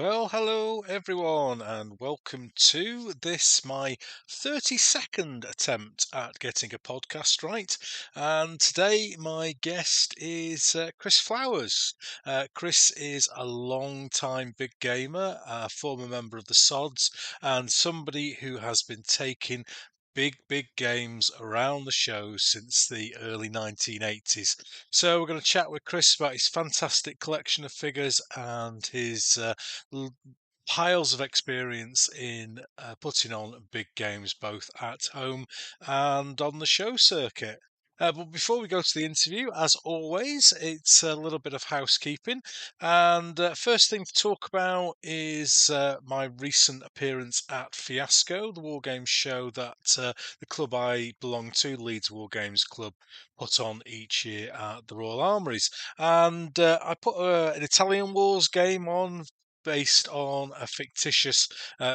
Well, hello everyone, and welcome to this my 32nd attempt at getting a podcast right. And today, my guest is Chris Flowers. Chris is a long-time big gamer, a former member of the S.O.D.S, and somebody who has been taking big games around the show since the early 1980s. So we're going to chat with Chris about his fantastic collection of figures and his piles of experience in putting on big games both at home and on the show circuit. But before we go to the interview, as always, it's a little bit of housekeeping. And first thing to talk about is my recent appearance at Fiasco, the Wargames show that the club I belong to, Leeds Wargames Club, put on each year at the Royal Armouries. And I put an Italian Wars game on based on a fictitious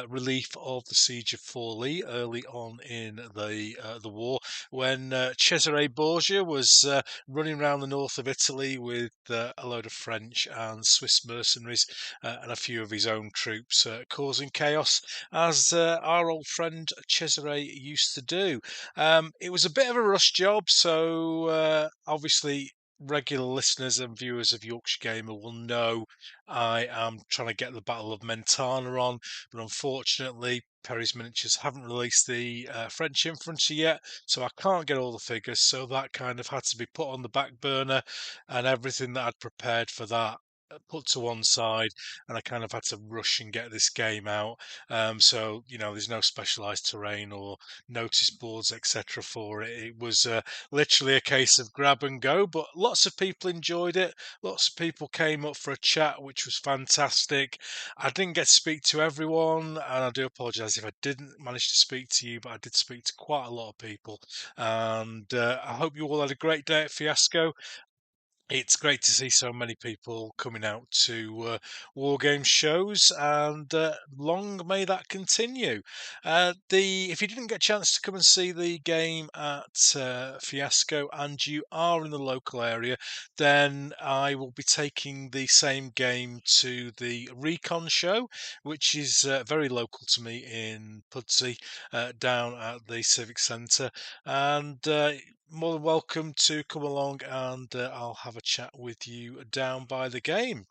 relief of the Siege of Forlì early on in the war, when Cesare Borgia was running around the north of Italy with a load of French and Swiss mercenaries and a few of his own troops, causing chaos, as our old friend Cesare used to do. It was a bit of a rush job, so obviously regular listeners and viewers of Yorkshire Gamer will know I am trying to get the Battle of Mentana on, but unfortunately, Perry's Miniatures haven't released the French infantry yet, so I can't get all the figures. So that kind of had to be put on the back burner, and everything that I'd prepared for that put to one side, and I kind of had to rush and get this game out. So there's no specialized terrain or notice boards, etc. for it. It was literally a case of grab and go, but lots of people enjoyed it. Lots of people came up for a chat, which was fantastic. I didn't get to speak to everyone, and I do apologise if I didn't manage to speak to you, but I did speak to quite a lot of people. And I hope you all had a great day at Fiasco. It's great to see so many people coming out to war game shows, and long may that continue. If you didn't get a chance to come and see the game at Fiasco and you are in the local area, then I will be taking the same game to the Recon show, which is very local to me in Pudsey, down at the Civic Centre, and more than welcome to come along, and I'll have a chat with you down by the game.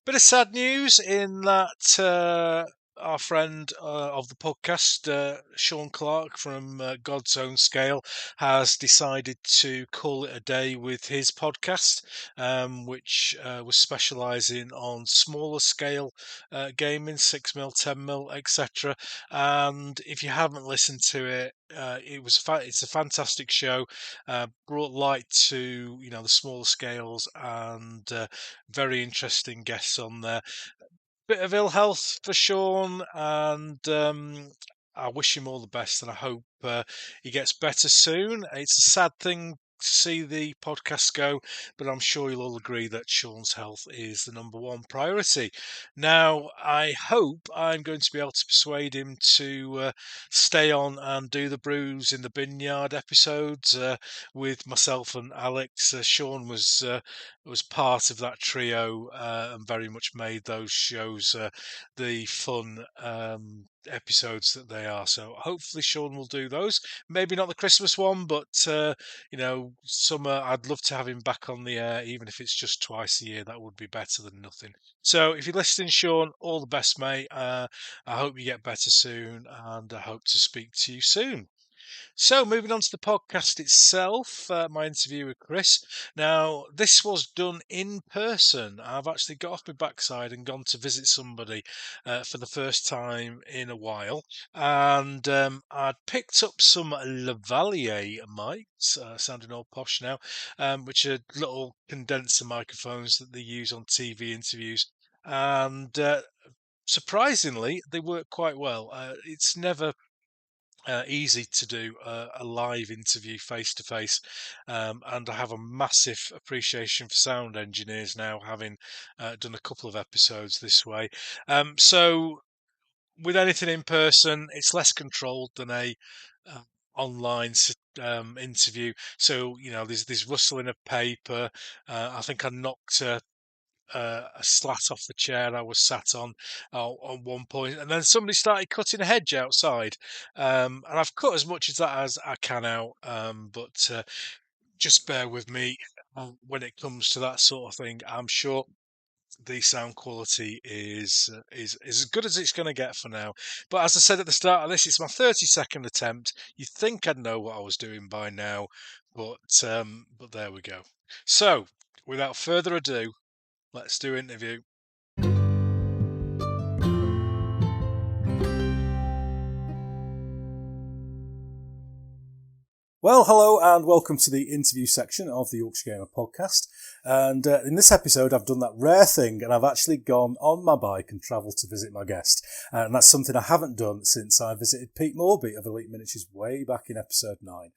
Bit of sad news in that our friend of the podcast, Sean Clark from God's Own Scale, has decided to call it a day with his podcast, which was specialising on smaller scale gaming, 6mm, 10mm, etc. And if you haven't listened to it, it's a fantastic show. Brought light to the smaller scales, and very interesting guests on there. Bit of ill health for Sean, and I wish him all the best, and I hope he gets better soon. It's a sad thing to see the podcast go, but I'm sure you'll all agree that Sean's health is the number one priority. Now, I hope I'm going to be able to persuade him to stay on and do the Brews in the Binyard episodes with myself and Alex. Sean was part of that trio, and very much made those shows the fun episodes that they are. So hopefully Sean will do those. Maybe not the Christmas one, but summer. I'd love to have him back on the air, even if it's just twice a year. That would be better than nothing. So if you're listening, Sean, all the best, mate. I hope you get better soon, and I hope to speak to you soon. So, moving on to the podcast itself, my interview with Chris. Now, this was done in person. I've actually got off my backside and gone to visit somebody for the first time in a while. And I'd picked up some Lavalier mics, sounding all posh now, which are little condenser microphones that they use on TV interviews. And surprisingly, they work quite well. It's never easy to do a live interview face to face, and I have a massive appreciation for sound engineers now, having done a couple of episodes this way. So with anything in person, it's less controlled than a uh, online interview. So there's rustling of paper. I think I knocked a slat off the chair I was sat on one point, and then somebody started cutting a hedge outside, and I've cut as much as that as I can out, but just bear with me when it comes to that sort of thing. I'm sure the sound quality is as good as it's going to get for now. But as I said at the start of this, it's my 30-second attempt. You'd think I'd know what I was doing by now, but there we go. So, without further ado, let's do interview. Well, hello and welcome to the interview section of the Yorkshire Gamer podcast. And in this episode, I've done that rare thing and I've actually gone on my bike and travelled to visit my guest. And that's something I haven't done since I visited Pete Morby of Elite Miniatures way back in episode 9.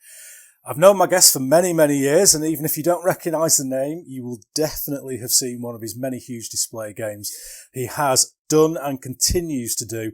I've known my guest for many, many years, and even if you don't recognise the name, you will definitely have seen one of his many huge display games he has done and continues to do,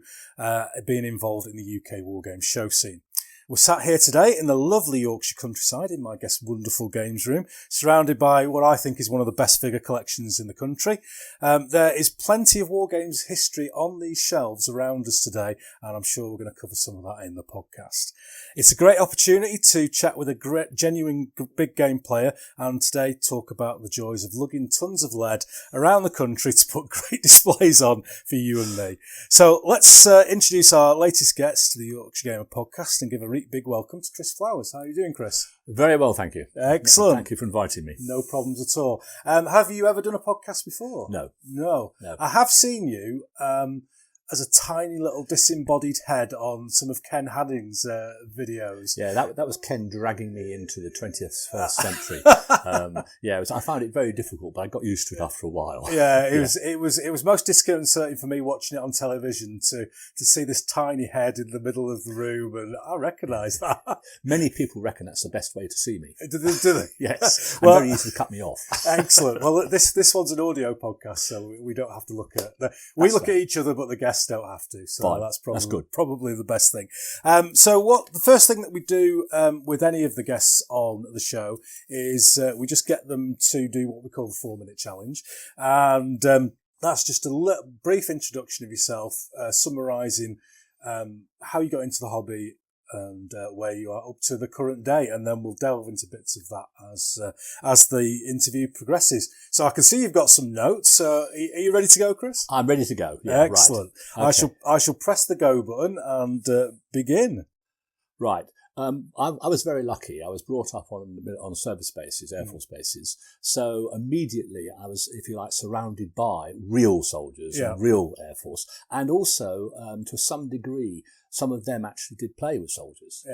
being involved in the UK Wargames show scene. We're sat here today in the lovely Yorkshire countryside in my guest's wonderful games room, surrounded by what I think is one of the best figure collections in the country. There is plenty of Wargames history on these shelves around us today, and I'm sure we're going to cover some of that in the podcast. It's a great opportunity to chat with a genuine big game player, and today talk about the joys of lugging tons of lead around the country to put great displays on for you and me. So let's introduce our latest guest to the Yorkshire Gamer podcast and give a big welcome to Chris Flowers. How are you doing, Chris? Very well, thank you. Excellent. Thank you for inviting me. No problems at all. Have you ever done a podcast before? No. I have seen you as a tiny little disembodied head on some of Ken Hadding's videos. Yeah, that was Ken dragging me into the 21st century. I found it very difficult, but I got used to it after a while. Yeah, it was most disconcerting for me watching it on television to see this tiny head in the middle of the room, and I recognise that. Many people reckon that's the best way to see me. Do they? Yes. Well, very easy to cut me off. Excellent. Well, this one's an audio podcast, so we don't have to look at we look at each other, but the guests don't have to. So Fine. that's good. Probably the best thing. So the first thing that we do with any of the guests on the show is we just get them to do what we call the 4-minute challenge, and that's just a brief introduction of yourself, summarising how you got into the hobby and where you are up to the current day, and then we'll delve into bits of that as the interview progresses. So I can see you've got some notes. Are you ready to go, Chris? I'm ready to go. Yeah, excellent. Right. Okay. I shall press the go button and begin. Right. I was very lucky. I was brought up on service bases, Air Force bases. So immediately I was, if you like, surrounded by real soldiers, and real Air Force. And also, to some degree, some of them actually did play with soldiers,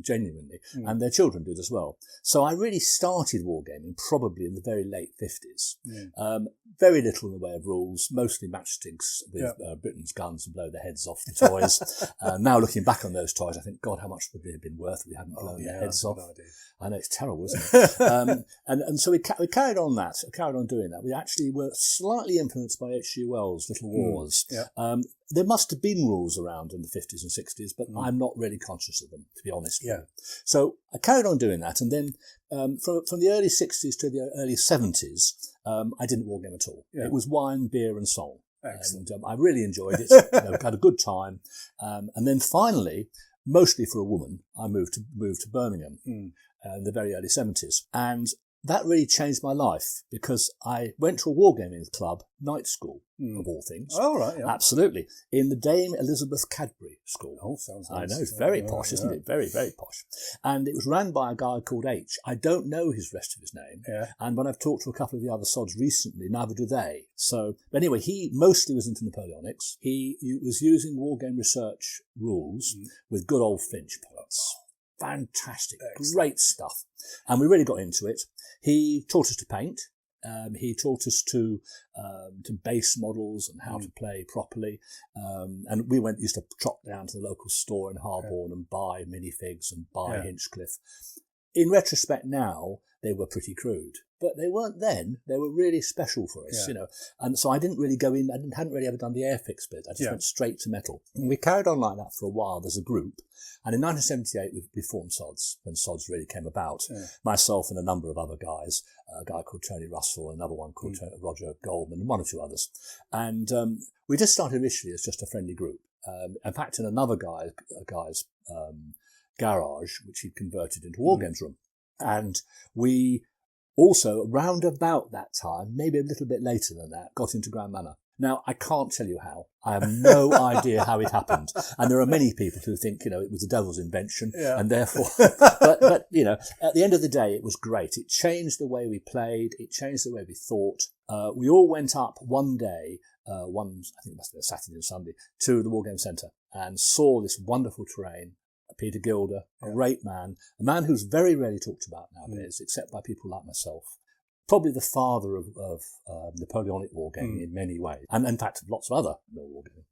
genuinely, and their children did as well. So I really started wargaming probably in the very late 50s. Very little in the way of rules, mostly matchsticks with Britain's guns and blow the heads off the toys. Now looking back on those toys, I think, God, how much would they have been worth if we hadn't blown their heads off? I know, it's terrible, isn't it? And so we carried on doing that. We actually were slightly influenced by H.G. Wells' Little Wars. There must have been rules around in the 50s and 60s, but I'm not really conscious of them, to be honest. So I carried on doing that, and then from the early 60s to the early 70s, I didn't wargame at all. It was wine, beer, and song. Excellent. And I really enjoyed it. Had a good time. And then finally, mostly for a woman, I moved to Birmingham in the very early 70s. And that really changed my life because I went to a wargaming club, night school, of all things. Oh, right, yeah. Absolutely. In the Dame Elizabeth Cadbury School. Oh, sounds nice. I know, it's very posh, isn't it? Very, very posh. And it was ran by a guy called H. I don't know his rest of his name. And when I've talked to a couple of the other sods recently, neither do they. So, but anyway, he mostly was into Napoleonics. He was using wargame research rules with good old Finch points. Fantastic. Excellent. Great stuff. And we really got into it. He taught us to paint. He taught us to base models and how to play properly. And we used to trot down to the local store in Harborne and buy minifigs and buy Hinchcliffe. In retrospect now, they were pretty crude. But they weren't then. They were really special for us, And so I didn't really go in. Hadn't really ever done the airfix bit. I just went straight to metal. And we carried on like that for a while as a group. And in 1978, we formed S.O.D.S, when S.O.D.S really came about. Yeah. Myself and a number of other guys, a guy called Tony Russell, another one called Roger Goldman, and one or two others. And we just started initially as just a friendly group. In fact, in another guy's garage, which he'd converted into a Wargames room. And we also, round about that time, maybe a little bit later than that, got into Grand Manor. Now, I can't tell you how. I have no idea how it happened. And there are many people who think, it was the devil's invention. Yeah. And therefore, but, at the end of the day, it was great. It changed the way we played. It changed the way we thought. We all went up one day, I think it must have been a Saturday and Sunday, to the Wargame Centre and saw this wonderful terrain. Peter Gilder, a great man, a man who's very rarely talked about nowadays, except by people like myself. Probably the father of Napoleonic Wargaming in many ways, and in fact lots of other Wargaming.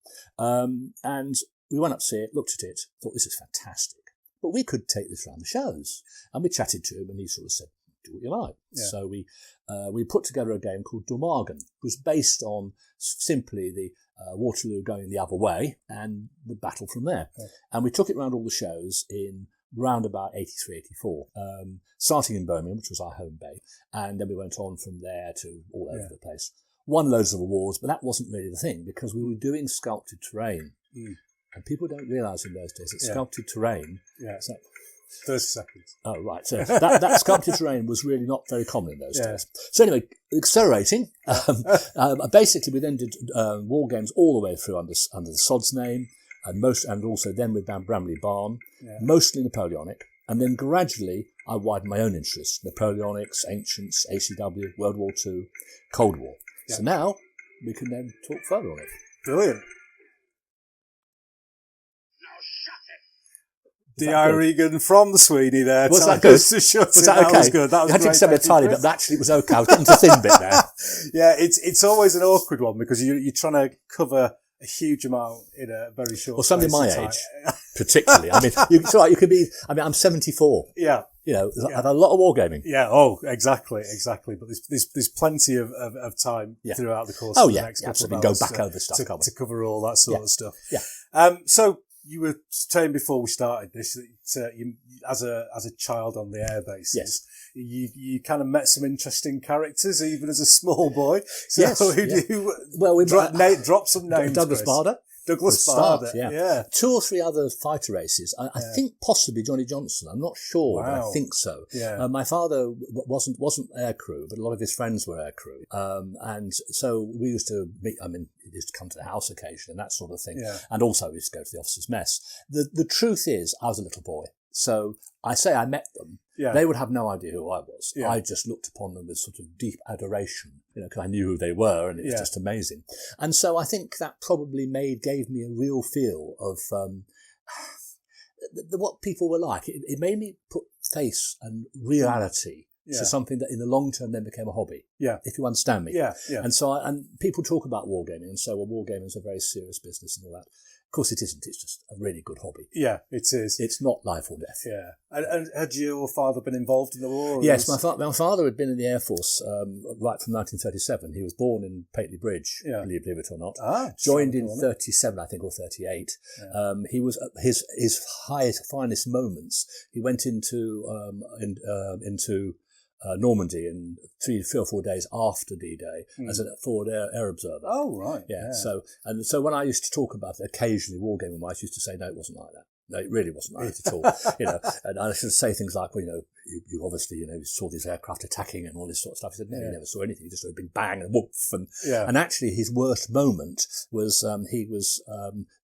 And we went up to see it, looked at it, thought this is fantastic, but we could take this around the shows. And we chatted to him, and he sort of said, "Do what you like." Yeah. So we put together a game called Dormagen. It was based on simply the Waterloo going the other way and the battle from there. Okay. And we took it around all the shows in round about 83, 84, starting in Birmingham, which was our home bay. And then we went on from there to all over the place. Won loads of awards, but that wasn't really the thing because we were doing sculpted terrain. Mm. And people don't realise in those days that sculpted terrain... Yeah. 30 seconds. Oh, right. So that sculpted terrain was really not very common in those days. So anyway, accelerating. Basically, we then did Wargames all the way through under the S.O.D.S name, and also then with Bramley Barn, mostly Napoleonic. And then gradually, I widened my own interests. Napoleonics, Ancients, ACW, World War II, Cold War. Yeah. So now, we can then talk further on it. Brilliant. D.I. Regan from the Sweeney there. Was that good? Was that okay? That was good. That was I had to send me a tiny bit, but actually it was okay. I was getting to the thin bit there. Yeah, it's always an awkward one because you're trying to cover a huge amount in a very short. Well, somebody my age, particularly. I mean, it's all right. You could be. I mean, I'm 74. Yeah. I've had a lot of wargaming. Yeah. Oh, exactly. But there's plenty of time throughout the course. Of the next couple of hours go back over stuff to cover all that sort of stuff. Yeah. So. You were saying before we started this that you, as a child on the air bases, you kind of met some interesting characters even as a small boy. So we drop some names. Douglas Bader. Douglas Bader, yeah. 2 or 3 other fighter races. I think possibly Johnny Johnson. I'm not sure, but I think so. Yeah. My father wasn't aircrew, but a lot of his friends were aircrew. And so we used to meet. I mean, he used to come to the house occasionally and that sort of thing. Yeah. And also we used to go to the officers' mess. The truth is, I was a little boy. So I say I met them. Yeah. They would have no idea who I was. Yeah. I just looked upon them with sort of deep adoration, because I knew who they were, and it was just amazing. And so I think that probably gave me a real feel of what people were like. It made me put face and reality to something that in the long term then became a hobby. Yeah. If you understand me. Yeah. And so and people talk about wargaming, and so wargaming is a very serious business and all that. Of course it isn't. It's just a really good hobby. Yeah, it is. It's not life or death. Yeah. And had your father been involved in the war? Yes, my father had been in the Air Force right from 1937. He was born in Pateley Bridge, believe it or not. Joined in 37, I think, or 38. Yeah. He was his finest moments. He went into Normandy in 3 or 4 days after D-Day as a forward air observer. Oh, right. Yeah. So when I used to talk about it occasionally, wargaming, I used to say, no, it wasn't like that. No, it really wasn't like it at all. And I should say things like, well, you obviously, saw these aircraft attacking and all this sort of stuff. He said, no, you never saw anything. You just saw a big bang and woof. And actually his worst moment was, he was,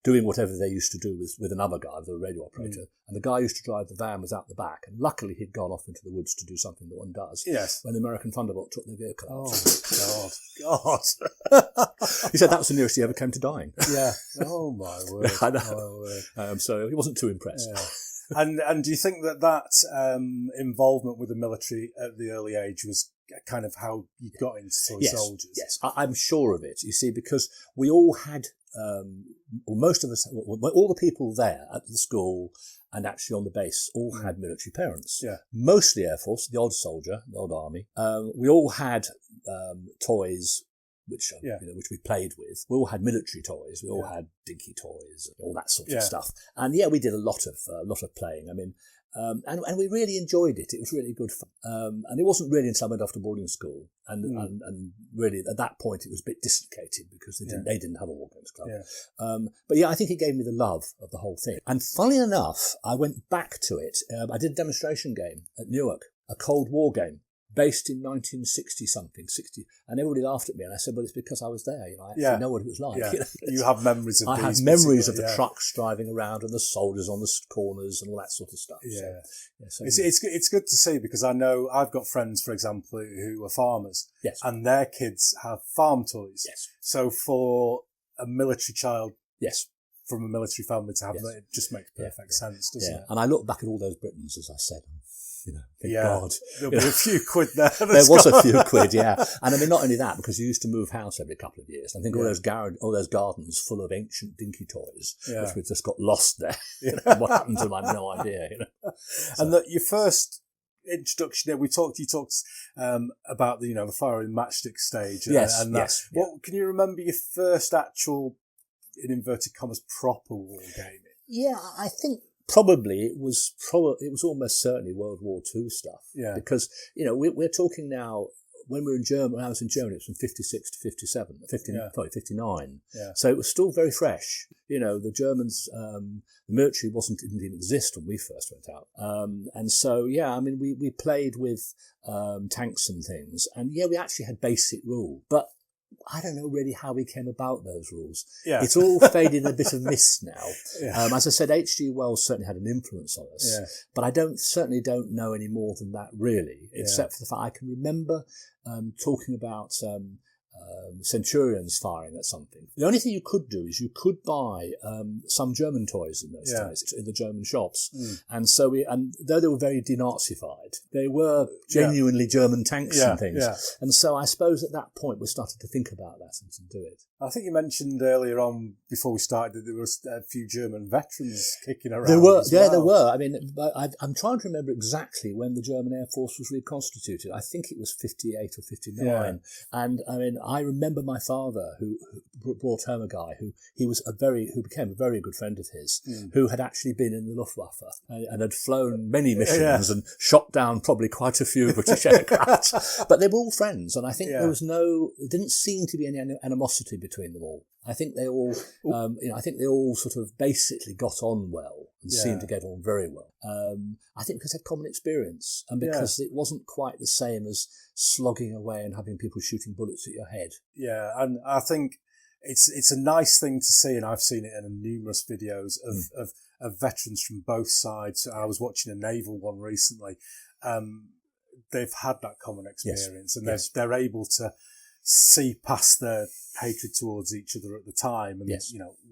doing whatever they used to do with another guy, the radio operator. And the guy who used to drive the van was out the back. And luckily he'd gone off into the woods to do something that one does. Yes. When the American Thunderbolt took the vehicle. Oh, God. He said that was the nearest he ever came to dying. Yeah. Oh, my word. I know. My word. So he wasn't too impressed. Yeah. And do you think that involvement with the military at the early age was kind of how you got into toy soldiers? Yes, I'm sure of it. You see, because we all had, or most of us, all the people there at the school and actually on the base all had military parents. Yeah. Mostly Air Force, the odd soldier, the odd army. We all had toys which we played with. We all had military toys. We all had dinky toys, all that sort of stuff. And we did a lot of playing. I mean, and we really enjoyed it. It was really good fun. And it wasn't really until I went off to boarding school, and really at that point it was a bit dislocated because they didn't have a Wargames club. Yeah. But I think it gave me the love of the whole thing. And funnily enough, I went back to it. I did a demonstration game at Newark, a Cold War game, based in 1960-something, and everybody laughed at me, and I said, well, it's because I was there, I actually know what it was like. Yeah. You have memories of I have memories of the trucks driving around and the soldiers on the corners and all that sort of stuff. Yeah. So It's good to see, because I know I've got friends, for example, who are farmers, and their kids have farm toys. Yes. So for a military child, from a military family to have that, it just makes perfect sense, doesn't it? And I look back at all those Britons, as I said. Thank God. There'll be a few quid there. There was a few quid, And I mean, not only that, because you used to move house every couple of years. I think all those gardens full of ancient dinky toys, which we just got lost there. What happened to them, I have no idea. So. And your first introduction there, you talked about the firing matchstick stage. What can you remember your first actual, in inverted commas, proper wargaming? Yeah, I think. Probably it was almost certainly World War II stuff. Yeah. Because, we're talking now, when I was in Germany, it was from 56 to 57, 59. Yeah. So it was still very fresh. The Germans, the military didn't even exist when we first went out. And so, I mean, we played with, tanks and things, and we actually had basic rule, but I don't know really how we came about those rules. Yeah. It's all faded in a bit of mist now. Yeah. As I said, H.G. Wells certainly had an influence on us, but I certainly don't know any more than that really, except for the fact I can remember talking about Centurions firing at something. The only thing you could do is you could buy some German toys in those days in the German shops, and so though they were very denazified, they were genuinely German tanks and things. Yeah. And so I suppose at that point we started to think about that and to do it. I think you mentioned earlier on before we started that there were a few German veterans kicking around. There were, there were. I mean, I'm trying to remember exactly when the German Air Force was reconstituted. I think it was 58 or 59, and I mean, I remember my father who brought home a guy who became a very good friend of his, who had actually been in the Luftwaffe and had flown many missions and shot down probably quite a few British aircraft. But they were all friends, and I think there didn't seem to be any animosity between them all. I think they all, sort of basically got on well and seemed to get on very well. I think because they had common experience and because it wasn't quite the same as slogging away and having people shooting bullets at your head. Yeah, and I think it's a nice thing to see, and I've seen it in numerous videos of veterans from both sides. I was watching a naval one recently. They've had that common experience, and they're able to see past their hatred towards each other at the time, and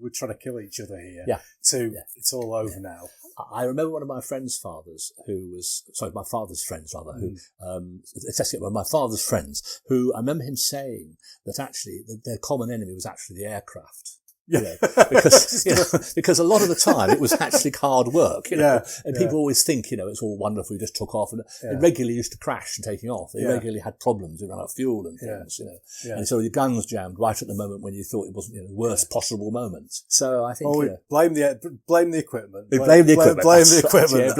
we're trying to kill each other here. It's all over now. I remember one of my friend's fathers my father's friends my father's friends, who I remember him saying that actually their common enemy was actually the aircraft. Because a lot of the time it was actually hard work, and people always think, it's all wonderful, you just took off, and it regularly used to crash and taking off. They regularly had problems, they ran out of fuel and things, and so your guns jammed right at the moment when you thought it wasn't the worst possible moment. So I think, blame the equipment. Blame the equipment. Blame the equipment.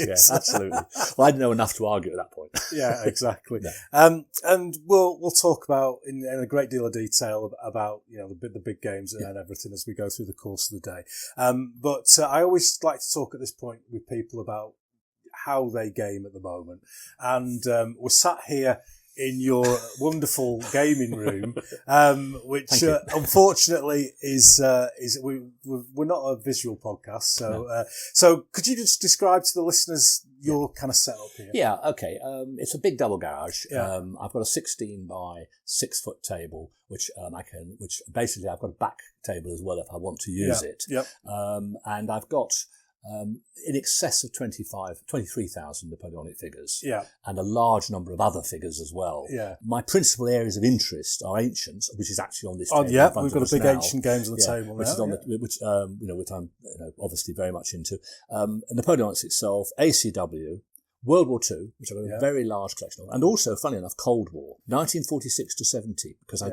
Yes, absolutely. Well, I didn't know enough to argue at that point. Yeah, exactly. And we'll talk about in a great deal of detail about the big games and everything as we go through the course of the day. But I always like to talk at this point with people about how they game at the moment. And we're sat here in your wonderful gaming room, which unfortunately we're not a visual podcast. So so could you just describe to the listeners your kind of setup here? Yeah, okay. It's a big double garage. I've got a 16 by 6 foot table, which basically I've got a back table as well if I want to use it. Yep. And I've got in excess of 23,000 Napoleonic figures, Yeah. and a large number of other figures as well. Yeah. My principal areas of interest are ancients, which is actually on this table. Yeah, in front we've of got us a big now. ancient games on the table which now. is on which I'm obviously very much into. Napoleonics itself, ACW. World War II, which I've got a very large collection of, and also, funny enough, Cold War, 1946 to 70, because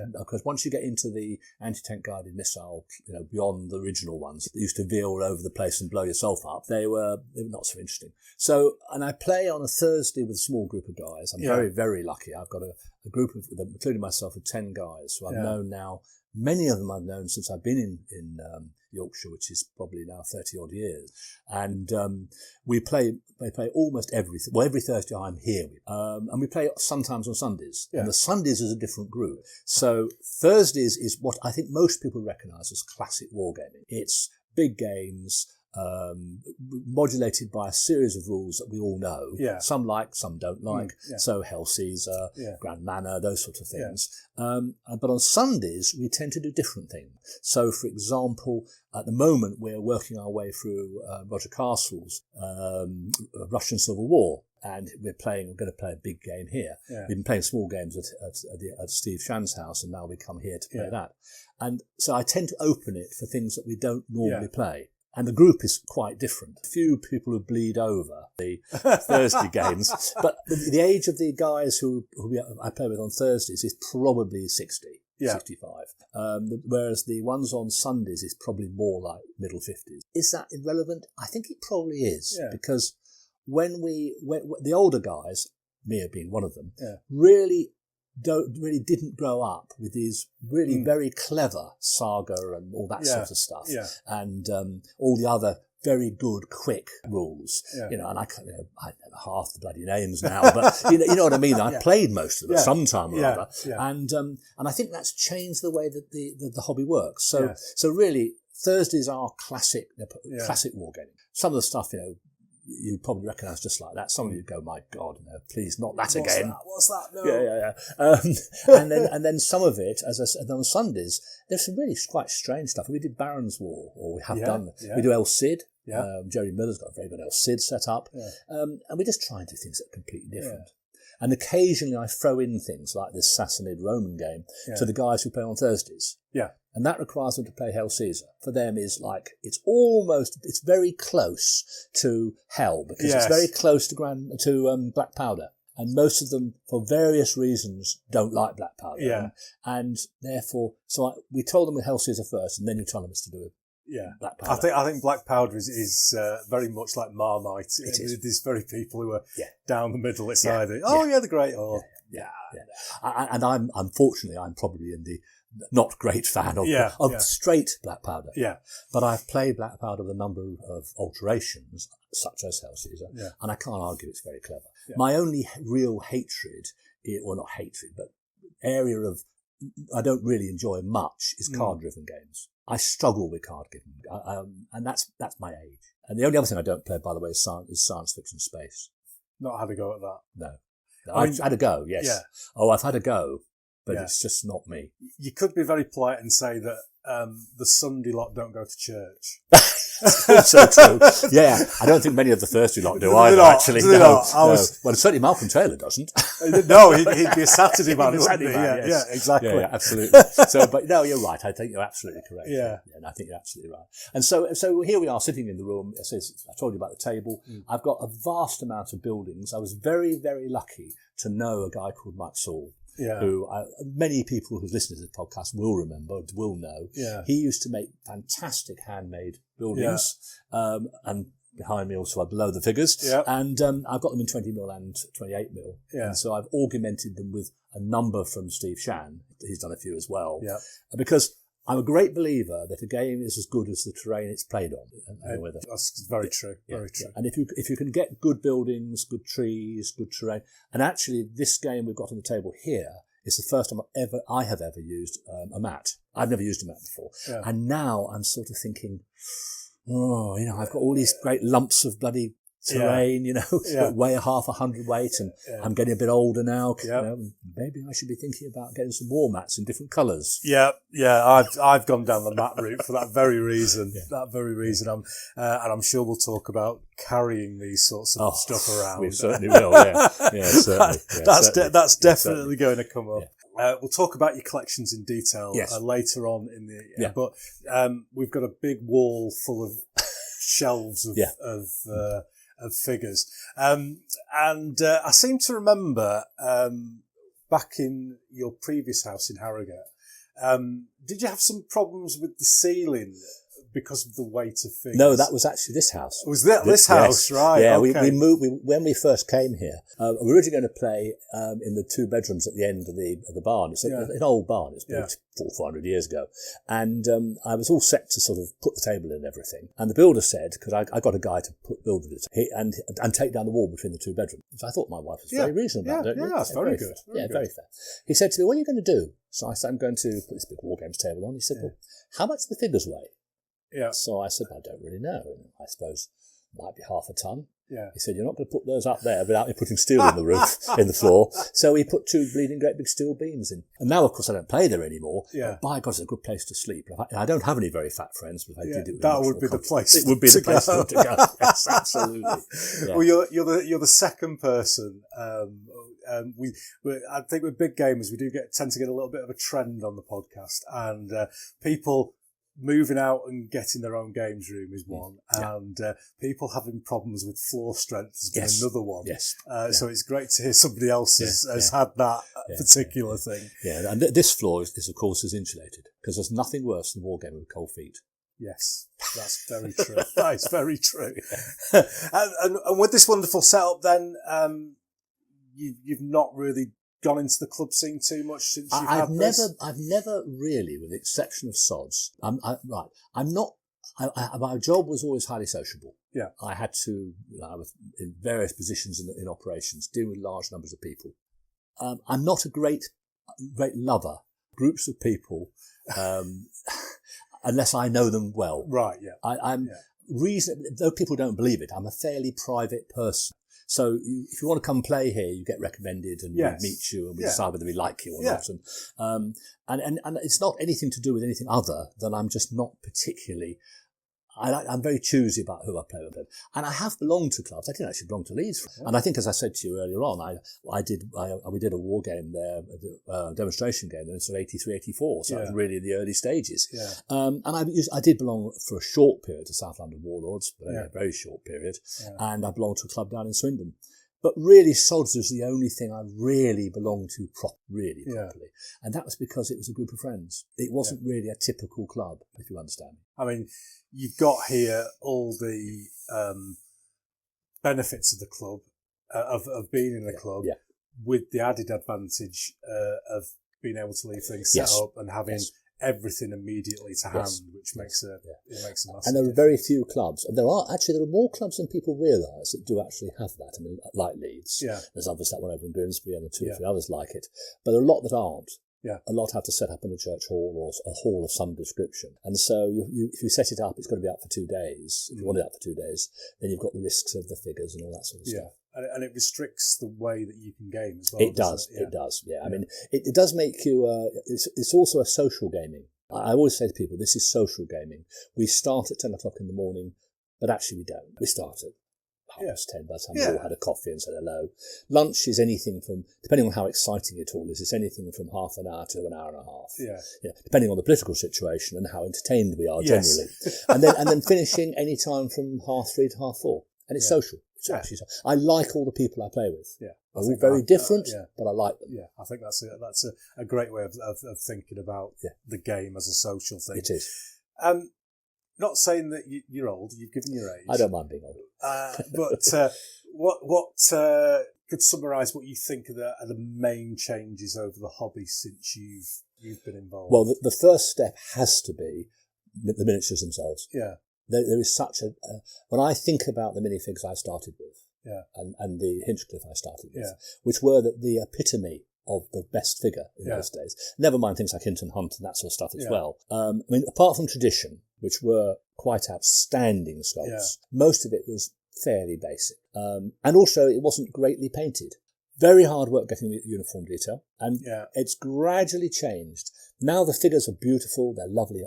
once you get into the anti-tank guided missile, beyond the original ones that used to veer all over the place and blow yourself up, they were not so interesting. So, and I play on a Thursday with a small group of guys. I'm very, very lucky. I've got a group of them, including myself, of 10 guys who I've known now. Many of them I've known since I've been in Yorkshire, which is probably now 30 odd years. And they play almost everything. Well, every Thursday I'm here. And we play sometimes on Sundays. Yeah. And the Sundays is a different group. So Thursdays is what I think most people recognise as classic wargaming. It's big games, modulated by a series of rules that we all know. Yeah. Some like, some don't like. So Hell Caesar, Grand Manor, those sorts of things. But on Sundays, we tend to do different things. So, for example, at the moment, we're working our way through Roger Castle's Russian Civil War. And we're going to play a big game here. Yeah. We've been playing small games at Steve Shan's house, and now we come here to play that. And so I tend to open it for things that we don't normally play. And the group is quite different. A few people who bleed over the Thursday games. But the age of the guys who I play with on Thursdays is probably 60, 65. Whereas the ones on Sundays is probably more like middle 50s. Is that irrelevant? I think it probably is. Yeah. Because when the older guys, Mia being one of them, really didn't grow up with these really very clever saga and all that sort of stuff, and all the other very good, quick rules. And I can't, I don't know half the bloody names now, but you know what I mean. I played most of them sometime or other, and I think that's changed the way that the hobby works. So really, Thursdays are classic wargaming. Some of the stuff, you probably recognise just like that. Some of you go, my God, no, please, not that again. What's that? No. And then some of it, as I said, on Sundays, there's some really quite strange stuff. We did Baron's War, or we have done. We do S.O.D.S. Jerry Miller's got a very good S.O.D.S. set up. And we just try and do things that are completely different. And occasionally I throw in things like this Sassanid Roman game to the guys who play on Thursdays. Yeah. And that requires them to play Hell Caesar. For them is like, it's very close to Hell, because it's very close to Black Powder. And most of them, for various reasons, don't like Black Powder. Yeah. And therefore, we told them with Hell Caesar first, and then you tell them it's to do with Black Powder. I think Black Powder is very much like Marmite. It is. There's very people who are down the middle. It's either the great or And I'm unfortunately probably in the not great fan of straight Black Powder. Yeah. But I've played Black Powder with a number of alterations, such as Hell Caesar, and I can't argue it's very clever. Yeah. My only real hatred, not hatred, but area of I don't really enjoy much is card-driven games. I struggle with card-driven, and that's my age. And the only other thing I don't play, by the way, is science fiction space. Not had a go at that. No. I've had a go, yes. Yeah. Oh, I've had a go. But it's just not me. You could be very polite and say that the Sunday lot don't go to church. So true. Yeah, I don't think many of the Thursday lot do either, actually. No. Well, certainly Malcolm Taylor doesn't. No, he'd be a Saturday man, wouldn't he? Yeah, exactly. Yeah, absolutely. But no, you're right. I think you're absolutely correct. Yeah. And I think you're absolutely right. And so here we are sitting in the room. I told you about the table. I've got a vast amount of buildings. I was very, very lucky to know a guy called Mike Saul. Yeah. Who many people who listen to this podcast will know. Yeah. He used to make fantastic handmade buildings, and behind me also below the figures. Yeah. And I've got them in 20mm and 28mm. Yeah. And so I've augmented them with a number from Steve Shan. He's done a few as well. Yeah. Because I'm a great believer that a game is as good as the terrain it's played on. That's very true. Very true. And if you can get good buildings, good trees, good terrain, and actually this game we've got on the table here is the first time I have ever used a mat. I've never used a mat before, and now I'm sort of thinking, I've got all these great lumps of bloody terrain, that weigh a half 100 weight, and I'm getting a bit older now. Maybe I should be thinking about getting some war mats in different colours. I've gone down the mat route for that very reason. And I'm sure we'll talk about carrying these sorts of stuff around. We certainly will. Certainly. That's definitely going to come up. We'll talk about your collections in detail later on in the. But we've got a big wall full of shelves of figures, and I seem to remember back in your previous house in Harrogate, did you have some problems with the ceiling because of the weight of figures? No, that was actually this house. Was that this house? Yes. Right. Yeah, okay. we moved when we first came here. We were originally going to play in the 2 bedrooms at the end of the barn. It's an old barn. It's built 400 years ago, and I was all set to sort of put the table in and everything. And the builder said, because I got a guy to build it, and take down the wall between the 2 bedrooms. So I thought my wife was very reasonable. That's very good. Very fair. He said to me, "What are you going to do?" So I said, "I'm going to put this big Wargames table on." He said, "Well, how much do the figures weigh?" Yeah. So I said, "I don't really know. I suppose it might be half a ton." Yeah. He said, "You're not going to put those up there without me putting steel in the roof, in the floor." So he put 2 bleeding great big steel beams in. And now, of course, I don't play there anymore. Yeah. But by God, it's a good place to sleep. I don't have any very fat friends, but if I did, it that would be the place. It would be the place to go. Yes, absolutely. Yeah. Well, you're the second person. I think with big gamers, we tend to get a little bit of a trend on the podcast, and people moving out and getting their own games room is one, and people having problems with floor strength has been another one. Yes. So it's great to hear somebody else has had that particular thing. Yeah, and this floor is of course insulated, because there's nothing worse than Wargamer with cold feet. Yes, that's very true. That is very true. And with this wonderful setup, then you've not really gone into the club scene too much since you've had this? I've never really, with the exception of S.O.D.S. My job was always highly sociable. Yeah. I had to, I was in various positions in operations, dealing with large numbers of people. I'm not a great lover. Groups of people, unless I know them well. Right, yeah. I'm though people don't believe it, I'm a fairly private person. So if you want to come play here, you get recommended, and we meet you, and we decide whether we like you or not. And it's not anything to do with anything other than I'm just not particularly. I'm very choosy about who I play with, and I have belonged to clubs. I didn't actually belong to Leeds, and I think, as I said to you earlier on, we did a war game there, a demonstration game in sort of 83, 84. So it was really in the early stages. Yeah. And I did belong for a short period to South London Warlords, but only a very short period, and I belonged to a club down in Swindon. But really, S.O.D.S was the only thing I really belonged to properly. And that was because it was a group of friends. It wasn't really a typical club, if you understand. I mean, you've got here all the benefits of the club, of being in the club, with the added advantage of being able to leave things set up and having everything immediately to hand, which makes it makes a massive. And there are very few clubs, and there are more clubs than people realise that do actually have that. I mean, like Leeds, there's obviously that one over in Grimsby, and 2 or 3 others like it, but there are a lot that aren't. Yeah. A lot have to set up in a church hall or a hall of some description. And so if you set it up, it's got to be up for 2 days. If you want it up for 2 days, then you've got the risks of the figures and all that sort of stuff. And it restricts the way that you can game as well. It does. Yeah. I mean, it does make you, it's also a social gaming. I always say to people, this is social gaming. We start at 10 o'clock in the morning, but actually we don't. We start at 10 by the time we all had a coffee and said hello. Lunch is anything from, depending on how exciting it all is, it's anything from half an hour to an hour and a half. Yeah. Depending on the political situation and how entertained we are generally. and then finishing any time from 3:30 to 4:30. And it's social. It's actually, I like all the people I play with. Yeah. They're all very different, but I like them. Yeah, I think that's a great way of thinking about the game as a social thing. It is. Not saying that you're old, you've given your age. I don't mind being old. But what could summarise what you think are the main changes over the hobby since you've been involved? Well, the first step has to be the miniatures themselves. Yeah. There is such when I think about the minifigs I started with, and the Hinchcliffe I started with, which were the epitome of the best figure in those days. Never mind things like Hinton Hunt and that sort of stuff as well. I mean, apart from tradition, which were quite outstanding sculpts, most of it was fairly basic. And also it wasn't greatly painted. Very hard work getting the uniform detail, and it's gradually changed. Now the figures are beautiful, they're lovely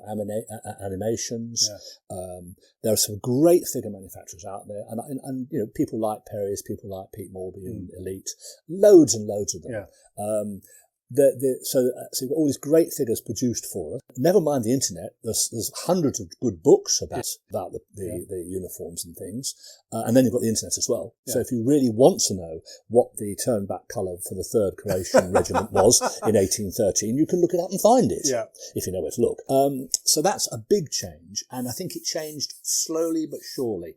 animations. There are some great figure manufacturers out there, and you know, people like Perry's, people like Pete Morby and Elite, loads and loads of them. So you've got all these great figures produced for us. Never mind the internet. There's hundreds of good books about the uniforms and things, and then you've got the internet as well. So if you really want to know what the turn-back colour for the 3rd Croatian Regiment was in 1813, you can look it up and find it if you know where to look. So that's a big change, and I think it changed slowly but surely.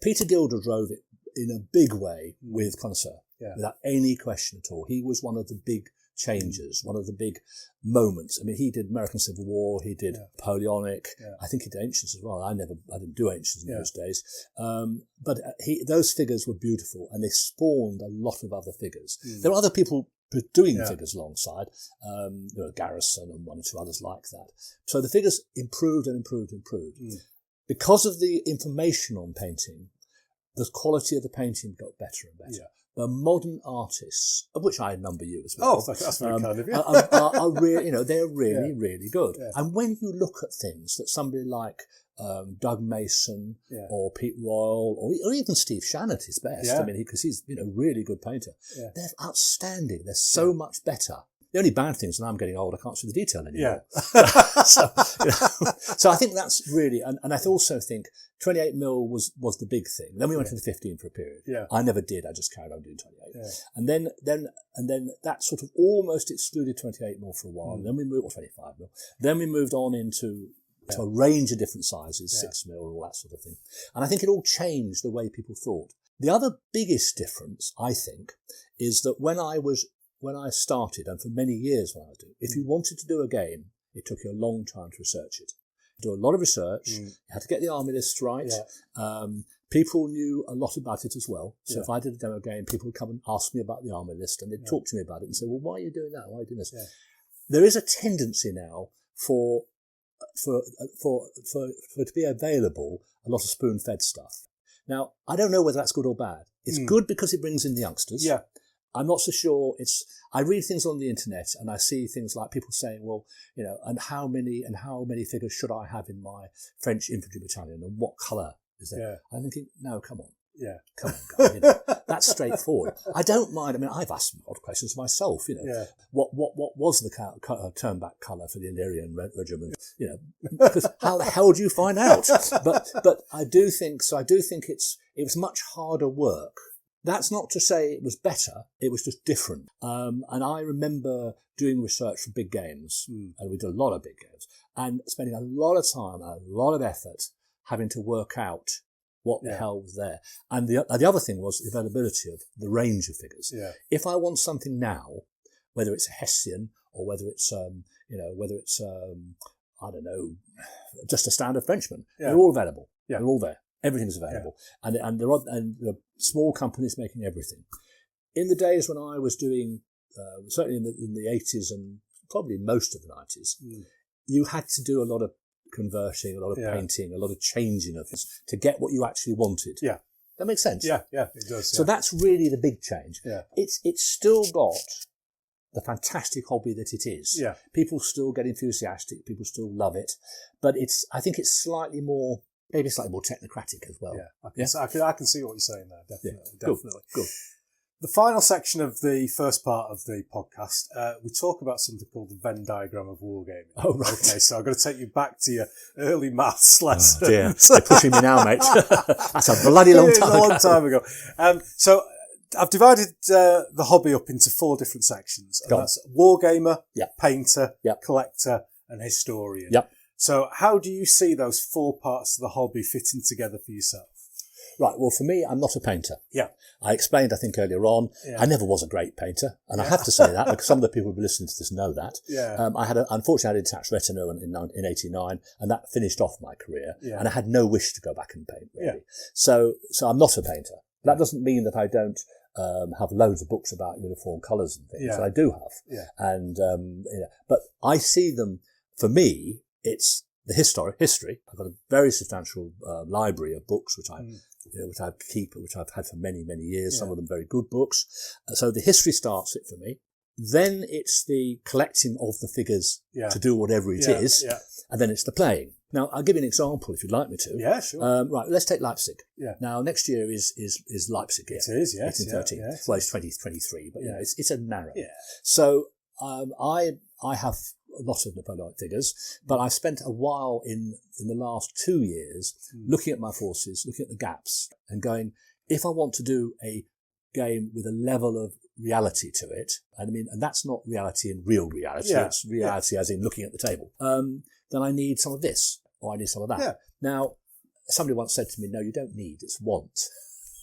Peter Gilder drove it in a big way with Connoisseur, without any question at all. He was one of the big changes, one of the big moments. I mean, he did American Civil War, he did Napoleonic, I think he did Ancients as well. I didn't do Ancients in those days. But those figures were beautiful, and they spawned a lot of other figures. There are other people doing figures alongside, there were Garrison and one or two others like that. So the figures improved and improved and improved. Because of the information on painting, the quality of the painting got better and better. The modern artists, of which I number you as well. Oh, that's very kind of you. are really, you know, they're really, really good. And when you look at things that somebody like Doug Mason or Pete Royal or even Steve Shannon at his best, I mean, because he's, you know, really good painter, they're outstanding. They're so much better. The only bad thing is when I'm getting old, I can't see the detail anymore. So, you know, so I think that's really, and I also think 28mm was the big thing. Then we went to the 15 for a period. I never did. I just carried on doing 28. And then that sort of almost excluded 28mm for a while. And then we moved, or 25mm. Then we moved on into a range of different sizes, 6mm and all that sort of thing. And I think it all changed the way people thought. The other biggest difference, I think, is that when I started, and for many years when I was doing, if you wanted to do a game, it took you a long time to research it. Do a lot of research. You had to get the army lists right. People knew a lot about it as well. So if I did a demo game, people would come and ask me about the army list, and they'd talk to me about it and say, well, why are you doing that? Why are you doing this? There is a tendency now for to be available a lot of spoon-fed stuff. Now, I don't know whether that's good or bad. It's good because it brings in the youngsters. I'm not so sure I read things on the internet and I see things like people saying, well, you know, and how many figures should I have in my French infantry battalion and what colour is there? I'm thinking, no, come on. Come on, guys. You know, that's straightforward. I don't mind. I mean, I've asked some odd questions myself, you know. What was the turn-back colour for the Illyrian regiment? You know, because how the hell do you find out? But I do think it was much harder work. That's not to say it was better, it was just different. And I remember doing research for big games, and we did a lot of big games, and spending a lot of time, a lot of effort, having to work out what the hell was there. And the other thing was the availability of the range of figures. If I want something now, whether it's a Hessian or whether it's, I don't know, just a standard Frenchman, they're all available. They're all there. Everything's available. And there are small companies making everything. In the days when I was doing, certainly in the 80s and probably most of the 90s, you had to do a lot of converting, a lot of painting, a lot of changing of things to get what you actually wanted. That makes sense? Yeah, it does. So that's really the big change. It's still got the fantastic hobby that it is. People still get enthusiastic, people still love it, but I think it's maybe slightly more technocratic as well. I can see what you're saying there, definitely. Good. The final section of the first part of the podcast, we talk about something called the Venn diagram of wargaming. Oh, right. Okay, so I've got to take you back to your early maths lesson. Oh, dear. They're pushing me now, mate. That's a bloody long time ago. So I've divided the hobby up into 4 different sections. And that's wargamer, painter, collector, and historian. So how do you see those 4 parts of the hobby fitting together for yourself? Right, well, for me, I'm not a painter. I explained, I think, earlier on, I never was a great painter. And I have to say that, because some of the people who are listening to this know that. Unfortunately, I had a detached retina in 89, and that finished off my career. And I had no wish to go back and paint, really. So I'm not a painter. That doesn't mean that I don't have loads of books about uniform colours and things. I do have. And, but I see them, for me, it's the history. I've got a very substantial library of books which I keep, which I've had for many, many years. Some of them very good books. So the history starts it for me. Then it's the collecting of the figures to do whatever it is, and then it's the playing. Now, I'll give you an example if you'd like me to. Yeah, sure. Right, let's take Leipzig. Yeah. Now, next year is Leipzig. It is, yes. 1813. Yeah. Well, it's 2023, but it's a narrow. Yeah. So I have a lot of Napoleonic figures, but I've spent a while in the last 2 years looking at my forces, looking at the gaps, and going, if I want to do a game with a level of reality to it, and that's not reality in real reality, it's reality as in looking at the table, then I need some of this, or I need some of that. Yeah. Now, somebody once said to me, no, you don't need, it's want.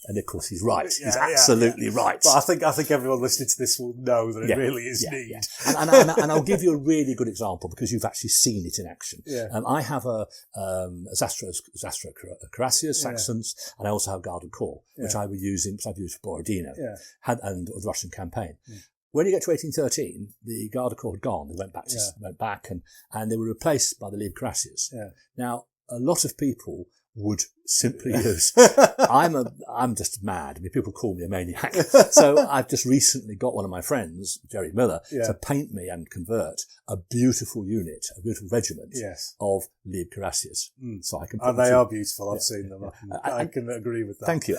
And of course, he's right. He's absolutely right. But I think everyone listening to this will know that it really is need. Yeah. And I'll give you a really good example because you've actually seen it in action. Yeah. I have a Zastra Cuirassiers, Saxons, and I also have Garde Corps, which I've used for Borodino and the Russian campaign. When you get to 1813, the Garde Corps had gone. They went back and they were replaced by the League Cuirassiers. Yeah. Now, a lot of people would simply use. I'm just mad. People call me a maniac. So I've just recently got one of my friends, Jerry Miller, to paint me and convert a beautiful unit, a beautiful regiment of League Cuirassiers. So I can. And they are beautiful. I've seen them. I can agree with that. Thank you.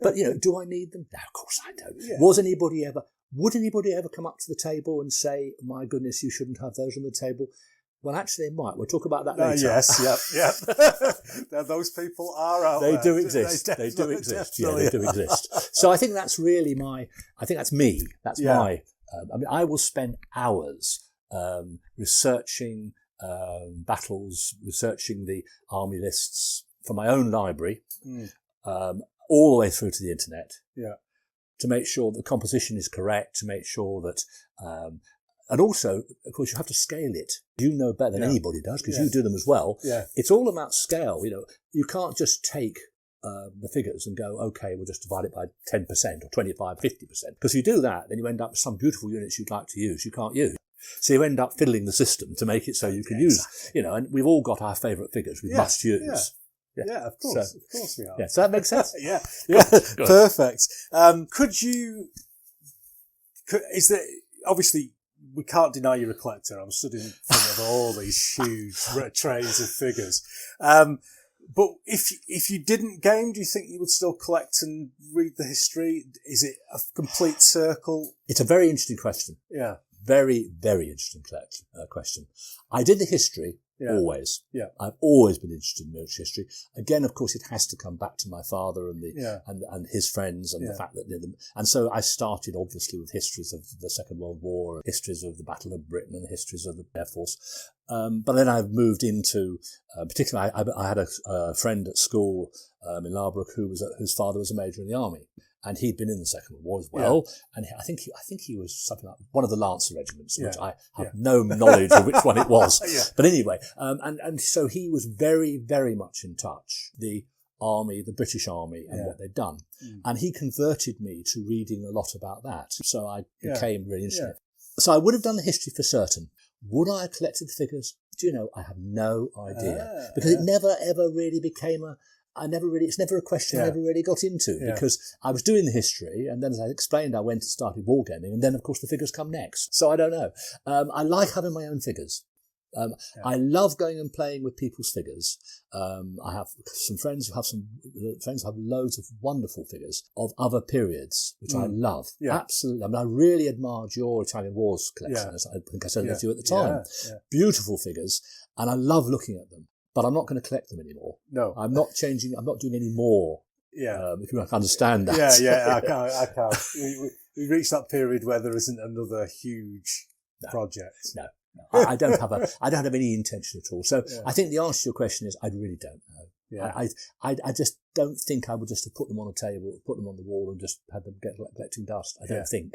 But do I need them? No, of course I don't. Yeah. Would anybody ever come up to the table and say, "My goodness, you shouldn't have those on the table"? Well, actually, they might. We'll talk about that later. Yes, those people are out there. They do exist. They do exist. So I think that's really that's me. That's my, I will spend hours researching battles, researching the army lists for my own library, all the way through to the internet. Yeah. To make sure that the composition is correct, to make sure that, and also, of course, you have to scale it. You know better than anybody does because you do them as well. Yeah. It's all about scale. You can't just take the figures and go, okay, we'll just divide it by 10% or 25, 50%. Because if you do that, then you end up with some beautiful units you'd like to use, you can't use. So you end up fiddling the system to make it so you can use, and we've all got our favourite figures we must use. Yeah, of course we are. Yeah, so that makes sense. Yeah, perfect. Is there, obviously, we can't deny you're a collector. I'm stood in front of all these huge trays of figures. But if you didn't game, do you think you would still collect and read the history? Is it a complete circle? It's a very interesting question. Yeah. Very, very interesting question. I did the history. Always. Yeah. I've always been interested in military history. Again, of course, it has to come back to my father and and his friends and the fact that and so I started obviously with histories of the Second World War, histories of the Battle of Britain and histories of the Air Force. But then I've moved into, particularly I had a friend at school, in Larbrook whose father was a major in the army. And he'd been in the Second World War as well. Yeah. And I think he was something like one of the Lancer regiments, which I have no knowledge of which one it was. But anyway, and so he was very, very much in touch, the army, the British Army and what they'd done. And he converted me to reading a lot about that. So I became really interested. So I would have done the history for certain. Would I have collected the figures? Do you know, I have no idea. Because it never, ever really became it's never a question I never really got into because I was doing the history and then as I explained, I went and started wargaming and then of course the figures come next. So I don't know. I like having my own figures. I love going and playing with people's figures. I have some friends who have loads of wonderful figures of other periods, which I love. Yeah. Absolutely. I really admired your Italian Wars collection, as I think I said to you at the time. Yeah. Beautiful figures, and I love looking at them. But I'm not going to collect them anymore. No. I'm not changing. I'm not doing any more. Yeah. If you understand that. I can't. We reached that period where there isn't another huge project. No. I don't have any intention at all. So I think the answer to your question is I really don't know. Yeah. I just don't think I would just have put them on a table, put them on the wall and just had them collecting dust. I don't think.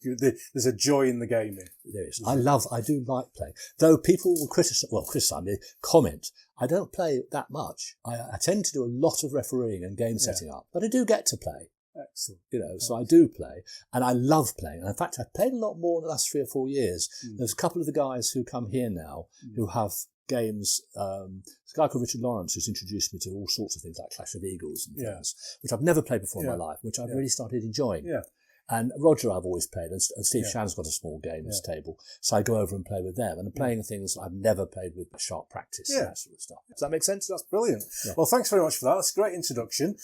There's a joy in the gaming. There is. I do like playing. Though people will criticize me, comment. I don't play that much. I tend to do a lot of refereeing and game setting up, but I do get to play. Excellent. So I do play and I love playing. And in fact, I've played a lot more in the last 3 or 4 years. There's a couple of the guys who come here now who have games. This guy called Richard Lawrence who's introduced me to all sorts of things like Clash of Eagles and things, which I've never played before in my life, which I've really started enjoying. Yeah. And Roger I've always played, and Steve Shannon's got a small games table, so I go over and play with them, and I'm playing things I've never played with sharp practice and that sort of stuff. Does that make sense? That's brilliant. Yeah. Well, thanks very much for that. That's a great introduction.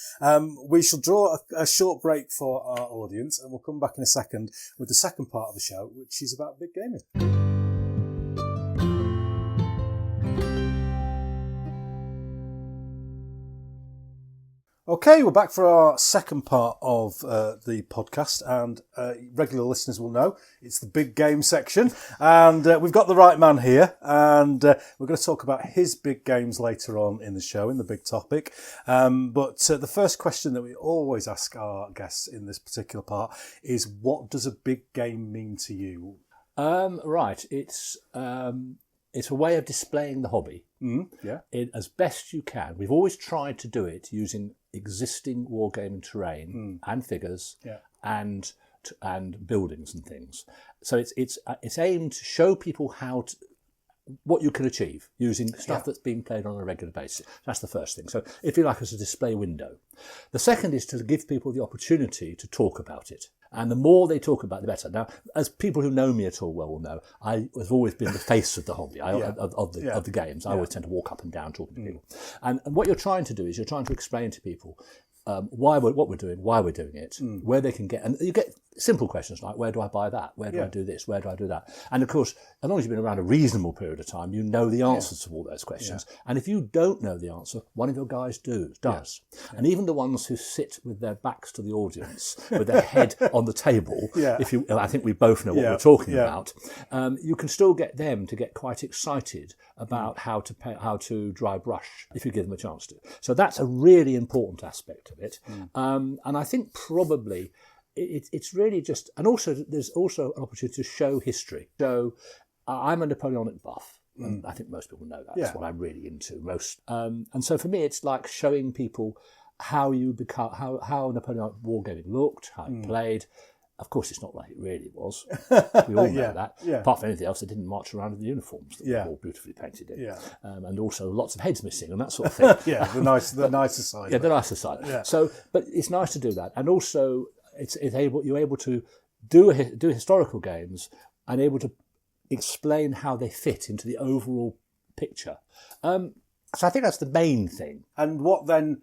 We shall draw a short break for our audience, and we'll come back in a second with the second part of the show, which is about big gaming. Okay, we're back for our second part of the podcast, and regular listeners will know it's the big game section, and we've got the right man here, and we're going to talk about his big games later on in the show, in the big topic. But the first question that we always ask our guests in this particular part is, what does a big game mean to you? Right, it's a way of displaying the hobby as best you can. We've always tried to do it using existing wargaming terrain and figures and buildings and things. So it's aimed to show people what you can achieve using stuff that's being played on a regular basis. That's the first thing. So if you like, as a display window. The second is to give people the opportunity to talk about it. And the more they talk about it, the better. Now, as people who know me at all well will know, I have always been the face of the hobby, of the games. I always tend to walk up and down talking to people. And what you're trying to do is you're trying to explain to people what we're doing, why we're doing it, where they can get, and you get simple questions like, where do I buy that? Where do I do this? Where do I do that? And of course, as long as you've been around a reasonable period of time, you know the answers to all those questions. And if you don't know the answer, one of your guys does. And even the ones who sit with their backs to the audience, with their head on the table, I think we both know what we're talking about, you can still get them to get quite excited about how to dry brush if you give them a chance to. So that's a really important aspect of it. And I think probably it's really just, and also there's also an opportunity to show history. So I'm a Napoleonic buff, and I think most people know that. That's what I'm really into most. And so for me, it's like showing people how how Napoleonic wargaming looked, how it played. Of course, it's not like it really was. We all know that. Apart from anything else, they didn't march around in the uniforms that were all beautifully painted in. And also lots of heads missing and that sort of thing. The nicer side. The nicer side. So, but it's nice to do that, and also you're able to do historical games and able to explain how they fit into the overall picture. So I think that's the main thing. And what then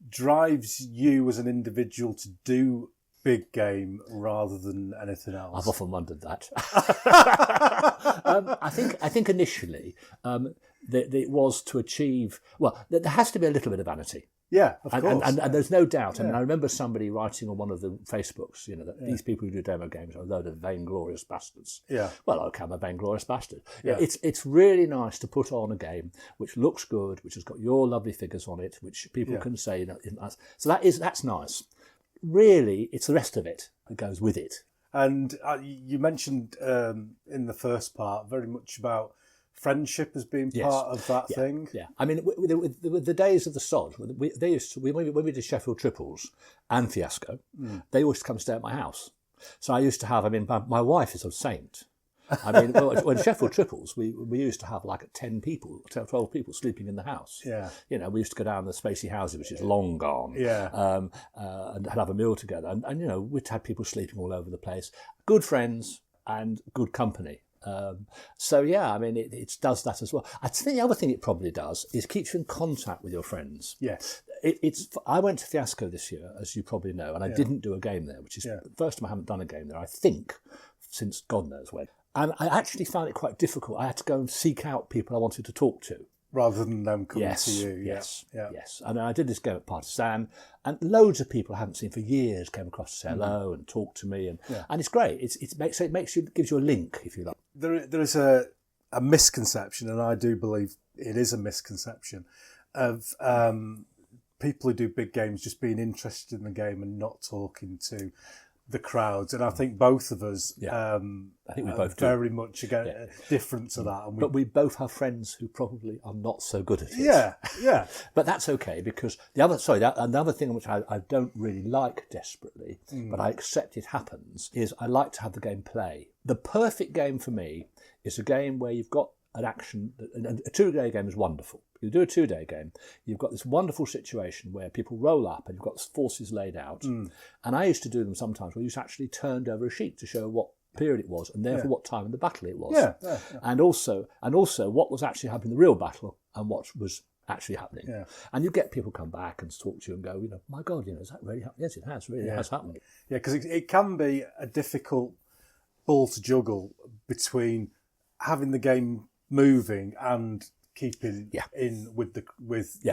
drives you as an individual to do big game rather than anything else? I've often wondered that. I think initially it was to achieve. Well, there has to be a little bit of vanity. Yeah, of course. And there's no doubt. I mean, I remember somebody writing on one of the Facebooks, that these people who do demo games are a load of vainglorious bastards. Yeah. Well, okay, I'm a vainglorious bastard. Yeah. It's really nice to put on a game which looks good, which has got your lovely figures on it, which people can say, so that's nice. Really, it's the rest of it that goes with it. And you mentioned in the first part very much about friendship as being part of that thing. Yeah, I mean, with the days of the S.O.D, when we did Sheffield Triples and Fiasco, they used to come stay at my house. So I used to have, my wife is a saint. I mean, when Sheffield Triples, we used to have like 10 people, 12 people sleeping in the house. Yeah. We used to go down the Spacey houses, which is long gone. Yeah. And have a meal together. And we'd have people sleeping all over the place. Good friends and good company. It does that as well. I think the other thing it probably does is keeps you in contact with your friends. Yes. I went to Fiasco this year, as you probably know, and I didn't do a game there, which is the first time I haven't done a game there, I think, since God knows when. And I actually found it quite difficult. I had to go and seek out people I wanted to talk to. Rather than them coming to you. Yes. And I did this game at Partisan, and loads of people I haven't seen for years came across to say hello and talk to me, and it's great. It gives you a link, if you like. There is a misconception, and I do believe it is a misconception, of people who do big games just being interested in the game and not talking to the crowds, and I think both of us I think we both very much different to that. But we both have friends who probably are not so good at it. Yeah. But that's okay, because another thing which I don't really like desperately, but I accept it happens, is I like to have the game play. The perfect game for me is a game where you've got an action. And a 2-day game is wonderful. You do a 2-day game, you've got this wonderful situation where people roll up and you've got forces laid out. And I used to do them sometimes where you actually turned over a sheet to show what period it was and therefore what time in the battle it was. And also what was actually happening in the real battle and what was actually happening. And you get people come back and talk to you and go, my God, is that really happening? Yes, it has, really has happened. Yeah, because it can be a difficult ball to juggle between having the game moving and keeping in with the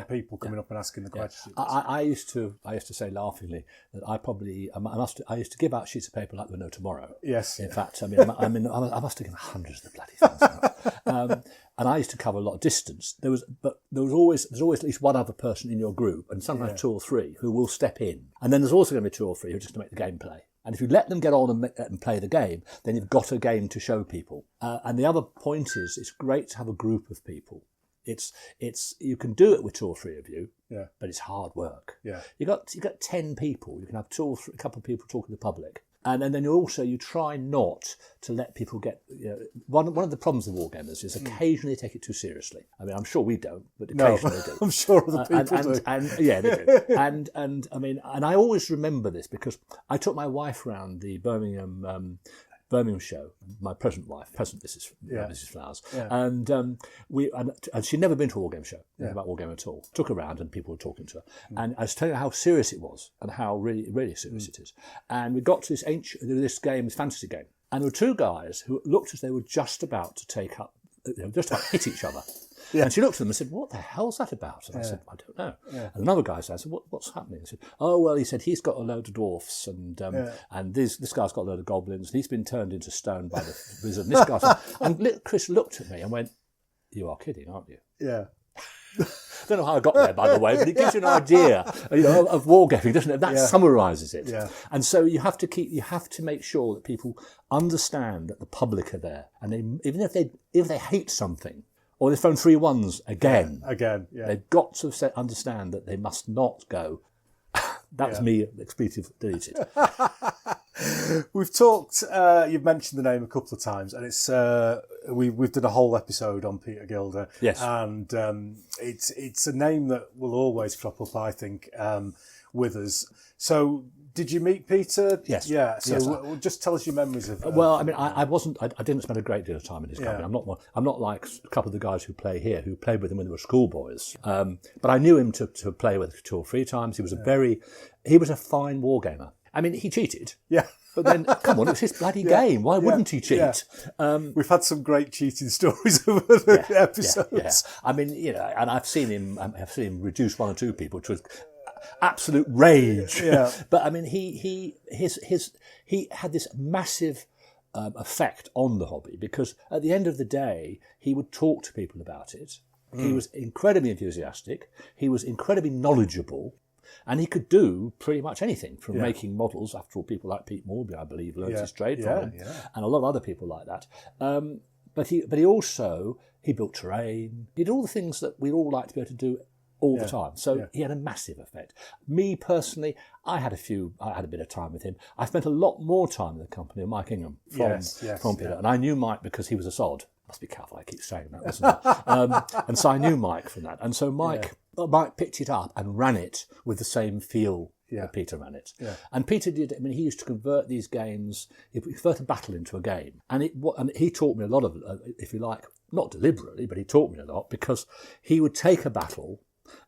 people coming up and asking the questions. I used to say laughingly that I used to give out sheets of paper like there were no tomorrow. Yes. In fact, I must have given hundreds of the bloody things. And I used to cover a lot of distance. There's always at least one other person in your group, and sometimes 2 or 3 who will step in. And then there's also going to be 2 or 3 who are just going to make the game play. And if you let them get on and play the game, then you've got a game to show people. And the other point is, it's great to have a group of people. You can do it with 2 or 3 of you, but it's hard work. Yeah, you got 10 people. You can have 2 or 3, a couple of people talking to the public. And then you try not to let people get... one of the problems with Wargamers is occasionally they take it too seriously. I mean, I'm sure we don't, but occasionally they do. I'm sure other people do. Yeah, they do. And I always remember this because I took my wife around the Birmingham show, my present wife, Mrs. Flowers, and she'd never been to a Wargame show, about Wargame at all. Took her around and people were talking to her, and I was telling her how serious it was and how really, really serious it is. And we got to this fantasy game, and there were 2 guys who looked as they were just about to take up, just about hit each other. And she looked at them and said, "What the hell's that about?" And I said, "I don't know." And another guy said, "What's happening?" He said, "Oh, well," he said, "he's got a load of dwarfs and this guy's got a load of goblins and he's been turned into stone by the wizard." And this guy said, and Chris looked at me and went, "You are kidding, aren't you?" Yeah. I don't know how I got there, by the way, but it gives you an idea, of wargaming, doesn't it? That summarises it. Yeah. And so you have to make sure that people understand that the public are there, and even if they hate something, or they've thrown 3 ones again. They've got to understand that they must not go. That was me, expletive deleted. We've talked. You've mentioned the name a couple of times, and it's we've done a whole episode on Peter Gilder. Yes, and it's a name that will always crop up, I think, with us. So, did you meet Peter? Yes. Yeah. So, just tell us your memories of. Well, I mean, I didn't spend a great deal of time in his company. I'm not like a couple of the guys who play here, who played with him when they were schoolboys. But I knew him to play with 2 or 3 times. He was a fine wargamer. I mean, he cheated. Yeah. But then, come on, it's his bloody game. Why wouldn't he cheat? Yeah. We've had some great cheating stories over the episodes. Yeah. I mean, and I've seen him reduce 1 or 2 people to absolute rage. Yeah. But I mean, he had this massive effect on the hobby, because at the end of the day, he would talk to people about it. He was incredibly enthusiastic. He was incredibly knowledgeable. And he could do pretty much anything, from making models. After all, people like Pete Morby, I believe, learned his trade from him, and a lot of other people like that. But he also built terrain. He did all the things that we all like to be able to do all the time. So he had a massive effect. Me personally, I had a bit of time with him. I spent a lot more time in the company of Mike Ingham from Peter, and I knew Mike because he was a S.O.D. Must be careful, I keep saying that, wasn't it? And so I knew Mike from that. And so Mike picked it up and ran it with the same feel that Peter ran it. Yeah. And Peter did, I mean, he used to convert these games, he converted a battle into a game. And he taught me a lot of, if you like, not deliberately, but he taught me a lot, because he would take a battle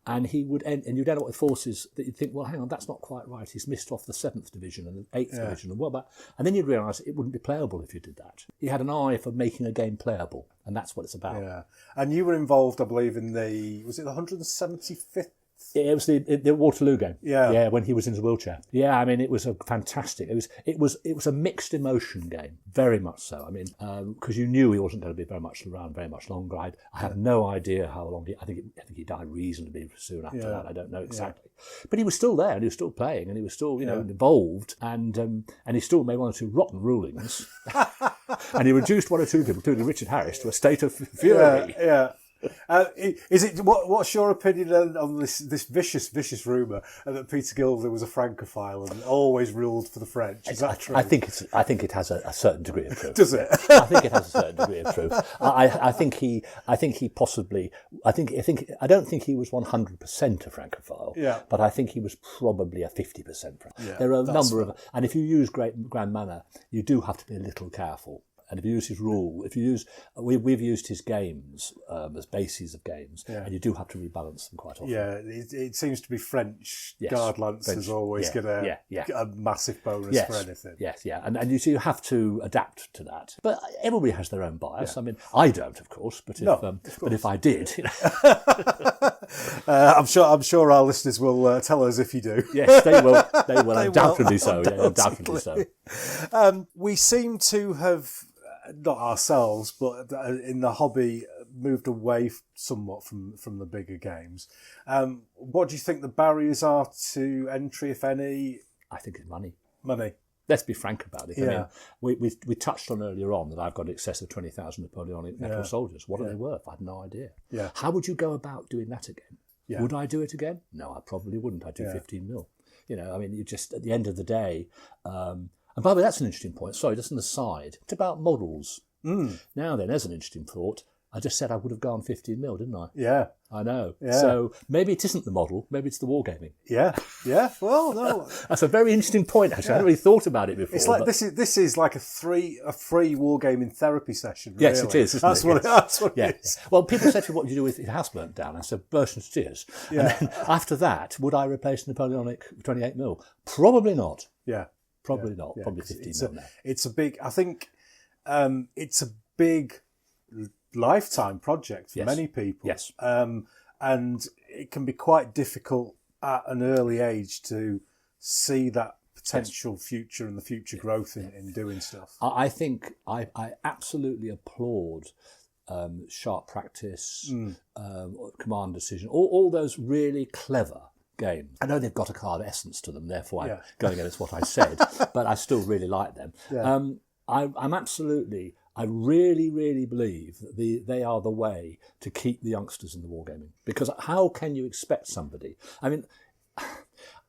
and he would end, and you'd end up with forces that you'd think, well, hang on, that's not quite right. He's missed off the 7th Division and the 8th Division. And what about? And then you'd realise it wouldn't be playable if you did that. He had an eye for making a game playable, and that's what it's about. Yeah. And you were involved, I believe, in was it the 175th? It was the Waterloo game. Yeah, when he was in his wheelchair. Yeah, I mean, it was a fantastic. It was a mixed emotion game, very much so. I mean, because you knew he wasn't going to be around very much longer. I have no idea how long. I think he died reasonably soon after that. I don't know exactly, but he was still there and he was still playing and he was still involved and he still made 1 or 2 rotten rulings, and he reduced 1 or 2 people, including Richard Harris, to a state of fury. Yeah. Is it what's your opinion on this vicious rumour that Peter Gilder was a Francophile and always ruled for the French? Is that true? I think it has a certain degree of truth. Does it? I think it has a certain degree of truth. I don't think he was 100% a Francophile. Yeah. But I think he was probably a 50% Francophile. Yeah, there are a number of, and if you use Grand Manner, you do have to be a little careful. And if you use his rule, we've used his games as bases of games, and you do have to rebalance them quite often. Yeah, it seems to be French. Yes, Guard Lancers always get a massive bonus for anything. Yes, yeah, and you have to adapt to that. But everybody has their own bias. Yeah. I mean, I don't, of course, but if I did, I'm sure our listeners will tell us if you do. Yes, they will. They will undoubtedly so. Yeah, undoubtedly so. We seem to have, not ourselves, but in the hobby, moved away somewhat from the bigger games. What do you think the barriers are to entry, if any? I think it's money. Money. Let's be frank about it. Yeah. I mean, we touched on earlier on that I've got in excess of 20,000 Napoleonic metal soldiers. What are they worth? I had no idea. Yeah. How would you go about doing that again? Yeah. Would I do it again? No, I probably wouldn't. I'd do 15 mil. I mean, you just, at the end of the day, and by the way, that's an interesting point. Sorry, just an aside. It's about models. Now then, there's an interesting thought. I just said I would have gone 15 mil, didn't I? Yeah. I know. Yeah. So maybe it isn't the model, maybe it's the Wargaming. Yeah. Well, no. That's a very interesting point, actually. I hadn't really thought about it before. It's like this is like a free Wargaming therapy session. Really. Yes, it is. That's what it is. Well, people said to me, what did you do with your house burnt down? I said, burst into tears. Yeah. And then after that, would I replace Napoleonic 28 mil? Probably not. Yeah. Probably not. Yeah. Probably 15 mil now. It's a big, I think, it's a big lifetime project for many people. Yes. And it can be quite difficult at an early age to see that potential future and the future growth in doing stuff. I think I absolutely applaud sharp practice, command decision, all those really clever games. I know they've got a card essence to them, therefore I'm going against what I said, but I still really like them. Yeah. I really, really believe that they are the way to keep the youngsters in the wargaming. Because how can you expect somebody? I mean,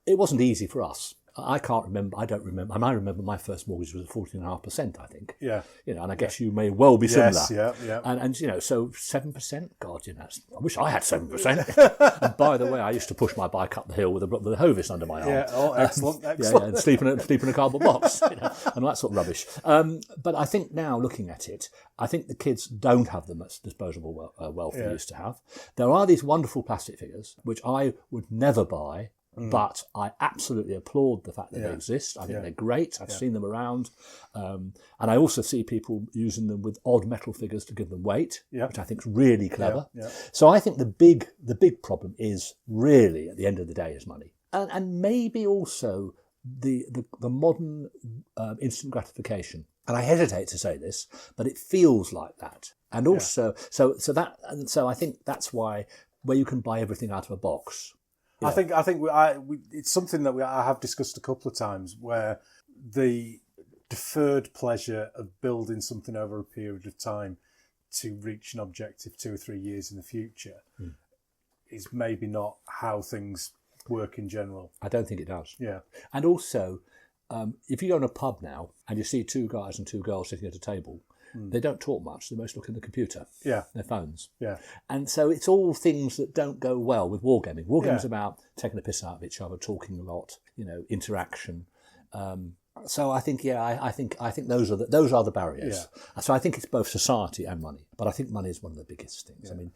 it wasn't easy for us. I can't remember. I don't remember. And I remember my first mortgage was 14.5%, I think. Yeah. And I guess you may well be similar. Yes, yeah. And so 7%. God, I wish I had 7%. And by the way, I used to push my bike up the hill with a Hovis under my arm. Yeah. Oh, excellent. And sleep in a cardboard box, and all that sort of rubbish. But I think now, looking at it, I think the kids don't have the much disposable wealth they used to have. There are these wonderful plastic figures which I would never buy. But I absolutely applaud the fact that they exist. I think they're great. I've seen them around. And I also see people using them with odd metal figures to give them weight, which I think is really clever. Yeah. So I think the big problem is really, at the end of the day, is money. And maybe also the modern instant gratification. And I hesitate to say this, but it feels like that. And also, so I think that's why where you can buy everything out of a box. Yeah. I think it's something that I have discussed a couple of times, where the deferred pleasure of building something over a period of time to reach an objective 2 or 3 years in the future is maybe not how things work in general. I don't think it does. Yeah. And also, if you go in a pub now and you see 2 guys and 2 girls sitting at a table, they don't talk much. They most look in the computer, their phones. Yeah. And so it's all things that don't go well with wargaming. Wargaming's about taking the piss out of each other, talking a lot, interaction. So I think, I think those are the barriers. Yeah. So I think it's both society and money. But I think money is one of the biggest things. Yeah. I mean,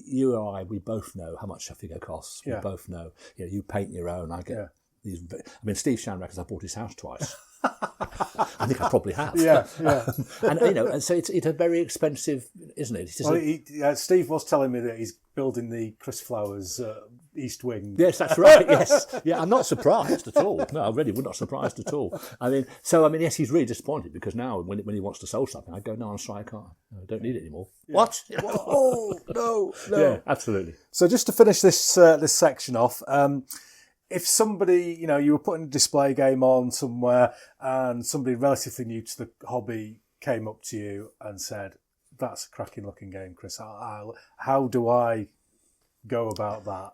you and I, we both know how much a figure costs. We both know, you paint your own. I get these. I mean, Steve Shan reckons I bought his house twice. I think I probably have. Yeah. And so it's a very expensive, isn't it? Well, Steve was telling me that he's building the Chris Flowers East Wing. Yes, that's right. Yes, I'm not surprised at all. No, I really would not surprised at all. I mean, yes, he's really disappointed because now when he wants to sell something, I go, no, I'm sorry, I can't. I don't need it anymore. Yeah. What? Oh no. Yeah, absolutely. So just to finish this section off. If somebody, you were putting a display game on somewhere and somebody relatively new to the hobby came up to you and said, a cracking looking game, Chris. How do I go about that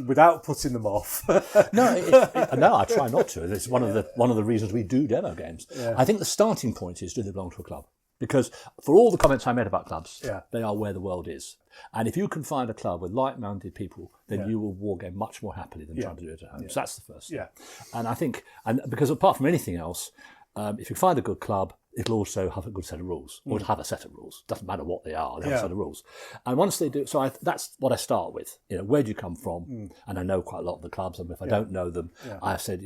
without putting them off? No, I try not to. It's one of the reasons we do demo games. Yeah. I think the starting point is, do they belong to a club? Because for all the comments I made about clubs, they are where the world is. And if you can find a club with like-minded people, then you will wargame much more happily than trying to do it at home. So that's the first thing. And I think, because apart from anything else, if you find a good club, it'll also have a good set of rules, or it'll have a set of rules. Doesn't matter what they are, they have a set of rules. And once they do, that's what I start with. Where do you come from? And I know quite a lot of the clubs, and if I don't know them, I say to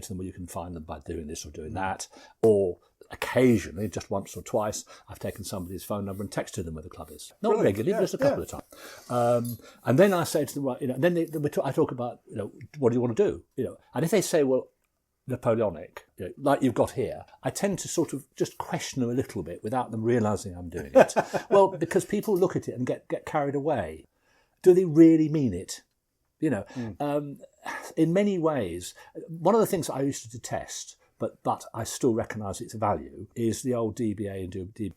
them, well, you can find them by doing this or doing that, or occasionally, just once or twice, I've taken somebody's phone number and texted them where the club is. Not regularly, but just a couple of times. And then I say to them, I talk about, what do you want to do? And if they say, well, Napoleonic, like you've got here, I tend to sort of just question them a little bit without them realising I'm doing it. Well, because people look at it and get carried away. Do they really mean it? In many ways, one of the things I used to detest, but I still recognise its value, is the old DBA and DB.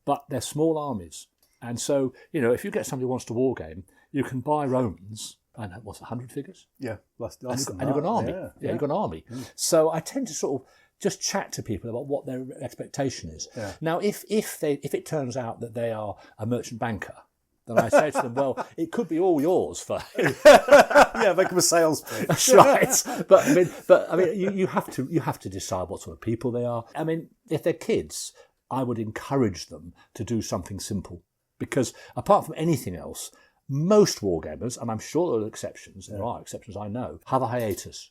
But they're small armies. And so, if you get somebody who wants to wargame, you can buy Romans, and what's 100 figures? Yeah, less and you've got an army. You've got an army. So I tend to sort of just chat to people about what their expectation is. Yeah. Now, if it turns out that they are a merchant banker, then I say to them, well, it could be all yours for make them a sales pitch. That's right. But I mean, you have to decide what sort of people they are. I mean, if they're kids, I would encourage them to do something simple, because apart from anything else, most wargamers, and I'm sure there are exceptions, there are exceptions I know, have a hiatus.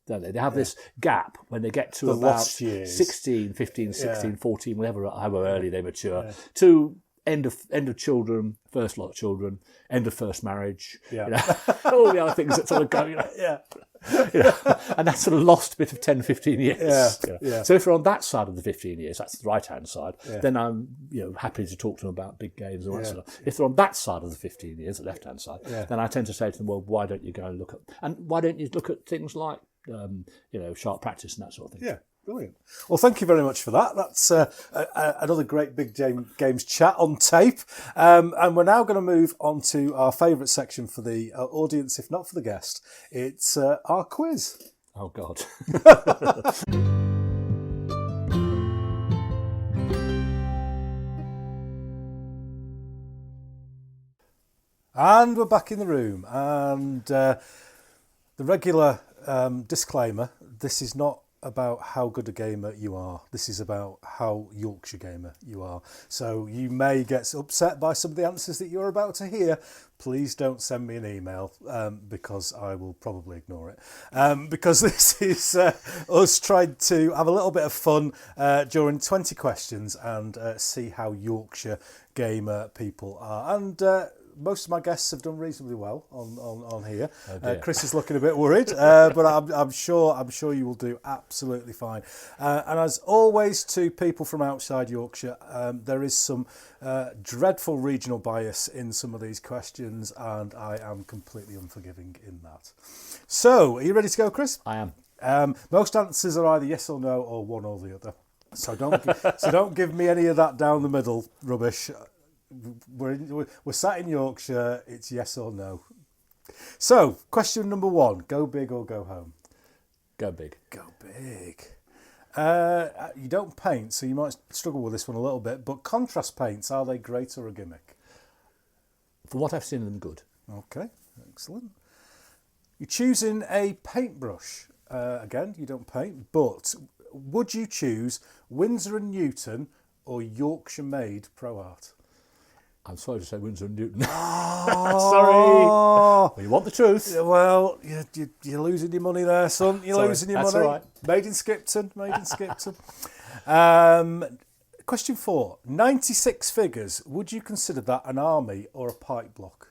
Don't they? They have this gap when they get to the about lost years. 16, 15, 16, 14, however early they mature, to end of children, first lot of children, end of first marriage, all the other things that sort of go, and that sort of lost bit of 10, 15 years. So if they're on that side of the 15 years, that's the right-hand side, then I'm happy to talk to them about big games and all that sort of. If they're on that side of the 15 years, the left-hand side, then I tend to say to them, well, why don't you go and why don't you look at things like, sharp practice and that sort of thing. Yeah. Brilliant. Well, thank you very much for that. That's another great Big Games chat on tape. And we're now going to move on to our favourite section for the audience, if not for the guest. It's our quiz. Oh, God. And we're back in the room. And the regular disclaimer, this is not about how good a gamer you are. This is about how Yorkshire gamer you are. So you may get upset by some of the answers that you're about to hear. Please don't send me an email because I will probably ignore it. Because this is us trying to have a little bit of fun during 20 questions and see how Yorkshire gamer people are. And most of my guests have done reasonably well on here. Oh, Chris is looking a bit worried, but I'm sure you will do absolutely fine. And as always, to people from outside Yorkshire, there is some dreadful regional bias in some of these questions, and I am completely unforgiving in that. So, are you ready to go, Chris? I am. Most answers are either yes or no, or one or the other. So don't give me any of that down the middle rubbish. We're sat in Yorkshire. It's yes or no. So, question number 1: go big or go home? Go big. Go big. You don't paint, so you might struggle with this one a little bit. But contrast paints, are they great or a gimmick? From what I've seen of them, good. Okay, excellent. You're choosing a paintbrush. Again, you don't paint, but would you choose Winsor & Newton or Yorkshire-made Pro Art? I'm sorry to say Winsor & Newton. Oh, sorry. Well, you want the truth. Well, you're losing your money there, son. You're losing your money. That's all right. Made in Skipton. Question 4. 96 figures. Would you consider that an army or a pipe block?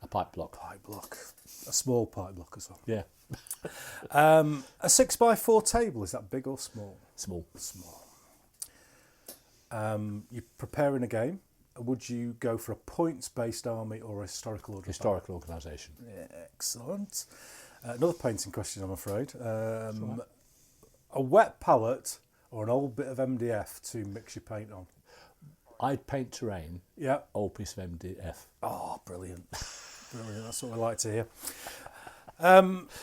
A pipe block. Pipe block. A small pipe block as well. Yeah. A 6x4 table, is that big or small? Small. You're preparing a game. Would you go for a points-based army or a historical order? Historical organisation. Yeah, excellent. Another painting question, I'm afraid. A wet palette or an old bit of MDF to mix your paint on? I'd paint terrain. Yeah. Old piece of MDF. Oh, brilliant. Brilliant. That's what we like to hear.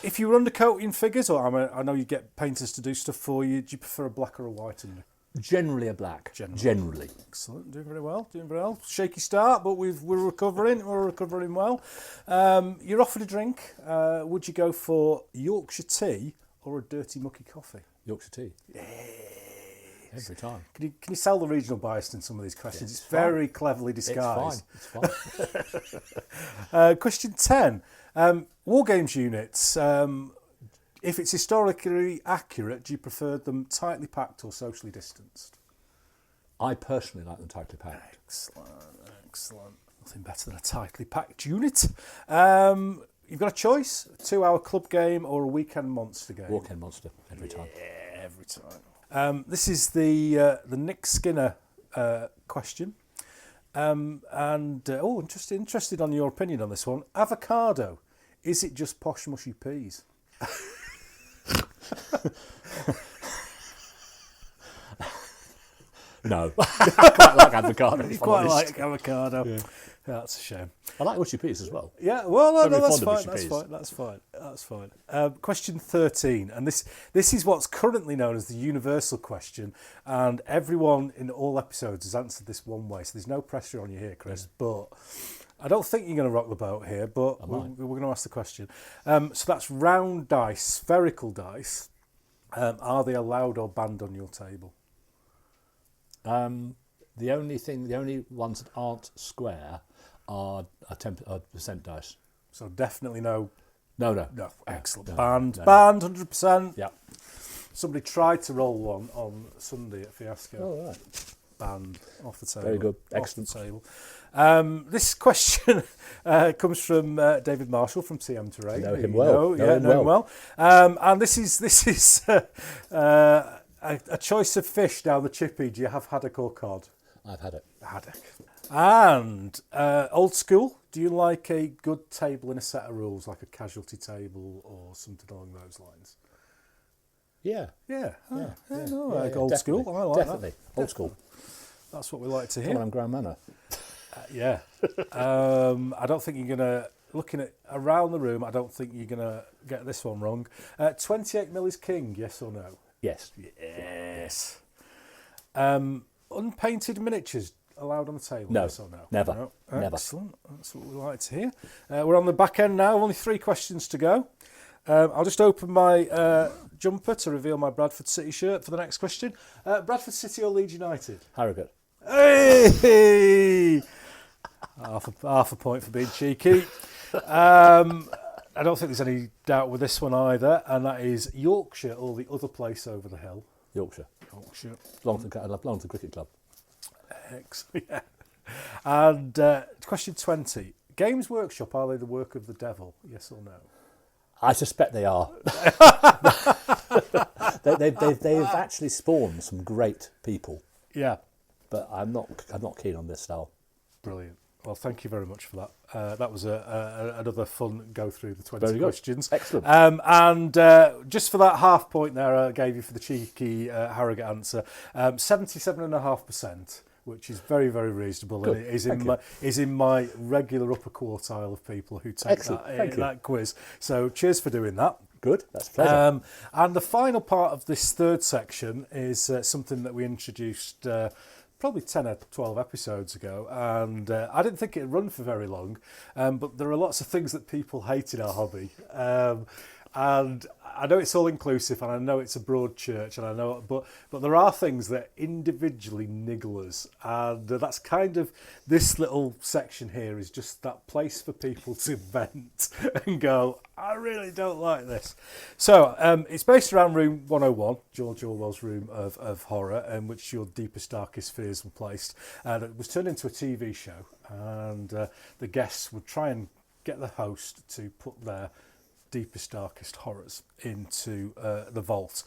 If you were undercoating figures, or I know you get painters to do stuff for you, do you prefer a black or a white under? Generally a black. Generally. Excellent. Doing very well. Doing very well. Shaky start, but we're recovering. We're recovering well. You're offered a drink. Would you go for Yorkshire tea or a dirty mucky coffee? Yorkshire tea. Yes. Every time. Can you sell the regional bias in some of these questions? It's very cleverly disguised. It's fine. Question 10. Wargames units. If it's historically accurate, do you prefer them tightly packed or socially distanced? I personally like them tightly packed. Excellent. Nothing better than a tightly packed unit. You've got a choice: a 2-hour club game or a weekend monster game. Weekend monster every time. Yeah, every time. This is the Nick Skinner question. Interested on your opinion on this one. Avocado, is it just posh mushy peas? No. I quite like avocado. You quite like avocado. Yeah. That's a shame. I like mushy peas as well. Yeah, well, no, that's fine. That's fine. Question 13, and this is what's currently known as the universal question, and everyone in all episodes has answered this one way, so there's no pressure on you here, Chris, but I don't think you're going to rock the boat here, but we're going to ask the question. So that's round dice, spherical dice. Are they allowed or banned on your table? The only ones that aren't square are percent dice. So definitely no. No. Excellent. No, banned, no. banned, 100%. Yeah. Somebody tried to roll one on Sunday at Fiasco. Oh, right. Banned off the table. Very good. Off Excellent. the table. This question comes from David Marshall from TM Terrain. Know him well. Know him well. And this is a choice of fish down the chippy. Do you have haddock or cod? I've had it. Haddock. And old school, do you like a good table in a set of rules, like a casualty table or something along those lines? Yeah. Like old school. I like definitely. that. Old school. That's what we like to hear. Come on, Grand Manor. Yeah. I don't think you're going to, looking at around the room, I don't think you're going to get this one wrong. 28mm is king, yes or no? Yes. Yes. Unpainted miniatures allowed on the table? No. Yes or no? Never. No. Never. Excellent. That's what we like to hear. We're on the back end now. Only 3 questions to go. I'll just open my jumper to reveal my Bradford City shirt for the next question. Bradford City or Leeds United? Harrogate. Hey! half a point for being cheeky. I don't think there's any doubt with this one either, and that is Yorkshire or the other place over the hill. Yorkshire. Yorkshire. Belong to Cricket Club. Excellent. Yeah. And question 20. Games Workshop, are they the work of the devil? Yes or no? I suspect they are. They've actually spawned some great people. Yeah. But I'm not keen on this style. Brilliant. Well, thank you very much for that. That was another fun go through the 20 questions. Excellent. And just for that half point there I gave you for the cheeky Harrogate answer, 77.5%, which is very, very reasonable. Good. And it is in my regular upper quartile of people who take that quiz. So cheers for doing that. Good, that's a pleasure. And the final part of this third section is something that we introduced probably 10 or 12 episodes ago, and I didn't think it'd run for very long, but there are lots of things that people hate in our hobby, and I know it's all inclusive, and I know it's a broad church, and I know, but there are things that individually niggle us, and that's kind of this little section here is just that place for people to vent and go, I really don't like this. So it's based around room 101, George Orwell's room of horror, in which your deepest, darkest fears were placed. And it was turned into a TV show, and the guests would try and get the host to put their deepest, darkest horrors into the vault.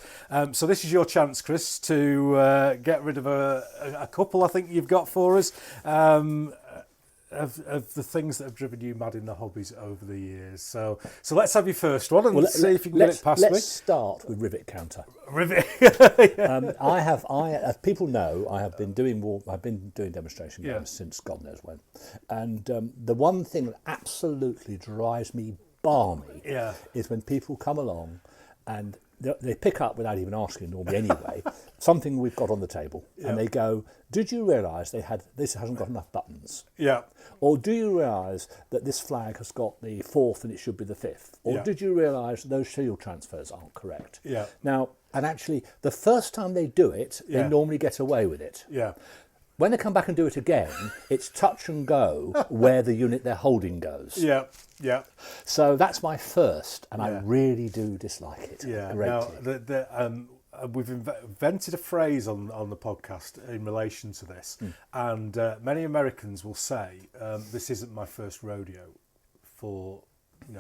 So this is your chance, Chris, to get rid of a couple I think you've got for us. of the things that have driven you mad in the hobbies over the years. So let's have your first one and see if you can get it past me. Let's start with rivet counter. Rivet. As people know, I've been doing demonstration games since God knows when, and the one thing that absolutely drives me balmy is when people come along and they pick up, without even asking normally anyway, something we've got on the table, and they go, "Did you realise this hasn't got enough buttons?" Yeah. Or do you realise that this flag has got the 4th and it should be the 5th? Or did you realise those shield transfers aren't correct? Yeah. Now, and actually, the first time they do it, they normally get away with it. Yeah. When they come back and do it again, it's touch and go where the unit they're holding goes. Yeah, yeah. So that's my first, and I really do dislike it. Yeah. Greatly. Now, we've invented a phrase on the podcast in relation to this, and many Americans will say, "This isn't my first rodeo," for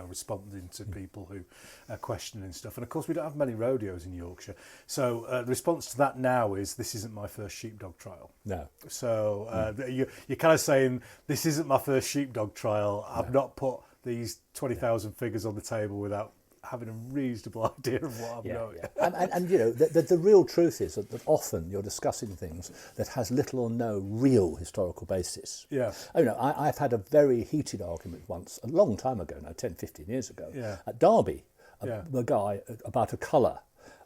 responding to people who are questioning stuff. And of course, we don't have many rodeos in Yorkshire. So the response to that now is, "This isn't my first sheepdog trial." No. So you're kind of saying, "This isn't my first sheepdog trial. I've not put these 20,000 figures on the table without having a reasonable idea of what I'm going." And the real truth is that often you're discussing things that has little or no real historical basis. Yeah. I've had a very heated argument once, a long time ago now, 10, 15 years ago, at Derby, the guy about a colour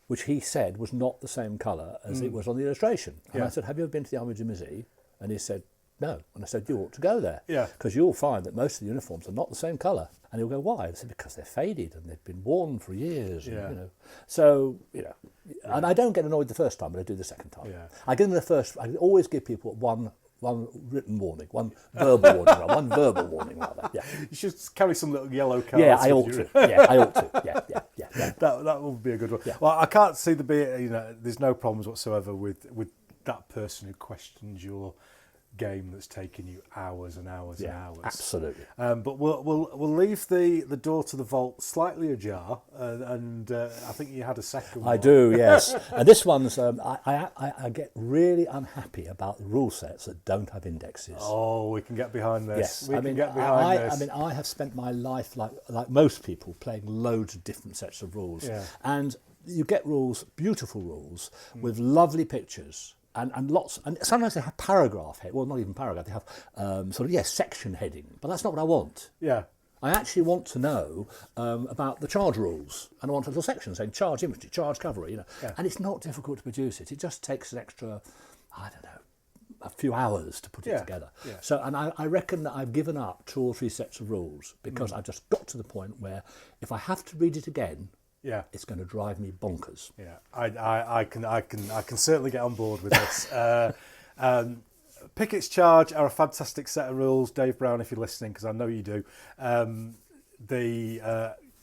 which he said was not the same colour as it was on the illustration. And I said, "Have you ever been to the Army Museum?" And he said, "No." And I said, "You ought to go there. Because you'll find that most of the uniforms are not the same colour." And he'll go, "Why?" I said, "Because they're faded and they've been worn for years." And, and I don't get annoyed the first time, but I do the second time. Yeah. I always give people one written warning, one verbal warning, rather. Yeah. You should carry some little yellow cards. Yeah, I ought to. I ought to. Yeah. That would be a good one. Yeah. Well, I can't see there's no problems whatsoever with that person who questions your game that's taken you hours and hours and hours. Absolutely. But we'll leave the door to the vault slightly ajar, and I think you had a second one. I do, yes. And this one's I get really unhappy about the rule sets that don't have indexes. Oh, we can get behind this. Yes, we can get behind this. I have spent my life like most people playing loads of different sets of rules, and you get rules, beautiful rules with lovely pictures. And lots, and sometimes they have paragraph head. Well, not even paragraph. They have section heading. But that's not what I want. Yeah. I actually want to know about the charge rules, and I want a little section saying charge infantry, charge cavalry. And it's not difficult to produce it. It just takes an extra, a few hours to put it together. Yeah. So, and I reckon that I've given up 2 or 3 sets of rules because I've just got to the point where if I have to read it again. Yeah, it's going to drive me bonkers. Yeah, I can certainly get on board with this. Pickett's Charge are a fantastic set of rules, Dave Brown, if you're listening, because I know you do.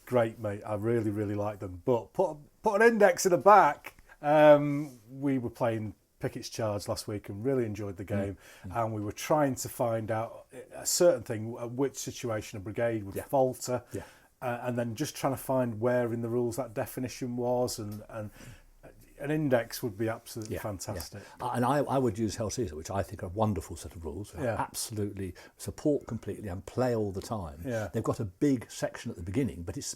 Great, mate. I really, really like them. But put an index in the back. We were playing Pickett's Charge last week and really enjoyed the game, and we were trying to find out a certain thing, which situation a brigade would falter. Yeah. And then just trying to find where in the rules that definition was, and an index would be absolutely fantastic. Yeah. And I would use Hell Caesar, which I think are a wonderful set of rules. Absolutely support completely and play all the time. Yeah. They've got a big section at the beginning, but it's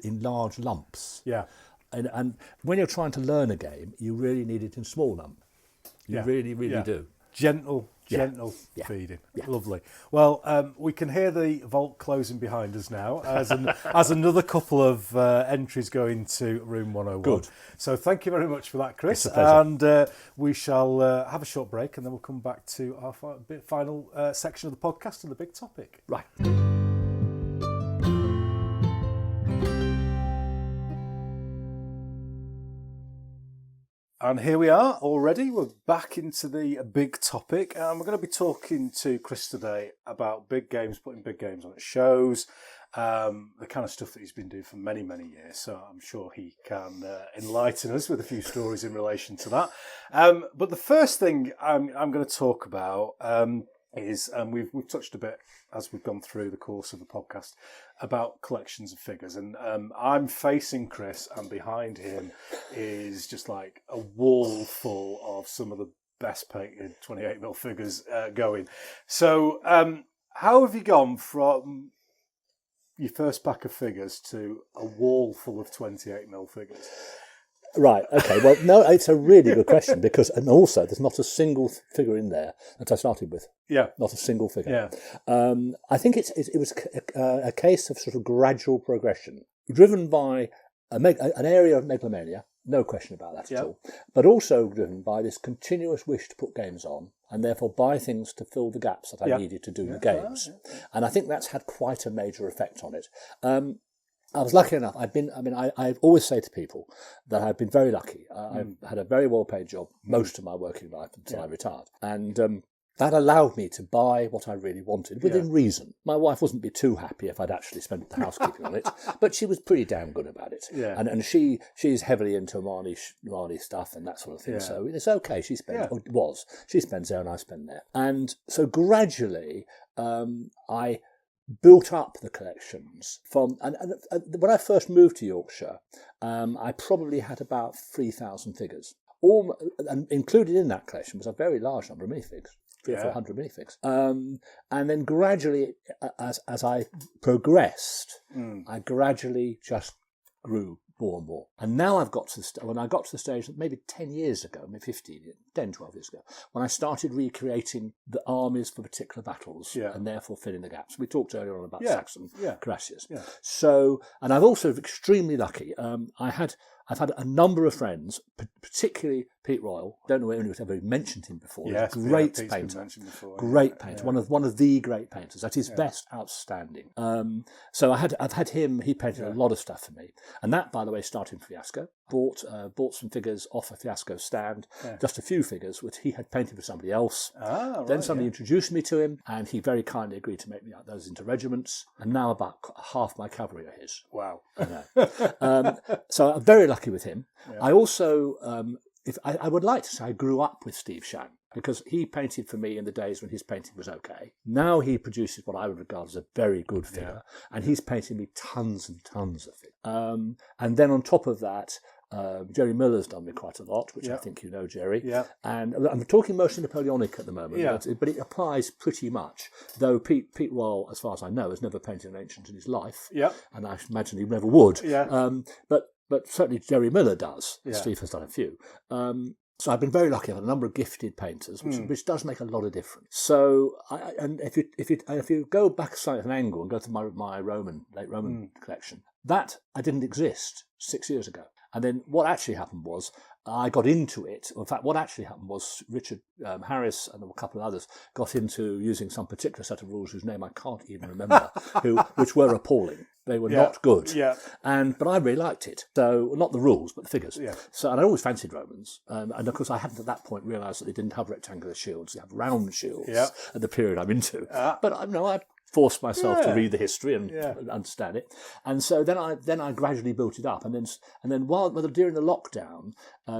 in large lumps. Yeah. And when you're trying to learn a game, you really need it in small lump. You really do. Gentle feeding. Yeah. Lovely. Well, we can hear the vault closing behind us now as another couple of entries go into room 101. Good. So thank you very much for that, Chris. It's a pleasure. And we shall have a short break, and then we'll come back to our final section of the podcast and the big topic. Right. And here we are already. We're back into the big topic, and we're going to be talking to Chris today about big games, putting big games on at shows, the kind of stuff that he's been doing for many, many years. So I'm sure he can enlighten us with a few stories in relation to that. But the first thing I'm going to talk about is we've touched a bit as we've gone through the course of the podcast about collections of figures, and I'm facing Chris, and behind him is just like a wall full of some of the best painted 28mm figures going. So how have you gone from your first pack of figures to a wall full of 28mm figures? Right, okay. Well, no, it's a really good question because, and also, there's not a single figure in there that I started with. Yeah. Not a single figure. Yeah. I think it was a case of sort of gradual progression, driven by an area of megalomania, no question about that at all, but also driven by this continuous wish to put games on and therefore buy things to fill the gaps that I needed to do the games. And I think that's had quite a major effect on it. I was lucky enough. I always say to people that I've been very lucky. I've had a very well-paid job most of my working life until I retired. And that allowed me to buy what I really wanted within reason. My wife wouldn't be too happy if I'd actually spent the housekeeping on it, but she was pretty damn good about it. Yeah. And she's heavily into Marnie stuff and that sort of thing. Yeah. So it's okay. She spends there and I spend there. And so gradually I built up the collections from, and when I first moved to Yorkshire, I probably had about 3,000 figures. All, and included in that collection was a very large number of minifigs, 300 or 400 minifigs. And then gradually, as I progressed, I gradually just grew more and more. And now I've got to when I got to the stage that maybe 10 years ago, maybe 12 years ago, when I started recreating the armies for particular battles and therefore filling the gaps. We talked earlier on about Saxon cuirassiers. Yeah. So, and I've also been extremely lucky. I've had a number of friends, particularly Pete Royal. Don't know anyone's ever mentioned him before. Yes, great painter. Great painter. Yeah. One of the great painters. At his best, outstanding. So I've had him. He painted a lot of stuff for me, and that, by the way, started in Fiasco. Bought some figures off a Fiasco stand, just a few figures which he had painted for somebody else. Then somebody introduced me to him, and he very kindly agreed to make me out those into regiments. And now about half my cavalry are his. Wow! I know. So I'm very lucky with him. Yeah. I also, I would like to say, I grew up with Steve Shang because he painted for me in the days when his painting was okay. Now he produces what I would regard as a very good figure, and he's painted me tons and tons of it. And then on top of that, Jerry Miller's done me quite a lot, which I think you know, Jerry. Yeah. And I'm talking mostly Napoleonic at the moment, but it applies pretty much, though Pete Royal, as far as I know, has never painted an ancient in his life. Yeah. And I imagine he never would. Yeah. But certainly Jerry Miller does. Yeah. Steve has done a few. So I've been very lucky. I've had a number of gifted painters, which does make a lot of difference. So, and if you go back slightly at an angle and go to my late Roman collection, that I didn't exist 6 years ago. And then what actually happened was I got into it. In fact, what actually happened was Richard Harris and a couple of others got into using some particular set of rules whose name I can't even remember, which were appalling. They were not good. Yeah. But I really liked it. So not the rules, but the figures. Yeah. So, and I always fancied Romans. And of course, I hadn't at that point realised that they didn't have rectangular shields. They have round shields at the period I'm into. But I forced myself to read the history and understand it, and so then I gradually built it up, and then while during the lockdown,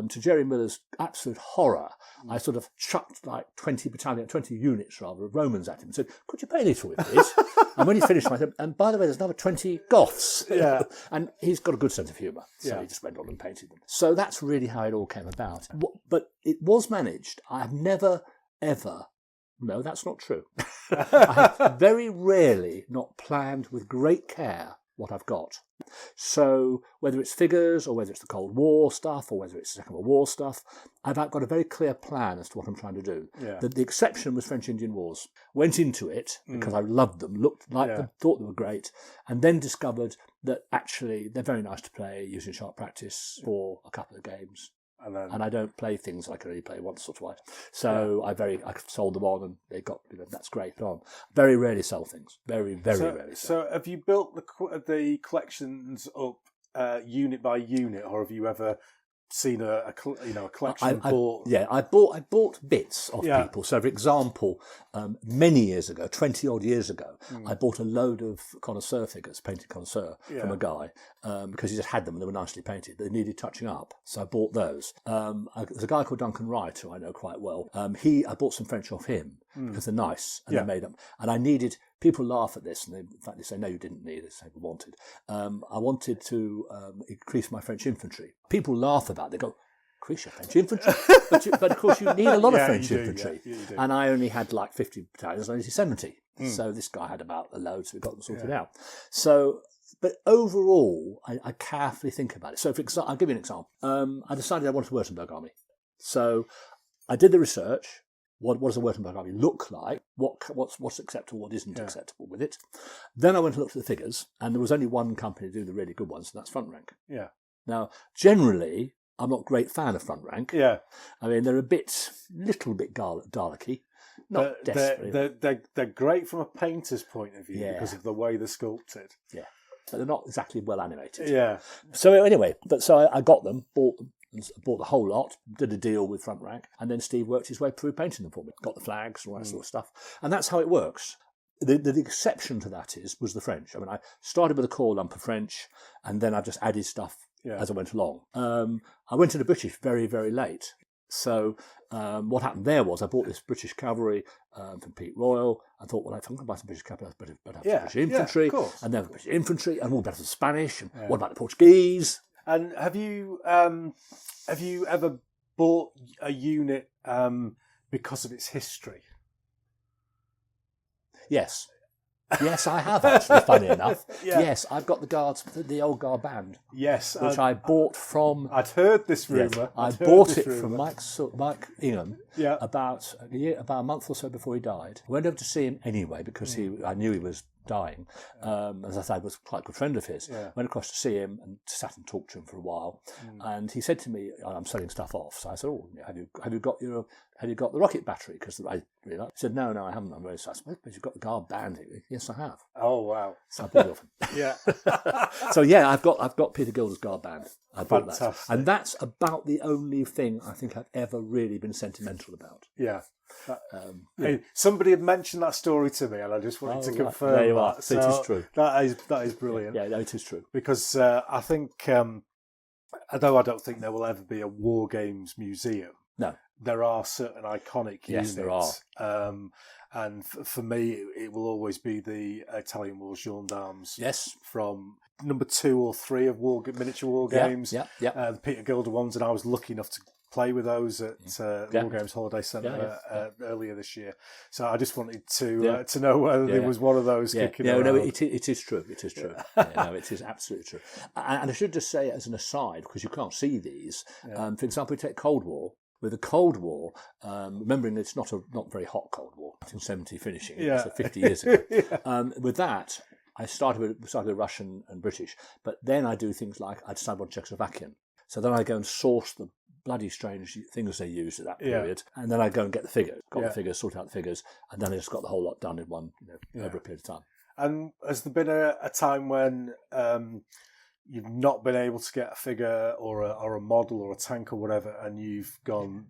to Jerry Miller's absolute horror, I sort of chucked like 20 units rather of Romans at him and said, "Could you paint it with this?" And when he finished, I said, "And by the way, there's another 20 Goths." Yeah, and he's got a good sense of humour, so he just went on and painted them. So that's really how it all came about. But it was managed. I have never ever. No, that's not true. I have very rarely not planned with great care what I've got. So whether it's figures or whether it's the Cold War stuff or whether it's the Second World War stuff, I've got a very clear plan as to what I'm trying to do. Yeah. The exception was French-Indian Wars. Went into it because I loved them, looked like them, thought they were great, and then discovered that actually they're very nice to play using sharp practice for a couple of games. And I don't play things I can only play once or twice. So I sold them on and they got, that's great. On. Very rarely sell things. Very, very rarely sell. So have you built the collections up unit by unit, or have you ever seen a collection bought? I bought bits of people. So, for example, many years ago, 20 odd years ago, I bought a load of connoisseur figures, painted connoisseur, from a guy because he just had them and they were nicely painted. They needed touching up, so I bought those. There's a guy called Duncan Wright who I know quite well. I bought some French off him because they're nice and they're made up. And I needed. People laugh at this, and in fact they say, no, you didn't need it, they say we wanted. I wanted to increase my French infantry. People laugh about it, they go, increase your French infantry. but of course, you need a lot of French infantry. Yeah, you do. And I only had like 50 battalions, I only 70. So this guy had about a load, so we got them sorted out. So, but overall, I carefully think about it. So, for example, I'll give you an example. I decided I wanted a Württemberg army. So I did the research. What does a Württemberg army look like? What's acceptable, what isn't acceptable with it? Then I went and looked at the figures, and there was only one company to do the really good ones, and that's Front Rank. Yeah. Now, generally, I'm not a great fan of Front Rank. Yeah. I mean, they're little bit Dalek-y. Not desperately. They're great from a painter's point of view because of the way they're sculpted. Yeah. But they're not exactly well animated. Yeah. So anyway, I got them, bought the whole lot, did a deal with Front Rank, and then Steve worked his way through painting them for me. Got the flags and all that sort of stuff. And that's how it works. The exception to that was the French. I mean, I started with a core lump of French, and then I just added stuff as I went along. I went to the British very, very late. So what happened there was I bought this British cavalry from Pete Royal. I thought, well, if I'm going to buy some British cavalry, I better have British infantry. And then British infantry, and all better than Spanish. And what about the Portuguese? And have you ever bought a unit because of its history? Yes. Yes, I have actually, funny enough. Yes, I've got the Guards, the old Guard band. Yes. Which I bought from... I'd heard this rumour. I bought it from Mike Ingham about a month or so before he died. I went over to see him anyway because I knew he was dying. As I said, I was quite a good friend of his. Went across to see him and sat and talked to him for a while. And he said to me, I'm selling stuff off. So I said, have you got the rocket battery? Because I really like. He said, no, I haven't. I'm very sad. But you've got the Guard band. Yes, I have. Oh wow! So I bought it off him. Yeah. So yeah, I've got Peter Gilder's Guard band. I bought Fantastic. that, and that's about the only thing I think I've ever really been sentimental about. Yeah. Hey, somebody had mentioned that story to me, and I just wanted to confirm there you that. are. So it is true. That is brilliant. Yeah, it is true. Because I think, although I don't think there will ever be a War Games museum, no, there are certain iconic units. Yes, there are. And for me, it will always be the Italian War Gendarmes. Yes. From number 2 or 3 of miniature War Games. Yeah. The Peter Gilder ones, and I was lucky enough to play with those at War Games Holiday Centre earlier this year. So I just wanted to know whether there was one of those kicking around. No, it is true. It is true. No, it is absolutely true. And I should just say as an aside, because you can't see these, for example, we take Cold War. With the Cold War, remembering it's not very hot Cold War, 1970 finishing, so 50 years ago. With that, I started with Russian and British, but then I do things like I decide on Czechoslovakian. So then I go and source the bloody strange things they used at that period, and then I go and get the figures, the figures, sort out the figures, and then I just got the whole lot done in one, over a period of time. And has there been a time when you've not been able to get a figure or a model or a tank or whatever, and you've gone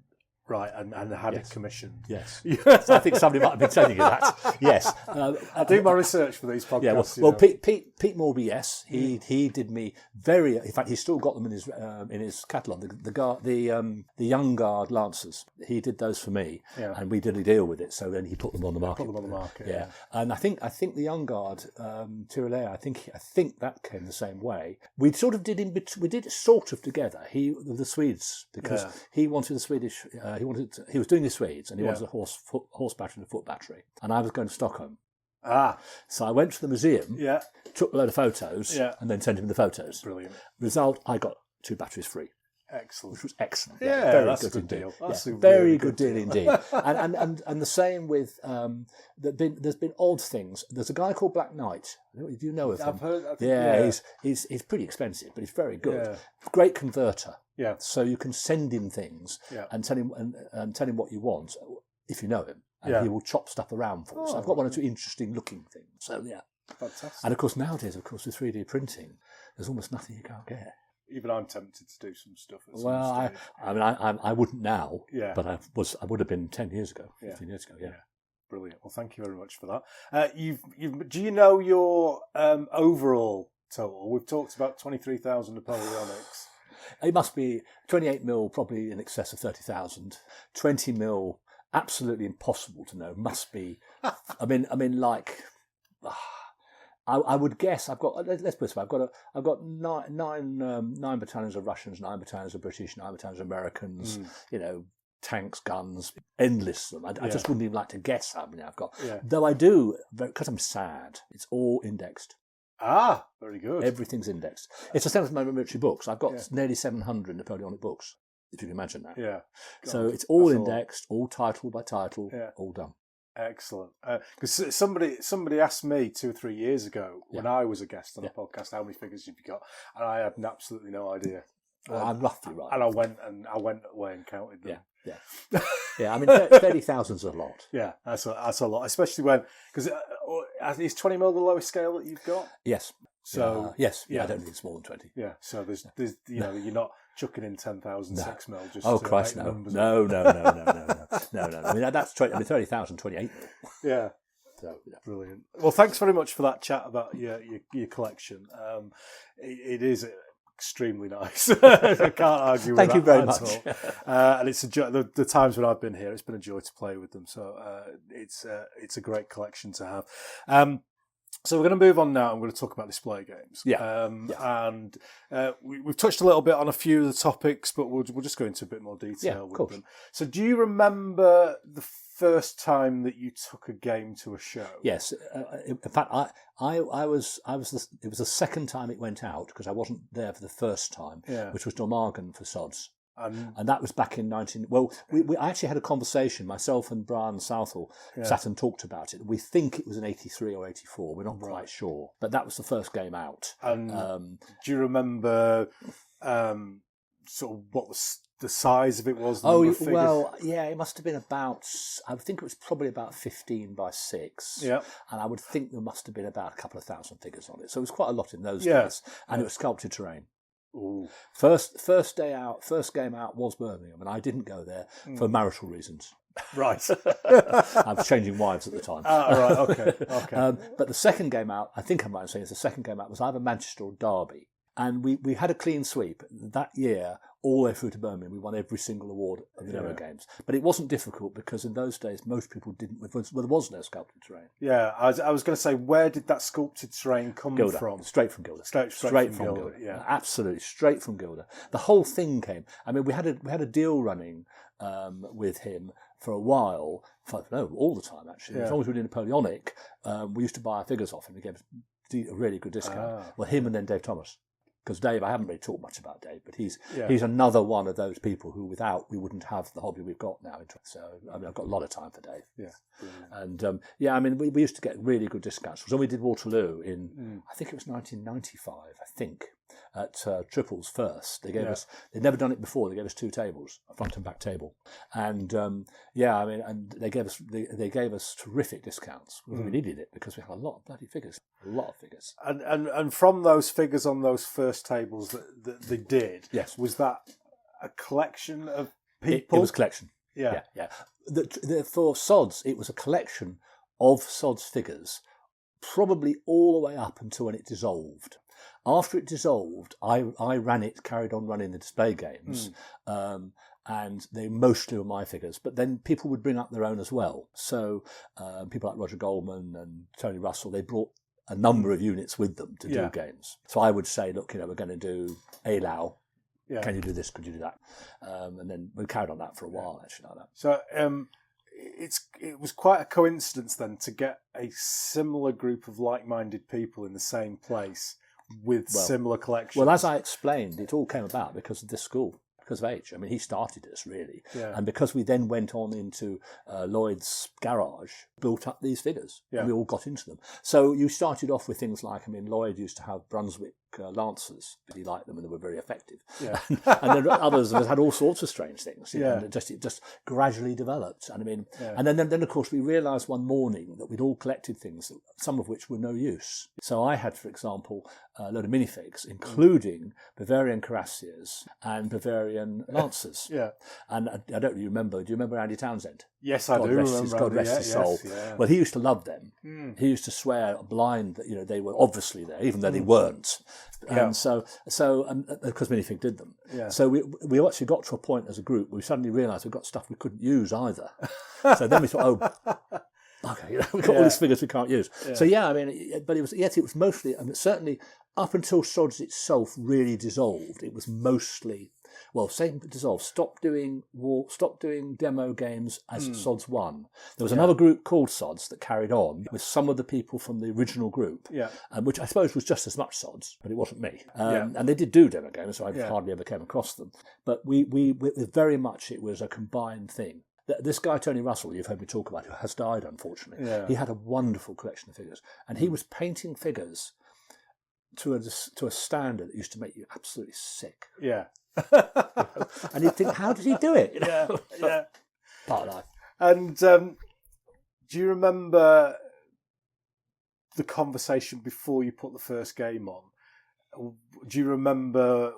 right and had it commissioned? Yes. I think somebody might have been telling you that. Yes. I do my research for these podcasts. Well, Pete Morby, yes, he did me very. In fact, he's still got them in his catalogue. The Young Guard Lancers. He did those for me, and we did a deal with it. So then he put them on the market. Yeah. And I think the Young Guard Tyrolea. I think that came the same way. We sort of did it sort of together. The Swedes, because he wanted the Swedish. He was doing the Swedes, and he wanted a horse battery and a foot battery, and I was going to Stockholm. So I went to the museum, took a load of photos, and then sent him the photos. Brilliant. Result: I got 2 batteries free. Excellent. Which was excellent. Very that's good a good deal. That's a very really good deal indeed. and the same with there's been odd things. There's a guy called Black Knight. Do you know of him? I've heard. He's pretty expensive, but he's very good. Yeah. Great converter. Yeah. So you can send him things and tell him what you want if you know him, and he will chop stuff around for us. So I've got 1 or 2 interesting looking things. So fantastic. And of course nowadays, with 3D printing, there's almost nothing you can't get. Even I'm tempted to do some stuff. I wouldn't now. Yeah. But I would have been 10 years ago, 15 years ago. Yeah. Brilliant. Well, thank you very much for that. Do you know your overall total? We've talked about 23,000 Napoleonics. It must be 28 mil, probably in excess of 30,000. 20 mil, absolutely impossible to know. Must be. I mean, like. I would guess I've got. Let's put it this way: I've got nine battalions of Russians, 9 battalions of British, 9 battalions of Americans. Tanks, guns, endless of them. I just wouldn't even like to guess how many I've got. Yeah. Though I do, because I'm sad. It's all indexed. Ah, very good. Everything's indexed. It's the same as my military books. I've got nearly 700 Napoleonic books, if you can imagine that. Yeah. So it's all indexed, all title by title, all done. Excellent. Because somebody asked me 2 or 3 years ago when I was a guest on the podcast, how many figures have you got? And I had absolutely no idea. Well, I'm roughly right. And I went away and counted them. Yeah. I mean, 30,000's a lot. Yeah, that's a lot, especially when, because is 20 mil the lowest scale that you've got? Yes. So I don't think it's more than 20. Yeah. So there's you're not chucking in 10,000 6 mil. Just Christ, no. No. I mean, that's 20. I mean, 30,000, 28 mil. Yeah. So, brilliant. Well, thanks very much for that chat about your collection. It is extremely nice. I can't argue with that. Thank you very much. And it's a joy. The times when I've been here, it's been a joy to play with them. So it's a great collection to have. So we're going to move on now. I'm going to talk about display games. And we've touched a little bit on a few of the topics, but we'll just go into a bit more detail with them. So do you remember the first time that you took a game to a show? Yes. In fact, it was the second time it went out, because I wasn't there for the first time, which was Dormagen for S.O.D.S. And that was back in we actually had a conversation, myself and Brian Southall sat and talked about it. We think it was in 83 or 84, we're not quite sure, but that was the first game out. And do you remember sort of what the size of it was? It must have been about, I think it was probably about 15 by 6. Yeah. And I would think there must have been about a couple of thousand figures on it. So it was quite a lot in those days. And it was sculpted terrain. Ooh. First game out was Birmingham, and I didn't go there for marital reasons. Right. I was changing wives at the time. Right, okay. But the second game out, I think I'm right in saying the second game out was either Manchester or Derby. And we had a clean sweep that year, all the way through to Birmingham. We won every single award of the Eurogames. But it wasn't difficult, because in those days, most people didn't, there was no sculpted terrain. Yeah, I was going to say, where did that sculpted terrain come Gilder. from? Straight from Gilder. Straight from Gilder. Yeah. Absolutely, straight from Gilder. The whole thing came. I mean, we had a deal running with him for a while, all the time actually. As long as we did Napoleonic, we used to buy our figures off him. He gave us a really good discount. Well, him and then Dave Thomas. Because Dave, I haven't really talked much about Dave, but he's another one of those people who without we wouldn't have the hobby we've got now. So I mean, I've got a lot of time for Dave. Yeah, and I mean, we used to get really good discounts. So we did Waterloo in I think it was 1995. I think at Triples first. They gave us. They'd never done it before. They gave us 2 tables, a front and back table, and I mean, and they gave us terrific discounts. We needed it because we had a lot of bloody figures, a lot of figures. And from those figures on those first tables that they did, was that a collection of people? It was a collection. Yeah. For S.O.D.S, it was a collection of S.O.D.S figures, probably all the way up until when it dissolved. After it dissolved, I carried on running the display games, and they mostly were my figures. But then people would bring up their own as well. So people like Roger Goldman and Tony Russell, they brought a number of units with them to do games. So I would say, look, we're going to do Eylau. Yeah. Can you do this? Could you do that? And then we carried on that for a while, actually, like that. So it was quite a coincidence then to get a similar group of like-minded people in the same place with similar collections. Well, as I explained, it all came about because of this school, because of H. I mean, he started this, really. Yeah. And because we then went on into Lloyd's garage, built up these figures, and we all got into them. So you started off with things like, I mean, Lloyd used to have Brunswick Lancers, but he liked them and they were very effective. Yeah. and then others had all sorts of strange things. And it just gradually developed. And I mean, and then of course we realised one morning that we'd all collected things, some of which were no use. So I had, for example, a load of minifigs, including Bavarian Cuirassiers and Bavarian Lancers. And I don't really remember. Do you remember Andy Townsend? Yes, I do remember. God rest his soul. Yeah. Well, he used to love them. He used to swear blind that they were obviously there, even though they weren't. And so because minifig did them. Yeah. So we actually got to a point as a group where we suddenly realised we got stuff we couldn't use either. So then we thought, bugger, we've got all these figures we can't use. Yeah. So I mean, but it was mostly, I mean, certainly up until S.O.D.S itself really dissolved. It was mostly, dissolved. Stopped doing demo games as S.O.D.S 1. There was another group called S.O.D.S that carried on with some of the people from the original group, which I suppose was just as much S.O.D.S, but it wasn't me. And they did do demo games, so I hardly ever came across them. But we very much, it was a combined thing. This guy, Tony Russell, you've heard me talk about, who has died, unfortunately, he had a wonderful collection of figures. And he was painting figures to a standard that used to make you absolutely sick. Yeah. And you'd think, how did he do it? Yeah. Part of life. And do you remember the conversation before you put the first game on? Do you remember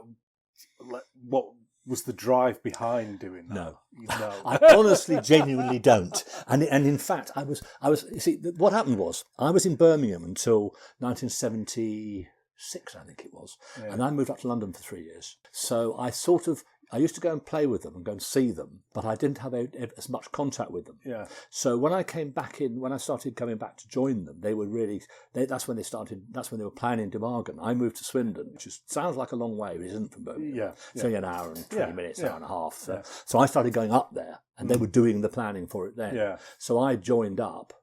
what was the drive behind doing that? No. No. I honestly, genuinely don't. And in fact, I was. You see, what happened was I was in Birmingham until 1976, I think it was, and I moved up to London for 3 years. So I used to go and play with them and go and see them, but I didn't have as much contact with them. Yeah. So when I started coming back to join them, they were really, that's when they were planning to bargain. I moved to Swindon, which sounds like a long way, but it isn't from Birmingham. Yeah. It's only an hour and 20 minutes, hour and a half. So I started going up there, and they were doing the planning for it then. Yeah. So I joined up.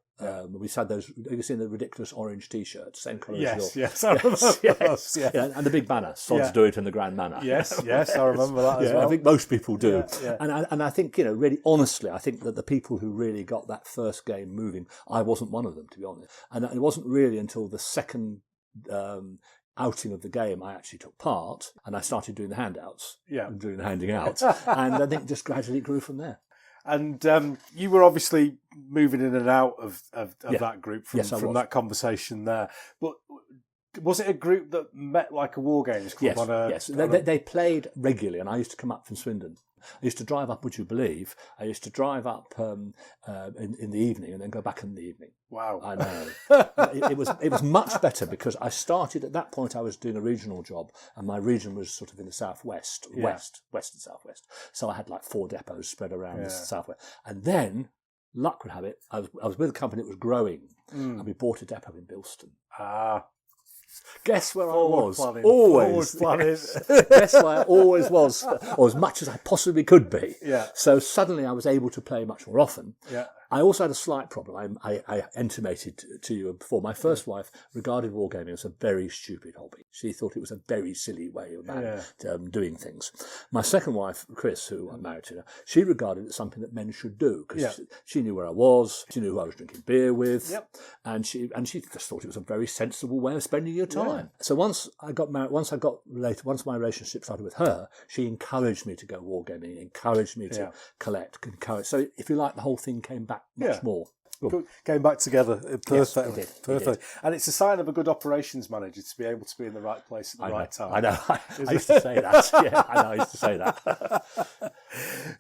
We had those. Have you seen the ridiculous orange T-shirts, same colour as yours? Yes, I remember those. Yeah. And the big banner, S.O.D.S do it in the grand manner. Yes, I remember that as well. I think most people do. Yeah. And I think, really, honestly, I think that the people who really got that first game moving, I wasn't one of them, to be honest. And it wasn't really until the second outing of the game I actually took part, and I started doing the handouts, doing the handing out, and I think just gradually it grew from there. And you were obviously moving in and out of that group from that conversation there. But was it a group that met like a Wargames club? Yes, they played regularly, and I used to come up from Swindon. I used to drive up, would you believe? I used to drive up in the evening and then go back in the evening. Wow. I know. It was much better because I started, at that point I was doing a regional job, and my region was sort of in the southwest, west and southwest. So I had like 4 depots spread around the southwest. And then, luck would have it, I was with a company that was growing, and we bought a depot in Bilston. Guess where I was? Always. Guess where I always was, or as much as I possibly could be. Yeah. So suddenly I was able to play much more often. Yeah. I also had a slight problem. I intimated to you before. My first wife regarded wargaming as a very stupid hobby. She thought it was a very silly way of doing things. My second wife, Chris, who I'm married to now, she regarded it as something that men should do because she knew where I was, she knew who I was drinking beer with, and she just thought it was a very sensible way of spending your time. So once I got married, once my relationship started with her, she encouraged me to go wargaming, encouraged me to collect, So if you like, the whole thing came back much more. Came back together perfectly. Yes, it did. Perfectly. And it's a sign of a good operations manager to be able to be in the right place at the right time. I know. I used to say that. I used to say that.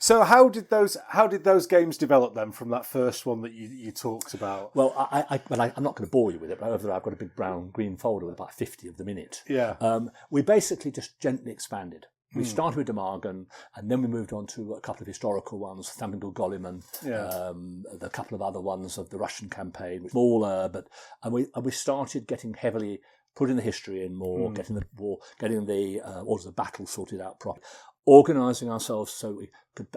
So how did those games develop then from that first one that you talked about? Well, I'm not going to bore you with it, but over there I've got a big brown-green folder with about 50 of them in it. Yeah. We basically just gently expanded. We started with Demargan, and then we moved on to a couple of historical ones, Thamingul Goliman, a couple of other ones of the Russian campaign, smaller, and we started getting heavily putting the history in more, getting the war, getting the orders of battle sorted out properly, organising ourselves so we could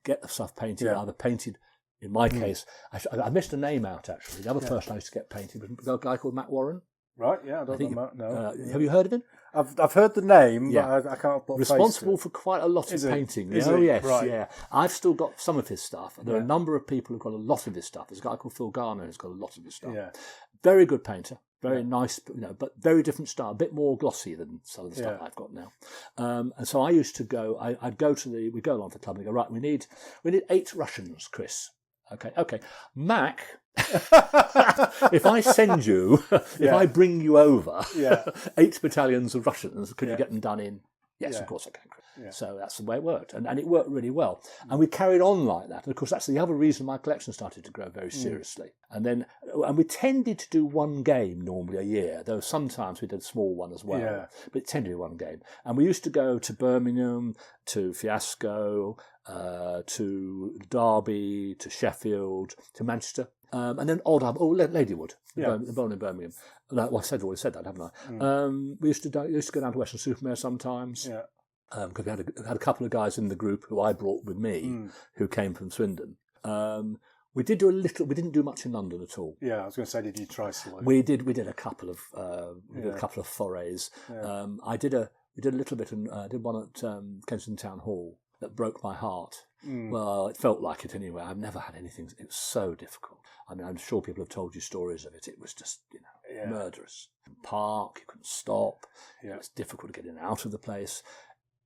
get the stuff painted, either painted. In my case, I missed a name out actually. The other person I used to get painted was a guy called Matt Warren. Right, I don't know Matt. No. Have you heard of him? I've heard the name, but I can't put responsible for quite a lot of painting. Yes, right. Yeah. I've still got some of his stuff. There are a number of people who've got a lot of his stuff. There's a guy called Phil Garner who's got a lot of his stuff. Yeah. Very good painter, very nice, but very different style, a bit more glossy than some of the stuff I've got now. And so I used to go. We'd go along to the club and go, right, we need 8 Russians, Chris. Okay. Mac, if I send you, if I bring you over 8 battalions of Russians, could you get them done in? Yes, of course I can. Yeah. So that's the way it worked. And it worked really well. And we carried on like that. And of course, that's the other reason my collection started to grow very seriously. And we tended to do one game normally a year, though sometimes we did a small one as well. Yeah. But it tended to be one game. And we used to go to Birmingham, to Fiasco, to Derby, to Sheffield, to Manchester. And then Ladywood, the Bowling in Birmingham. Well, I've already said that, haven't I? We used to go down to Western Supermare sometimes. Yeah. Because we had a couple of guys in the group who I brought with me, who came from Swindon. We did do a little. We didn't do much in London at all. Yeah, I was going to say, did you try saloon? We did a couple of forays. Yeah. We did a little bit, and did one at Kensington Town Hall that broke my heart. Well, it felt like it anyway. I've never had anything. It was so difficult. I mean, I'm sure people have told you stories of it. It was just, murderous. Park, you couldn't stop. Yeah. It was difficult to get in and out of the place.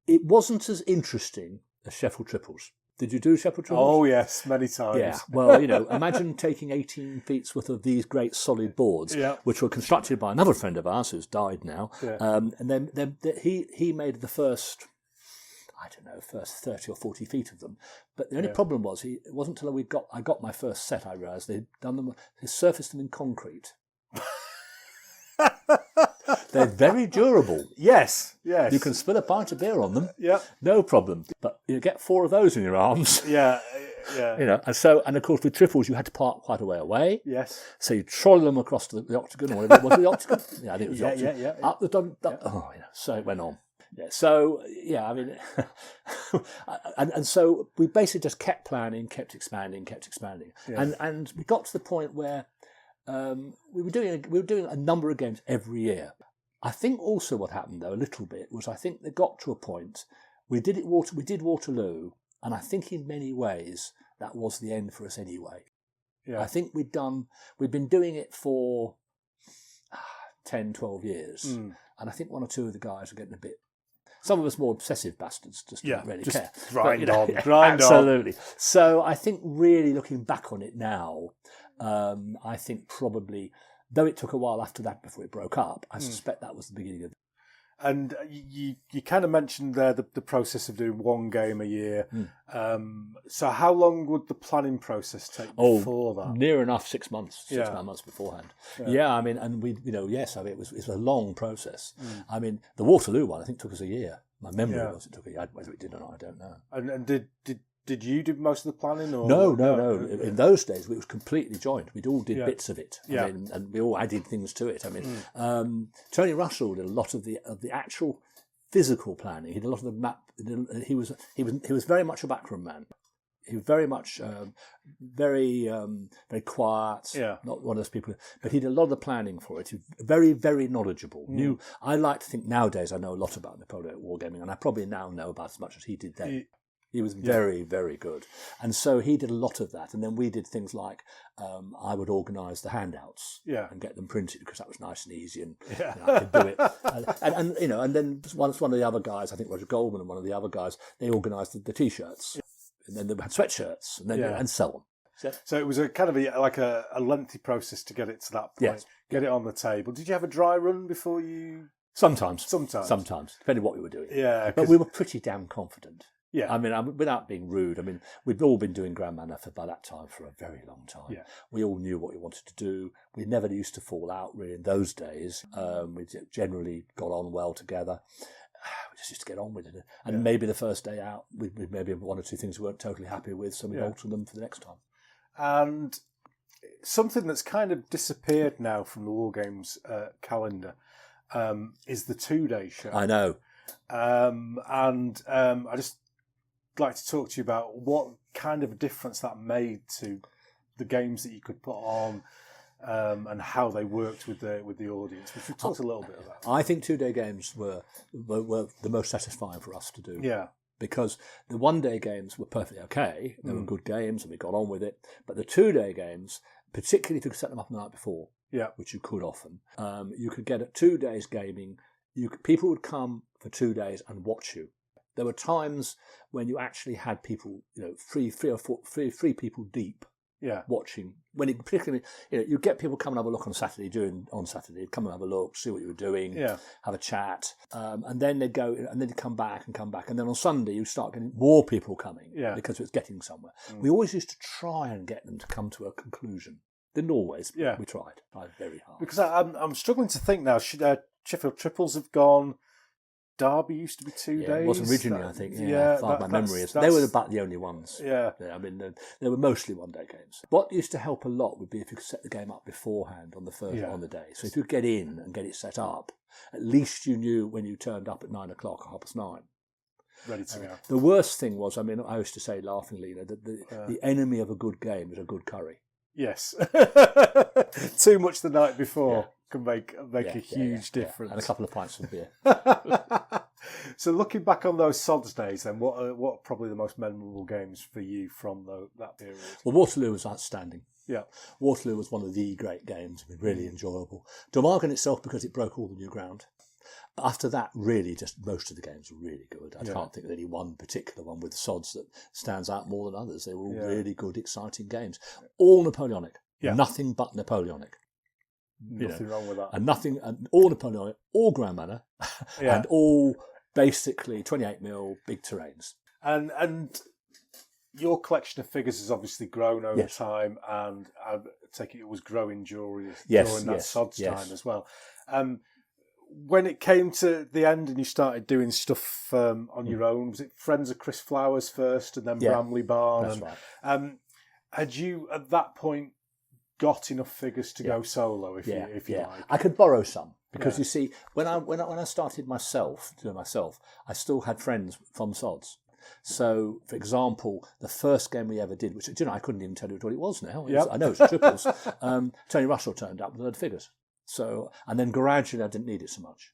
It wasn't as interesting as Sheffield Triples. Did you do Sheffield Triples? Oh, yes, many times. Yeah, well, imagine taking 18 feet's worth of these great solid boards, which were constructed by another friend of ours who's died now. Yeah. And then he made the first 30 or 40 feet of them. But the only problem was, it wasn't until I got my first set, I realised they surfaced them in concrete. They're very durable. Yes. You can spill a pint of beer on them. Yeah. No problem. But you get 4 of those in your arms. Yeah. And of course with triples you had to park quite a way away. Yes. So you trolley them across to the octagon, or whatever. Was it the octagon? Yeah, I think it was the octagon. Yeah. Up the so it went on. Yeah. So I mean, and so we basically just kept planning, kept expanding. Yeah. And we got to the point where we were doing a number of games every year. I think also what happened though a little bit was, I think they got to a point we did Waterloo, and I think in many ways that was the end for us anyway. Yeah. I think we'd been doing it for 10, 12 years, and I think 1 or 2 of the guys were getting a bit. Some of us more obsessive bastards just didn't really care. Grind on. Absolutely. So I think really looking back on it now, I think probably, though it took a while after that before it broke up, I suspect that was the beginning of it. And you kind of mentioned there the process of doing one game a year. So how long would the planning process take before that? Near enough 6 months, 9 months beforehand. Yeah, I mean, and we, yes, I mean, it was a long process. I mean, the Waterloo one, I think, took us a year. My memory was it took a year. Whether it did or not, I don't know. And did you do most of the planning? Or? No. In those days, it was completely joint. We all did bits of it. Yeah. I mean, and we all added things to it. I mean, Tony Russell did a lot of the actual physical planning. He did a lot of the map. He was very much a backroom man. He was very much very quiet. Yeah. Not one of those people. But he did a lot of the planning for it. He was very, very knowledgeable. I like to think nowadays I know a lot about Napoleonic Wargaming, and I probably now know about as much as he did then. He was very, very good. And so he did a lot of that. And then we did things like I would organise the handouts and get them printed, because that was nice and easy, and I could do it. And then once one of the other guys, I think Roger Goldman and one of the other guys, they organised the T-shirts. And then they had sweatshirts, and so on. So it was a kind of a lengthy process to get it to that point, get it on the table. Did you have a dry run before you... Sometimes, depending what we were doing. Yeah. But we were pretty damn confident. Yeah. I mean, without being rude, I mean, we'd all been doing Grand Manor by that time for a very long time. Yeah. We all knew what we wanted to do. We never used to fall out really in those days. We generally got on well together. We just used to get on with it. And maybe the first day out, we maybe 1 or 2 things we weren't totally happy with, so we'd alter them for the next time. And something that's kind of disappeared now from the Wargames calendar is the 2-day show. I know. I just like to talk to you about what kind of difference that made to the games that you could put on, and how they worked with the audience, which we talked a little bit about. I think 2-day games were the most satisfying for us to do. Yeah. Because the 1-day games were perfectly okay. They were good games and we got on with it. But the 2-day games, particularly if you could set them up the night before, which you could often, you could get at 2 days gaming. People would come for 2 days and watch you. There were times when you actually had people, 3 people deep watching. When it particularly, you get people come and have a look on Saturday, come and have a look, see what you were doing, have a chat, and then they go, and then they come back, and then on Sunday you start getting more people coming because it's getting somewhere. We always used to try and get them to come to a conclusion. Didn't always, but we tried very hard. Because I'm struggling to think now. Sheffield Triples have gone. Derby used to be 2 days. It was originally, I think. My memory is. They were about the only ones. I mean, they were mostly one-day games. What used to help a lot would be if you could set the game up beforehand on the day. So if you get in and get it set up, at least you knew when you turned up at 9 o'clock or 9:30. Ready to go. The worst thing was, I used to say laughingly, that the enemy of a good game is a good curry. Yes. Too much the night before can make a huge difference. And a couple of pints of beer. So looking back on those S.O.D.S days, then what are probably the most memorable games for you from that period? Well, Waterloo was outstanding. Yeah. Waterloo was one of the great games. Really enjoyable. Dormagen itself, because it broke all the new ground. After that, really, just most of the games were really good. I can't think of any one particular one with the S.O.D.S that stands out more than others. They were all really good, exciting games. All Napoleonic. Nothing but Napoleonic. Nothing wrong with that. And all Napoleonic, all Grand Manor, and all basically 28mm big terrains. And your collection of figures has obviously grown over time, and I take it was growing during that S.O.D.S time as well. When it came to the end and you started doing stuff on your own, was it Friends of Chris Flowers first and then Bramley Barn? That's right. Had you, at that point, got enough figures to go solo, if you like? I could borrow some, because you see, when I started doing myself, I still had friends from S.O.D.S. So, for example, the first game we ever did, which, I couldn't even tell you what it was now. I know it's triples. Tony Russell turned up with a load of figures. So, and then gradually I didn't need it so much.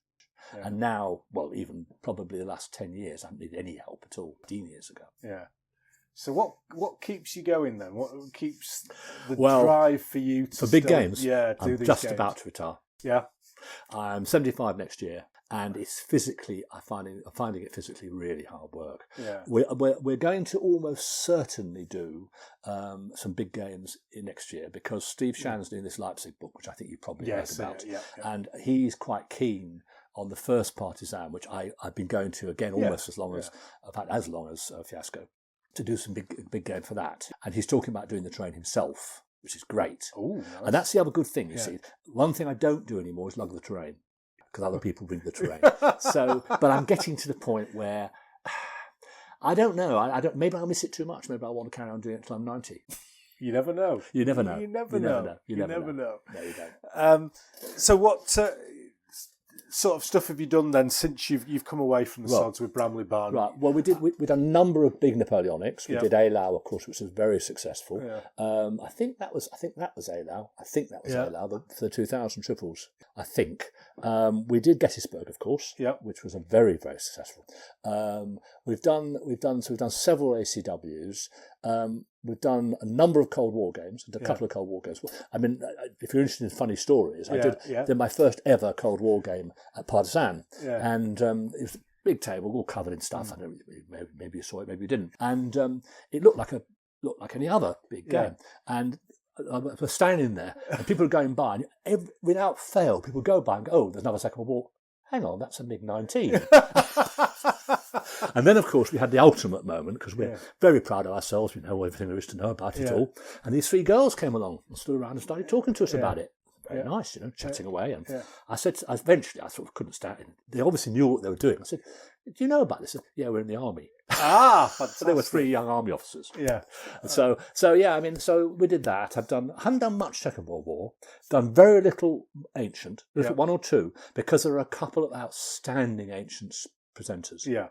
And now, well, even probably the last 10 years, I haven't needed any help at all, 15 years ago. Yeah. So what keeps you going then? What keeps the drive for you to big games? Yeah, I'm these just games? about to retire. Yeah. I'm 75 next year, and it's physically, I'm finding it physically really hard work. Yeah. We're going to almost certainly do some big games next year, because Steve Shannon's doing this Leipzig book, which I think you probably heard about, and he's quite keen on the first Partisan, which I've been going to again almost as long as, in fact, as long as Fiasco, to do some big game for that. And he's talking about doing the terrain himself, which is great. Ooh, nice. And that's the other good thing, you see. One thing I don't do anymore is lug the terrain, because other people bring the terrain. But I'm getting to the point where I don't know. Maybe I'll miss it too much. Maybe I want to carry on doing it until I'm 90. You never know. You never know. You never know. You never know. No, you don't. So what sort of stuff have you done then since you've come away from the S.O.D.S with Bramley Barn? Well, we did a number of big Napoleonics. We did Eylau, of course, which was very successful. I think that was Eylau. Eylau for the 2000 triples. I think we did Gettysburg, of course, which was a very, very successful. We've done several ACWs. We've done a number of Cold War games, a couple of Cold War games. I mean, if you're interested in funny stories, I did my first ever Cold War game at Partisan, and it was a big table, all covered in stuff. I don't know, maybe you saw it, maybe you didn't, and it looked like any other big game, and I was standing there, and people were going by, and without fail, people go by and go, "Oh, there's another Second World War. Hang on, that's a MiG-19." And then, of course, we had the ultimate moment, because we're very proud of ourselves. We know everything there is to know about it all. And these three girls came along and stood around and started talking to us about it. Very nice, chatting away. And I said, eventually, I sort of couldn't stand it. They obviously knew what they were doing. I said, "Do you know about this?" Said, "Yeah, we're in the army." Fantastic. So there were three young army officers. Yeah. So we did that. I hadn't done much Second World War. Done very little ancient, one or two, because there are a couple of outstanding ancient presenters. Yeah.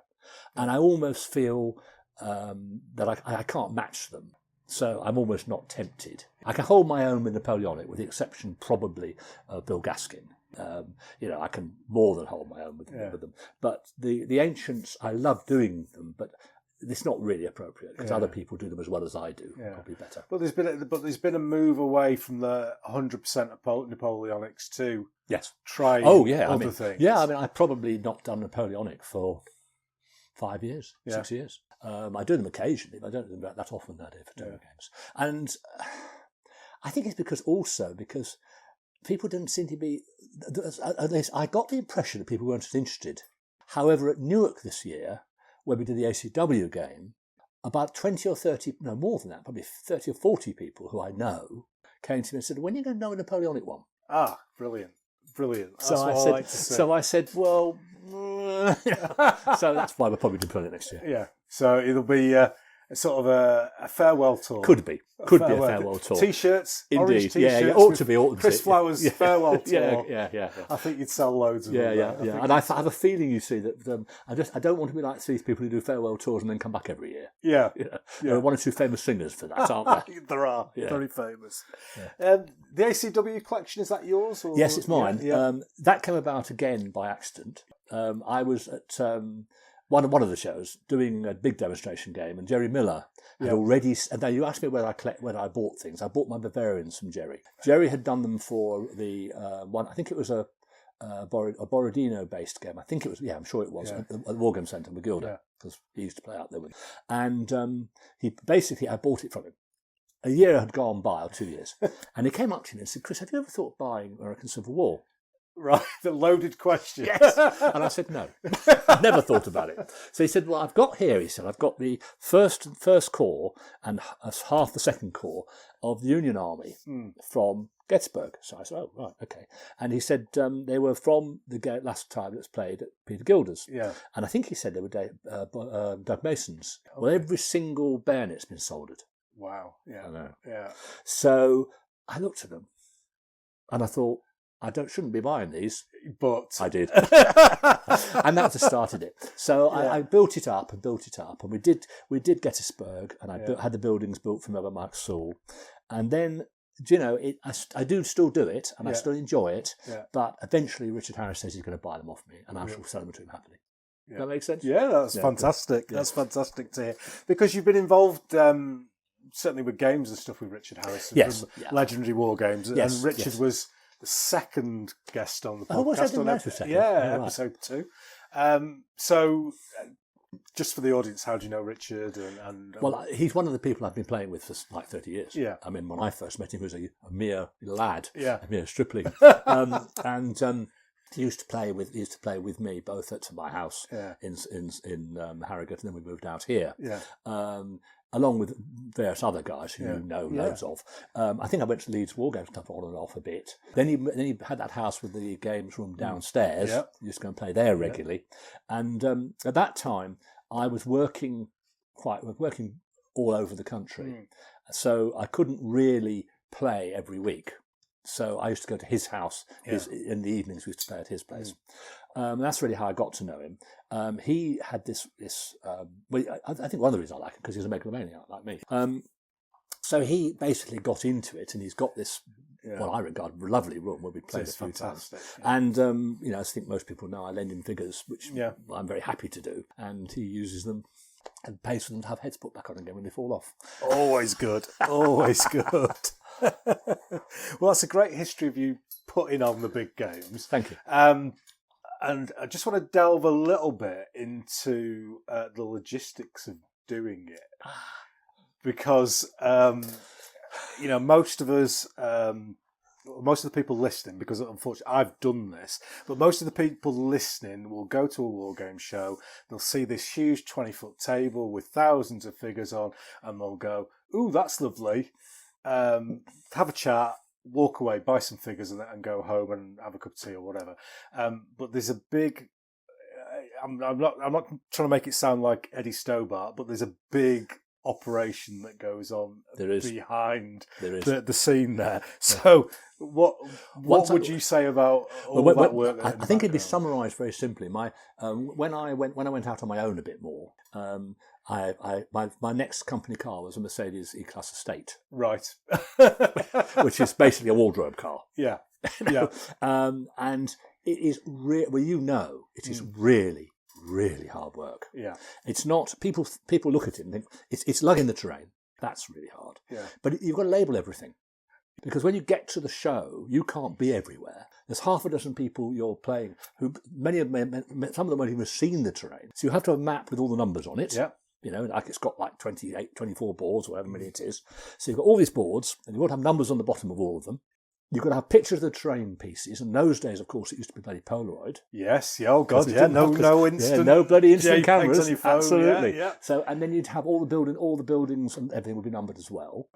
And I almost feel that I can't match them. So I'm almost not tempted. I can hold my own with Napoleonic, with the exception probably of Bill Gaskin. I can more than hold my own with them. But the ancients, I love doing them, but it's not really appropriate, because other people do them as well as I do. Probably better. But there's been a move away from the 100% Napoleonics to try other things. Yeah, I've probably not done Napoleonic for 5 years, 6 years. I do them occasionally, but I don't do them that often nowadays for demo games. And I think it's because people didn't seem to be, at least I got the impression that people weren't as interested. However, at Newark this year, where we did the ACW game, about 20 or 30, no more than that, probably 30 or 40 people who I know came to me and said, when are you going to know a Napoleonic one? Ah, brilliant. Brilliant. So I said, well, so that's why we're probably doing it next year. Yeah. So it'll be sort of a farewell tour. Could be a farewell tour. T-shirts, indeed. Orange T-shirts. Yeah, ought to be. Chris Flowers' farewell tour. Yeah. I think you'd sell loads of them. Yeah. And I have a feeling, you see, that I don't want to be like these people who do farewell tours and then come back every year. Yeah. There are one or two famous singers for that, aren't there? There are. Yeah. Very famous. Yeah. The ACW collection, is that yours? Or? Yes, it's mine. Yeah. That came about again by accident. I was at one of the shows doing a big demonstration game, and Jerry Miller had already. And now you asked me whether I bought things. I bought my Bavarians from Jerry. Jerry had done them for the one. I think it was a Borodino-based game. I think it was. Yeah, I'm sure it was at the Wargames Centre with Gilder, because he used to play out there with. And I bought it from him. A year had gone by, or 2 years, and he came up to me and said, "Chris, have you ever thought of buying American Civil War?" Right, the loaded question. Yes. And I said, no, I've never thought about it. So he said, well, I've got the first corps and half the second corps of the Union Army from Gettysburg. So I said, oh, right, okay. And he said they were from the last time that's played at Peter Gilder's. Yeah. And I think he said they were Doug Mason's. Okay. Well, every single bayonet's been soldered. Wow. Yeah. I know. Yeah. So I looked at them and I thought, shouldn't be buying these, but I did, and that just started it. So I built it up, and we did Gettysburg, and I had the buildings built from Mike Saul, and then I do still do it, and I still enjoy it. Yeah. But eventually, Richard Harris says he's going to buy them off me, and I shall sell them to him happily. Yeah. Does that make sense? Yeah, that's fantastic. Yeah. That's fantastic to hear, because you've been involved. Certainly with games and stuff with Richard Harris, Legendary Wargames, and Richard was the second guest on the podcast. Oh, was I didn't know for a second. Episode 2. So, just for the audience, how do you know Richard? Well, he's one of the people I've been playing with for like 30 years. Yeah. I mean, when I first met him, he was a mere lad, a mere stripling, he used to play with me both at my house in Harrogate, and then we moved out here. Yeah. Along with various other guys who you know loads of. I think I went to Leeds Wargames stuff on and off a bit. Then he had that house with the games room downstairs. Yeah. He used to go and play there regularly. And at that time, I was working all over the country. So I couldn't really play every week. So I used to go to his house. In the evenings, we used to play at his place. That's really how I got to know him. He had this I think one of the reasons I like him, because he's a megalomaniac like me. So he basically got into it, and he's got this, what I regard a lovely room where we played a few times. Yeah. And, I think most people know I lend him figures, which I'm very happy to do. And he uses them and pays for them to have heads put back on again when they fall off. Always good. Always good. Well, that's a great history of you putting on the big games. Thank you. And I just want to delve a little bit into the logistics of doing it, because most of us, most of the people listening, because unfortunately I've done this, but most of the people listening will go to a Wargame show, they'll see this huge 20-foot table with thousands of figures on, and they'll go, "Ooh, that's lovely." Have a chat, walk away, buy some figures, and go home and have a cup of tea or whatever. But there's a big. I'm not trying to make it sound like Eddie Stobart, but there's a big operation that goes on behind the scene there. So what would you say about all that work? I think it'd be summarised very simply. When I went out on my own a bit more. My next company car was a Mercedes E-Class Estate, right? Which is basically a wardrobe car. Yeah, and it is it is really, really hard work. Yeah, it's not. People look at it and think it's lugging the terrain. That's really hard. Yeah, but you've got to label everything. Because when you get to the show, you can't be everywhere. There's half a dozen people you're playing who some of them won't even have seen the terrain. So you have to have a map with all the numbers on it. Yeah. You know, like it's got like 28, 24 boards, or however many it is. So you've got all these boards, and you've got to have numbers on the bottom of all of them. You've got to have pictures of the terrain pieces. And those days, of course, it used to be bloody Polaroid. Yes, yeah, oh God, yeah, no instant. Yeah, no bloody instant JPEGs cameras. on your phone, Absolutely. Yeah. So, and then you'd have all the buildings and everything would be numbered as well.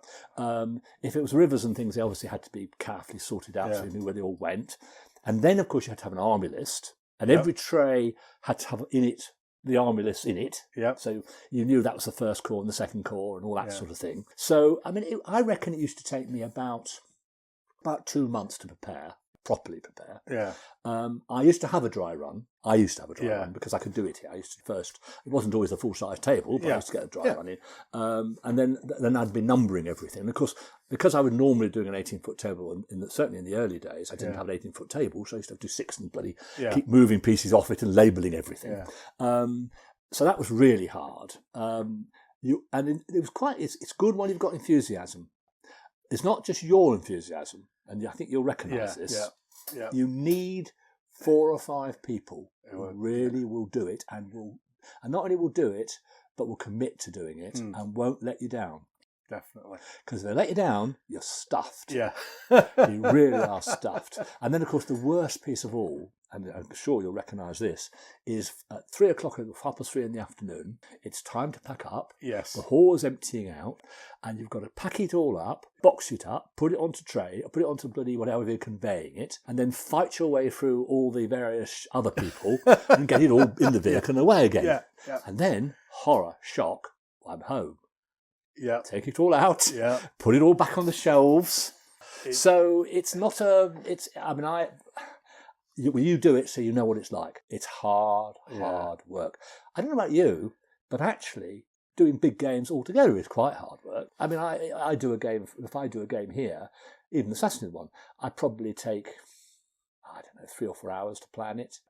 If it was rivers and things, they obviously had to be carefully sorted out so you knew where they all went. And then, of course, you had to have an army list. And every tray had to have in it the army list in it. Yeah. So you knew that was the first corps and the second corps and all that sort of thing. So, I mean, I reckon it used to take me about 2 months to properly prepare. Yeah. I used to have a dry run. Run because I could do it here. I used to first, it wasn't always a full-size table, but I used to get a dry run in. And then I'd be numbering everything. And of course, because I was normally doing an 18-foot table, certainly in the early days, I didn't have an 18-foot table, so I used to have to do 6 and bloody keep moving pieces off it and labelling everything. Yeah. So that was really hard. It's good when you've got enthusiasm. It's not just your enthusiasm, and I think you'll recognise this. Yeah. You need 4 or 5 people who really will do it, and not only will do it, but will commit to doing it and won't let you down. Definitely. Because if they let you down, you're stuffed. Yeah. You really are stuffed. And then, of course, the worst piece of all, and I'm sure you'll recognise this, is at 3 o'clock, 3:30 in the afternoon, it's time to pack up. Yes. The hall's emptying out, and you've got to pack it all up, box it up, put it onto tray, or put it onto bloody whatever you're conveying it, and then fight your way through all the various other people and get it all in the vehicle and away again. Yeah. And then, horror, shock, I'm home. Yeah. Take it all out. Yeah. Put it all back on the shelves. So it's not you do it so you know what it's like. It's hard work. I don't know about you, but actually doing big games altogether is quite hard work. I mean, I do a game, if I do a game here, even the Assassin's one, I probably take, 3 or 4 hours to plan it.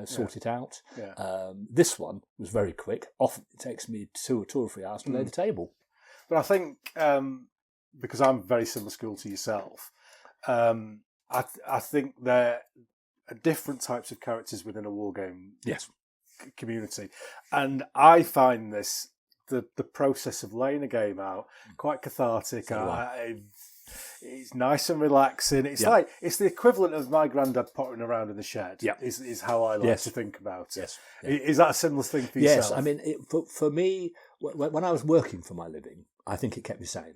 Sort it out. Yeah. This one was very quick. Often it takes me 2 or 3 hours to lay the table. But I think, because I'm very similar school to yourself, I think there are different types of characters within a wargame community. And I find the process of laying a game out quite cathartic. It's nice and relaxing. It's like it's the equivalent of my granddad pottering around in the shed. Yeah, is how I like to think about it. Yes. Is that a similar thing for yourself? Yes, I mean, for me, when I was working for my living, I think it kept me sane.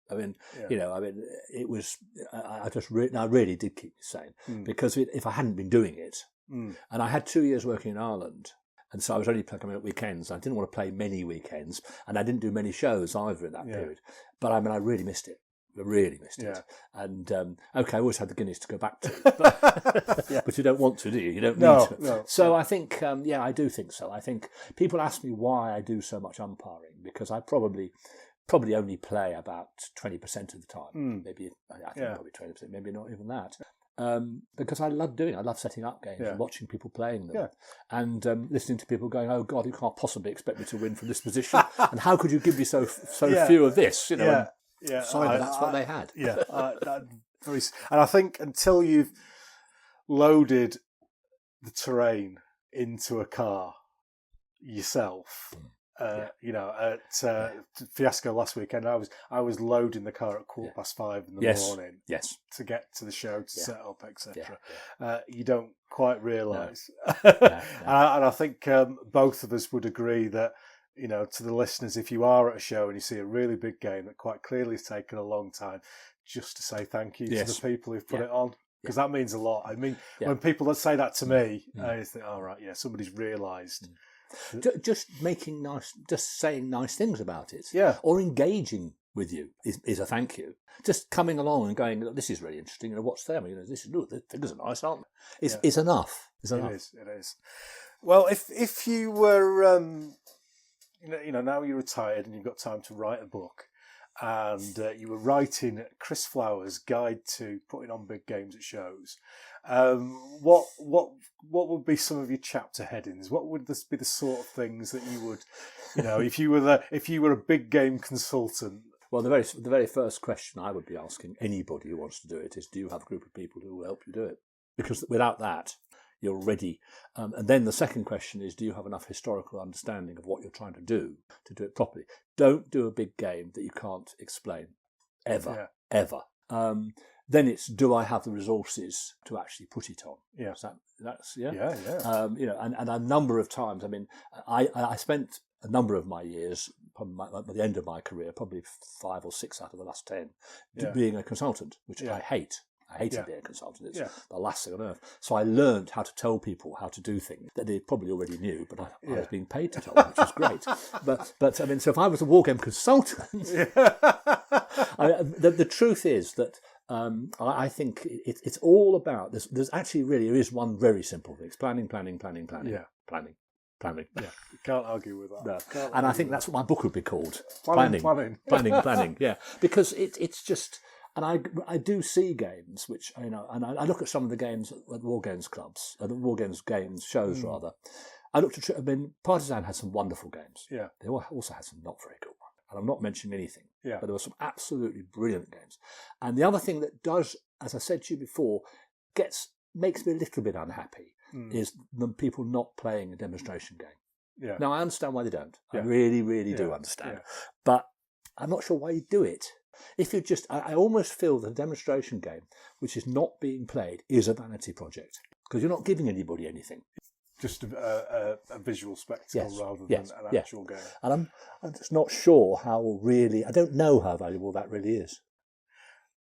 I mean, it was. I really did keep me sane because if I hadn't been doing it, and I had 2 years working in Ireland. And so I was only coming at weekends. I didn't want to play many weekends, and I didn't do many shows either in that period. But I mean, I really missed it. I really missed it. And I always had the Guinness to go back to, but you don't want to, do you? You don't need to. No. So I think, I do think so. I think people ask me why I do so much umpiring because I probably only play about 20% of the time. Maybe I think probably 20%, maybe not even that. Because I love doing it. I love setting up games and watching people playing them and listening to people going, oh God, you can't possibly expect me to win from this position. And how could you give me so few of this? Sorry, but that's what they had. And I think until you've loaded the terrain into a car yourself, at Fiasco last weekend, I was loading the car at 5:15 in the morning. Yes, to get to the show to set up, etc. You don't quite realise, and I think both of us would agree that. To the listeners, if you are at a show and you see a really big game that quite clearly has taken a long time, just to say thank you to the people who've put it on, because that means a lot. I mean, when people say that to me, I think, all right, somebody's realised. Just saying nice things about it, or engaging with you is a thank you. Just coming along and going, this is really interesting. What's there? The figures are nice, aren't they? It's enough. It is. Well, if you were. Now you're retired and you've got time to write a book, and you were writing Chris Flower's Guide to Putting on Big Games at Shows. What would be some of your chapter headings? What would be the sort of things that you would, if you were a big game consultant? Well, the very first question I would be asking anybody who wants to do it is, do you have a group of people who will help you do it? Because without that, you're ready. And then the second question is, do you have enough historical understanding of what you're trying to do it properly? Don't do a big game that you can't explain, ever. Then it's, do I have the resources to actually put it on? Yeah. You know, and a number of times, I mean, I spent a number of my years, probably at the end of my career, probably 5 or 6 out of the last 10, being a consultant, which I hate. I hated being a consultant. It's the last thing on earth. So I learned how to tell people how to do things that they probably already knew, but I was being paid to tell them, which was great. But I mean, so if I was a wargame consultant, the truth is that I think it's all about, there's actually really, there is one very simple thing. It's planning. Yeah. Planning. Yeah, you can't argue with that. No. And I think that's what my book would be called. Planning. Planning, yeah. Because it's just... And I do see games, which, you know, and I look at some of the games at the Wargames clubs, at the Wargames games shows, rather. I looked at, I mean, Partisan had some wonderful games. Yeah. They also had some not very good ones. And I'm not mentioning anything. Yeah. But there were some absolutely brilliant games. And the other thing that does, as I said to you before, makes me a little bit unhappy is the people not playing a demonstration game. Yeah. Now, I understand why they don't. Yeah. I really, really do understand. Yeah. But I'm not sure why you do it. If you just, I almost feel that a demonstration game, which is not being played, is a vanity project because you're not giving anybody anything. Just a visual spectacle rather than an actual game. And I'm just not sure how really, I don't know how valuable that really is.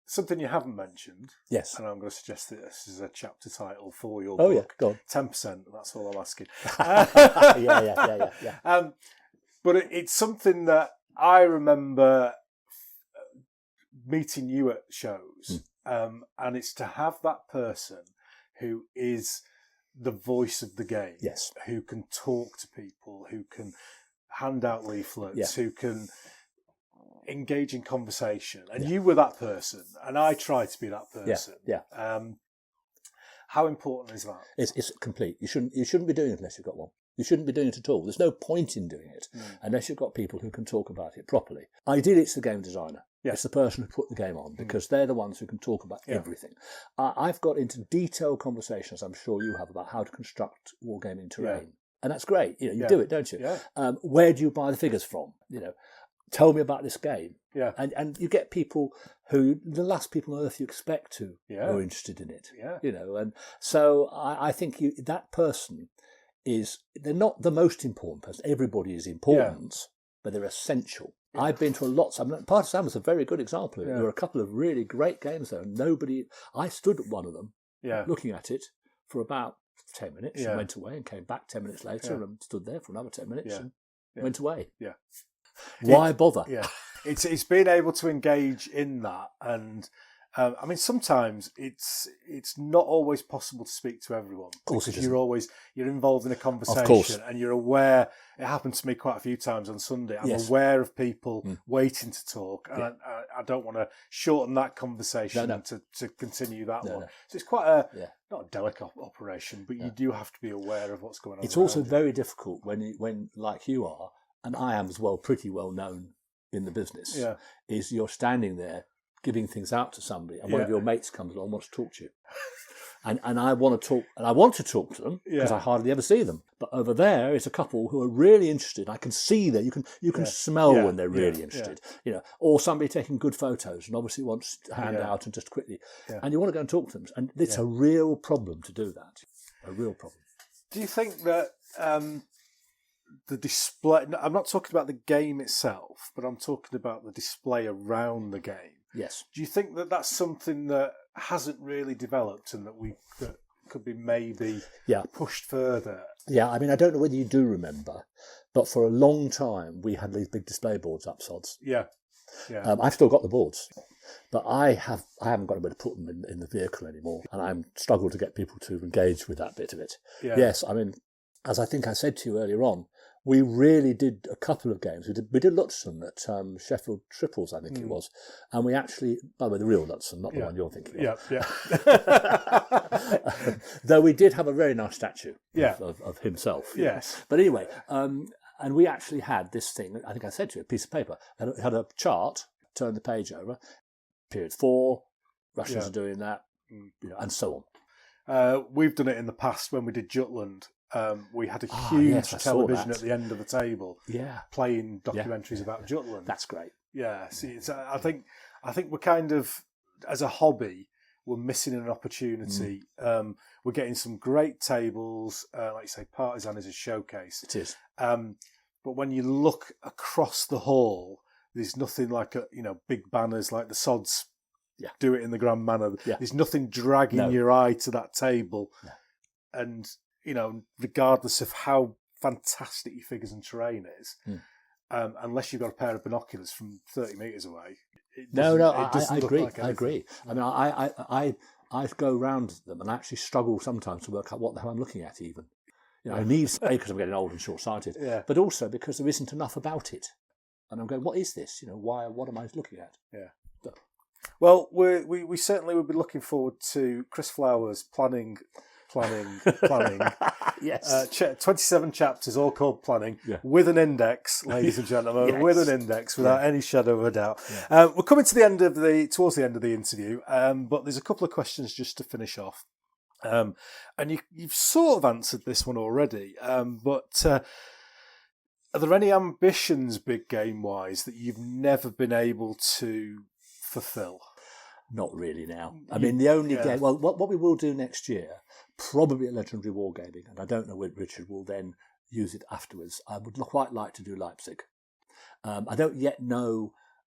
Something you haven't mentioned. Yes. And I'm going to suggest that this is a chapter title for your book. book. Oh, yeah, go on. 10%, that's all I'm asking. Yeah. But it's something that I remember meeting you at shows, and it's to have that person who is the voice of the game, who can talk to people, who can hand out leaflets, who can engage in conversation. And you were that person, and I try to be that person. How important is that? It's complete. You shouldn't be doing it unless you've got one. You shouldn't be doing it at all. There's no point in doing it unless you've got people who can talk about it properly. Ideally, it's the game designer. Yeah. It's the person who put the game on because they're the ones who can talk about everything. I've got into detailed conversations, I'm sure you have, about how to construct wargaming terrain. And that's great. You know, you do it, don't you? Yeah. Where do you buy the figures from? You know, tell me about this game. Yeah. And you get people who, the last people on earth you expect to, are interested in it. Yeah. You know, and so I think that person they're not the most important person. Everybody is important, but they're essential. Yeah. I've been to Partisan was a very good example of it. There were a couple of really great games there, and I stood at one of them, looking at it for about 10 minutes and went away and came back 10 minutes later and stood there for another 10 minutes and went away. Yeah. Why bother? Yeah. It's being able to engage in that, and I mean, sometimes it's not always possible to speak to everyone because you're involved in a conversation and you're aware. It happened to me quite a few times on Sunday. I'm aware of people waiting to talk, and I don't want to shorten that conversation to continue that one. So it's quite not a delicate operation, but you do have to be aware of what's going on. It's also very difficult when like you are, and I am as well, pretty well known in the business. Yeah. Is you're standing there giving things out to somebody, and one of your mates comes along and wants to talk to you. And I want to talk to them because I hardly ever see them. But over there is a couple who are really interested. I can see that you can smell when they're really interested. You know, or somebody taking good photos and obviously wants to hand out and just quickly. Yeah. And you want to go and talk to them. And it's a real problem to do that. A real problem. Do you think that the display, I'm not talking about the game itself, but I'm talking about the display around the game. Yes. Do you think that that's something that hasn't really developed and that could be maybe pushed further? Yeah, I mean, I don't know whether you do remember, but for a long time we had these big display boards up, S.O.D.S. Yeah. Yeah. I've still got the boards, but I haven't got a way to put them in the vehicle anymore, and I'm struggled to get people to engage with that bit of it. Yeah. Yes, I mean, as I think I said to you earlier on, we really did a couple of games. We did Lutzen at Sheffield Triples, I think it was. And we actually, by the way, the real Lutzen, not the one you're thinking of. Yeah. Though we did have a very nice statue of himself. Yes. But anyway, and we actually had this thing, I think I said to you, a piece of paper. It had a chart turn the page over. Period 4, Russians are doing that, and so on. We've done it in the past when we did Jutland. We had a huge television at the end of the table, playing documentaries about Jutland. That's great. Yeah, see, I think we're kind of, as a hobby, we're missing an opportunity. We're getting some great tables, like you say, Partisan is a showcase. It is. But when you look across the hall, there's nothing like big banners like the S.O.D.S. Do it in the grand manner. Yeah. There's nothing dragging your eye to that table, and regardless of how fantastic your figures and terrain is, unless you've got a pair of binoculars from 30 metres away. I agree. I agree. I mean, I go round them and actually struggle sometimes to work out what the hell I'm looking at. Even, I need to because I'm getting old and short-sighted, but also because there isn't enough about it, and I'm going, what is this? Why? What am I looking at? Yeah. Well, we certainly would be looking forward to Chris Flowers planning. Yes. 27 chapters, all called planning, with an index, ladies and gentlemen, with an index, without any shadow of a doubt. Yeah. We're coming to towards the end of the interview, but there's a couple of questions just to finish off. And you've sort of answered this one already, but are there any ambitions, big game-wise, that you've never been able to fulfill? Not really now. I mean, the only game... Well, what we will do next year, probably at Legendary Wargaming, and I don't know whether Richard will then use it afterwards. I would quite like to do Leipzig. I don't yet know...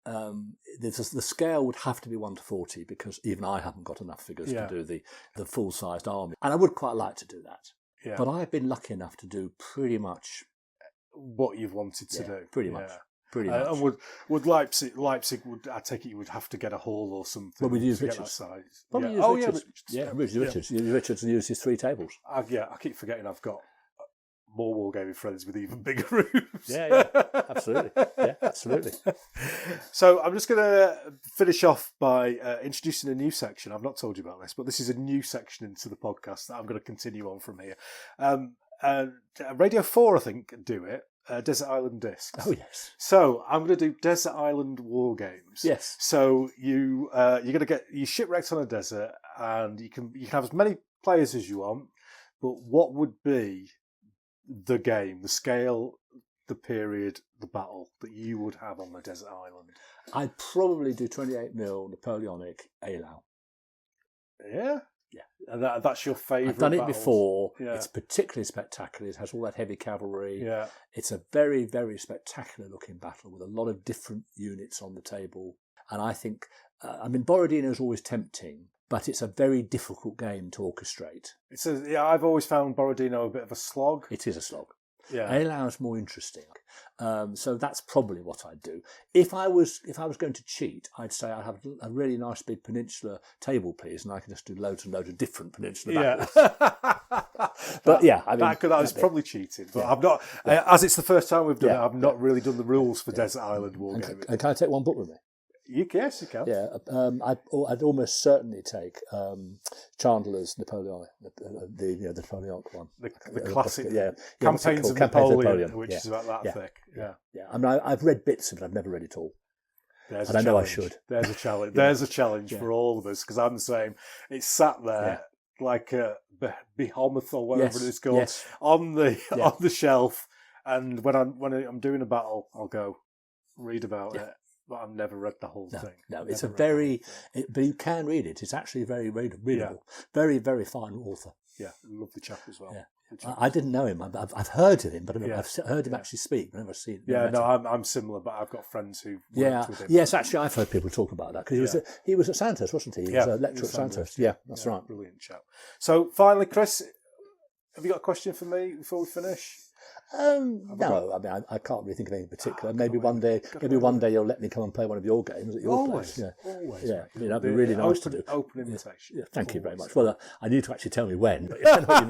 the scale would have to be 1:40 because even I haven't got enough figures to do the full-sized army. And I would quite like to do that. Yeah. But I've been lucky enough to do pretty much... what you've wanted to do. Pretty much. Pretty much. And would Leipzig would, I take it you would have to get a hall or something. Well, we'd use Richards. Size. Probably use Richards. Richards. Use Richards and use his 3 tables. I keep forgetting I've got more wargaming friends with even bigger rooms. Absolutely. Yeah, absolutely. So I'm just going to finish off by introducing a new section. I've not told you about this, but this is a new section into the podcast that I'm going to continue on from here. Radio 4, I think, do it. Desert Island Discs. Oh yes. So I'm going to do Desert Island Wargames. Yes. So you're going to get you shipwrecked on a desert, and you can have as many players as you want. But what would be the game, the scale, the period, the battle that you would have on the desert island? I'd probably do 28mm Napoleonic Eylau. Yeah. Yeah, and that's your favourite. I've done it battles. Before. Yeah. It's particularly spectacular. It has all that heavy cavalry. Yeah, it's a very, very spectacular looking battle with a lot of different units on the table. And I think, Borodino is always tempting, but it's a very difficult game to orchestrate. I've always found Borodino a bit of a slog. It is a slog. Yeah, Eylau is more interesting. So that's probably what I'd do. If I was going to cheat, I'd say I'd have a really nice big peninsula table, please, and I could just do loads and loads of different peninsula battles. But that was probably cheating. But I've not, as it's the first time we've done it, I've not really done the rules for Desert Island Wargaming. And can I take one book with me? Yes, you can. Yeah, I'd almost certainly take Chandler's Napoleonic, the Napoleonic one, the classic, Campaigns of Napoleon, which is about that thick. Yeah. I mean, I've read bits of it. I've never read it all. I know I should. There's a challenge. There's a challenge for all of us because I'm the same. It's sat there like a behemoth or whatever it is called on the shelf, and when I'm doing a battle, I'll go read about it. But I've never read the whole thing. No, it's but you can read it. It's actually very readable. Yeah. Very, very fine author. Yeah, lovely chap as well. Yeah. I didn't know him. I've heard of him, but I've heard him actually speak. I've never seen him. Yeah, no, I'm similar, but I've got friends who worked with him. Yes, actually, I've heard people talk about that because he was at Santos, wasn't he? He was a lecturer at Santos. Yeah, that's right. Brilliant chap. So finally, Chris, have you got a question for me before we finish? No, I can't really think of anything particular. Maybe one day you'll let me come and play one of your games at your place. Always. Yeah, that'd be really nice to do. Open invitation. Yeah, thank you very much. Well, I need to actually tell me when. But I know what you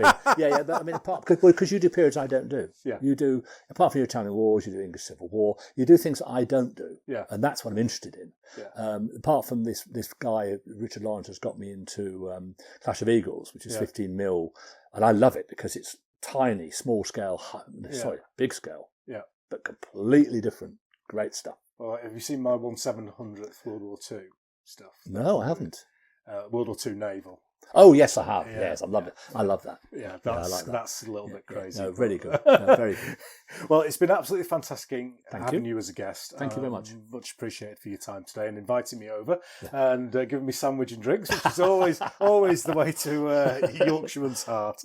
mean. But because you do periods I don't do. Yeah. You do, apart from your Italian Wars, you do English Civil War. You do things that I don't do. Yeah. And that's what I'm interested in. Yeah. Apart from this guy Richard Lawrence has got me into Clash of Eagles, which is 15mm, and I love it because it's tiny, small scale, big scale, but completely different. Great stuff. Well, have you seen my 1/700th World War II stuff? No, I haven't. World War II naval. Oh yes, I have. Yeah, yes, I love it. I love that. Yeah, I like that. That's a little bit crazy. No, very good. No, very good. Well, it's been absolutely fantastic having you. you as a guest. Thank you very much. Much appreciated for your time today and inviting me over and giving me sandwich and drinks, which is always the way to Yorkshireman's heart.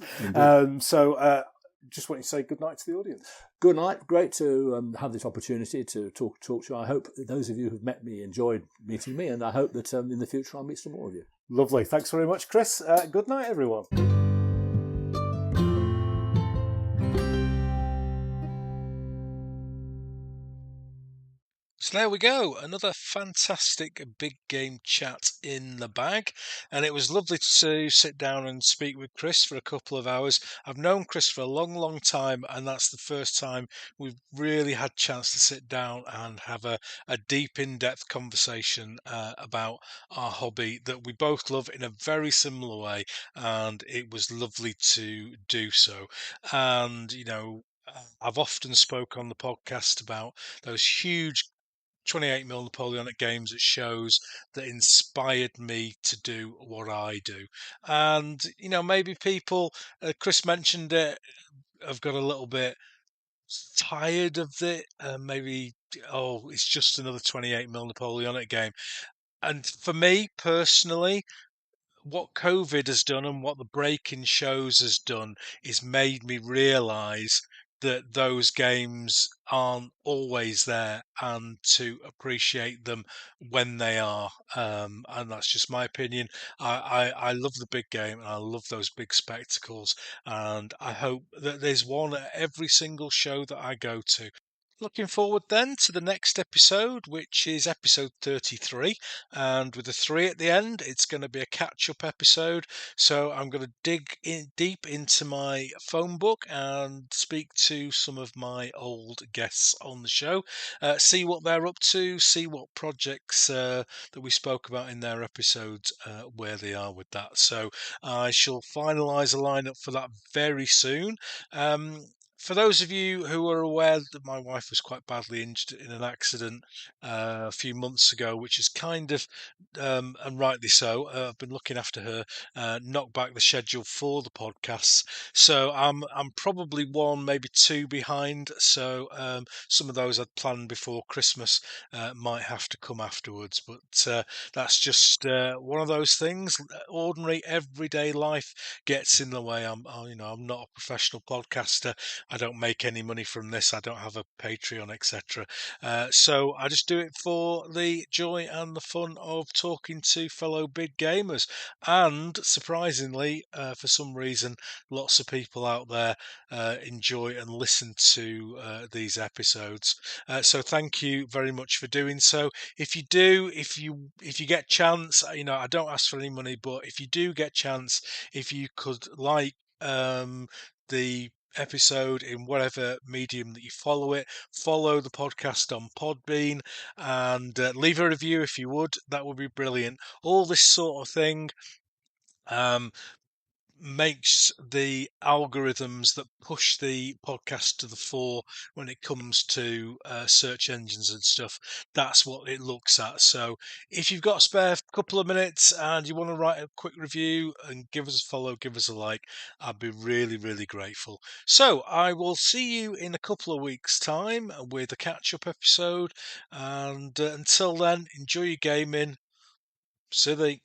Just want you to say good night to the audience. Good night. Great to have this opportunity to talk to you. I hope that those of you who've met me enjoyed meeting me, and I hope that in the future I'll meet some more of you. Lovely. Thanks very much, Chris. Good night, everyone. So there we go, another fantastic big game chat in the bag, and it was lovely to sit down and speak with Chris for a couple of hours. I've known Chris for a long time, and that's the first time we've really had a chance to sit down and have a deep, in-depth conversation about our hobby that we both love in a very similar way, and it was lovely to do so. And I've often spoke on the podcast about those huge 28mm Napoleonic Games at shows that inspired me to do what I do. And, maybe people, Chris mentioned it, have got a little bit tired of it. Maybe, it's just another 28mm Napoleonic game. And for me personally, what COVID has done and what the break in shows has done is made me realise that those games aren't always there and to appreciate them when they are. And that's just my opinion. I love the big game and I love those big spectacles. And I hope that there's one at every single show that I go to. Looking forward then to the next episode, which is episode 33, and with a 3 at the end, it's going to be a catch-up episode. So I'm going to dig in deep into my phone book and speak to some of my old guests on the show, see what they're up to, see what projects that we spoke about in their episodes, where they are with that. So I shall finalise a lineup for that very soon. For those of you who are aware that my wife was quite badly injured in an accident a few months ago, which is kind of, and rightly so, I've been looking after her, knocked back the schedule for the podcasts. So I'm probably one, maybe two behind. So some of those I'd planned before Christmas might have to come afterwards. But that's just one of those things. Ordinary everyday life gets in the way. I'm not a professional podcaster. I don't make any money from this. I don't have a Patreon, etc. So I just do it for the joy and the fun of talking to fellow big gamers. And surprisingly, for some reason, lots of people out there enjoy and listen to these episodes. So thank you very much for doing so. If you do, if you get chance, I don't ask for any money, but if you do get chance, if you could the episode in whatever medium that you follow the podcast on Podbean, and leave a review if you would. That would be brilliant. All this sort of thing makes the algorithms that push the podcast to the fore when it comes to search engines and stuff. That's what it looks at. So if you've got a spare couple of minutes and you want to write a quick review and give us a follow, give us a like, I'd be really grateful. So I will see you in a couple of weeks time with a catch-up episode, and until then, enjoy your gaming. See you.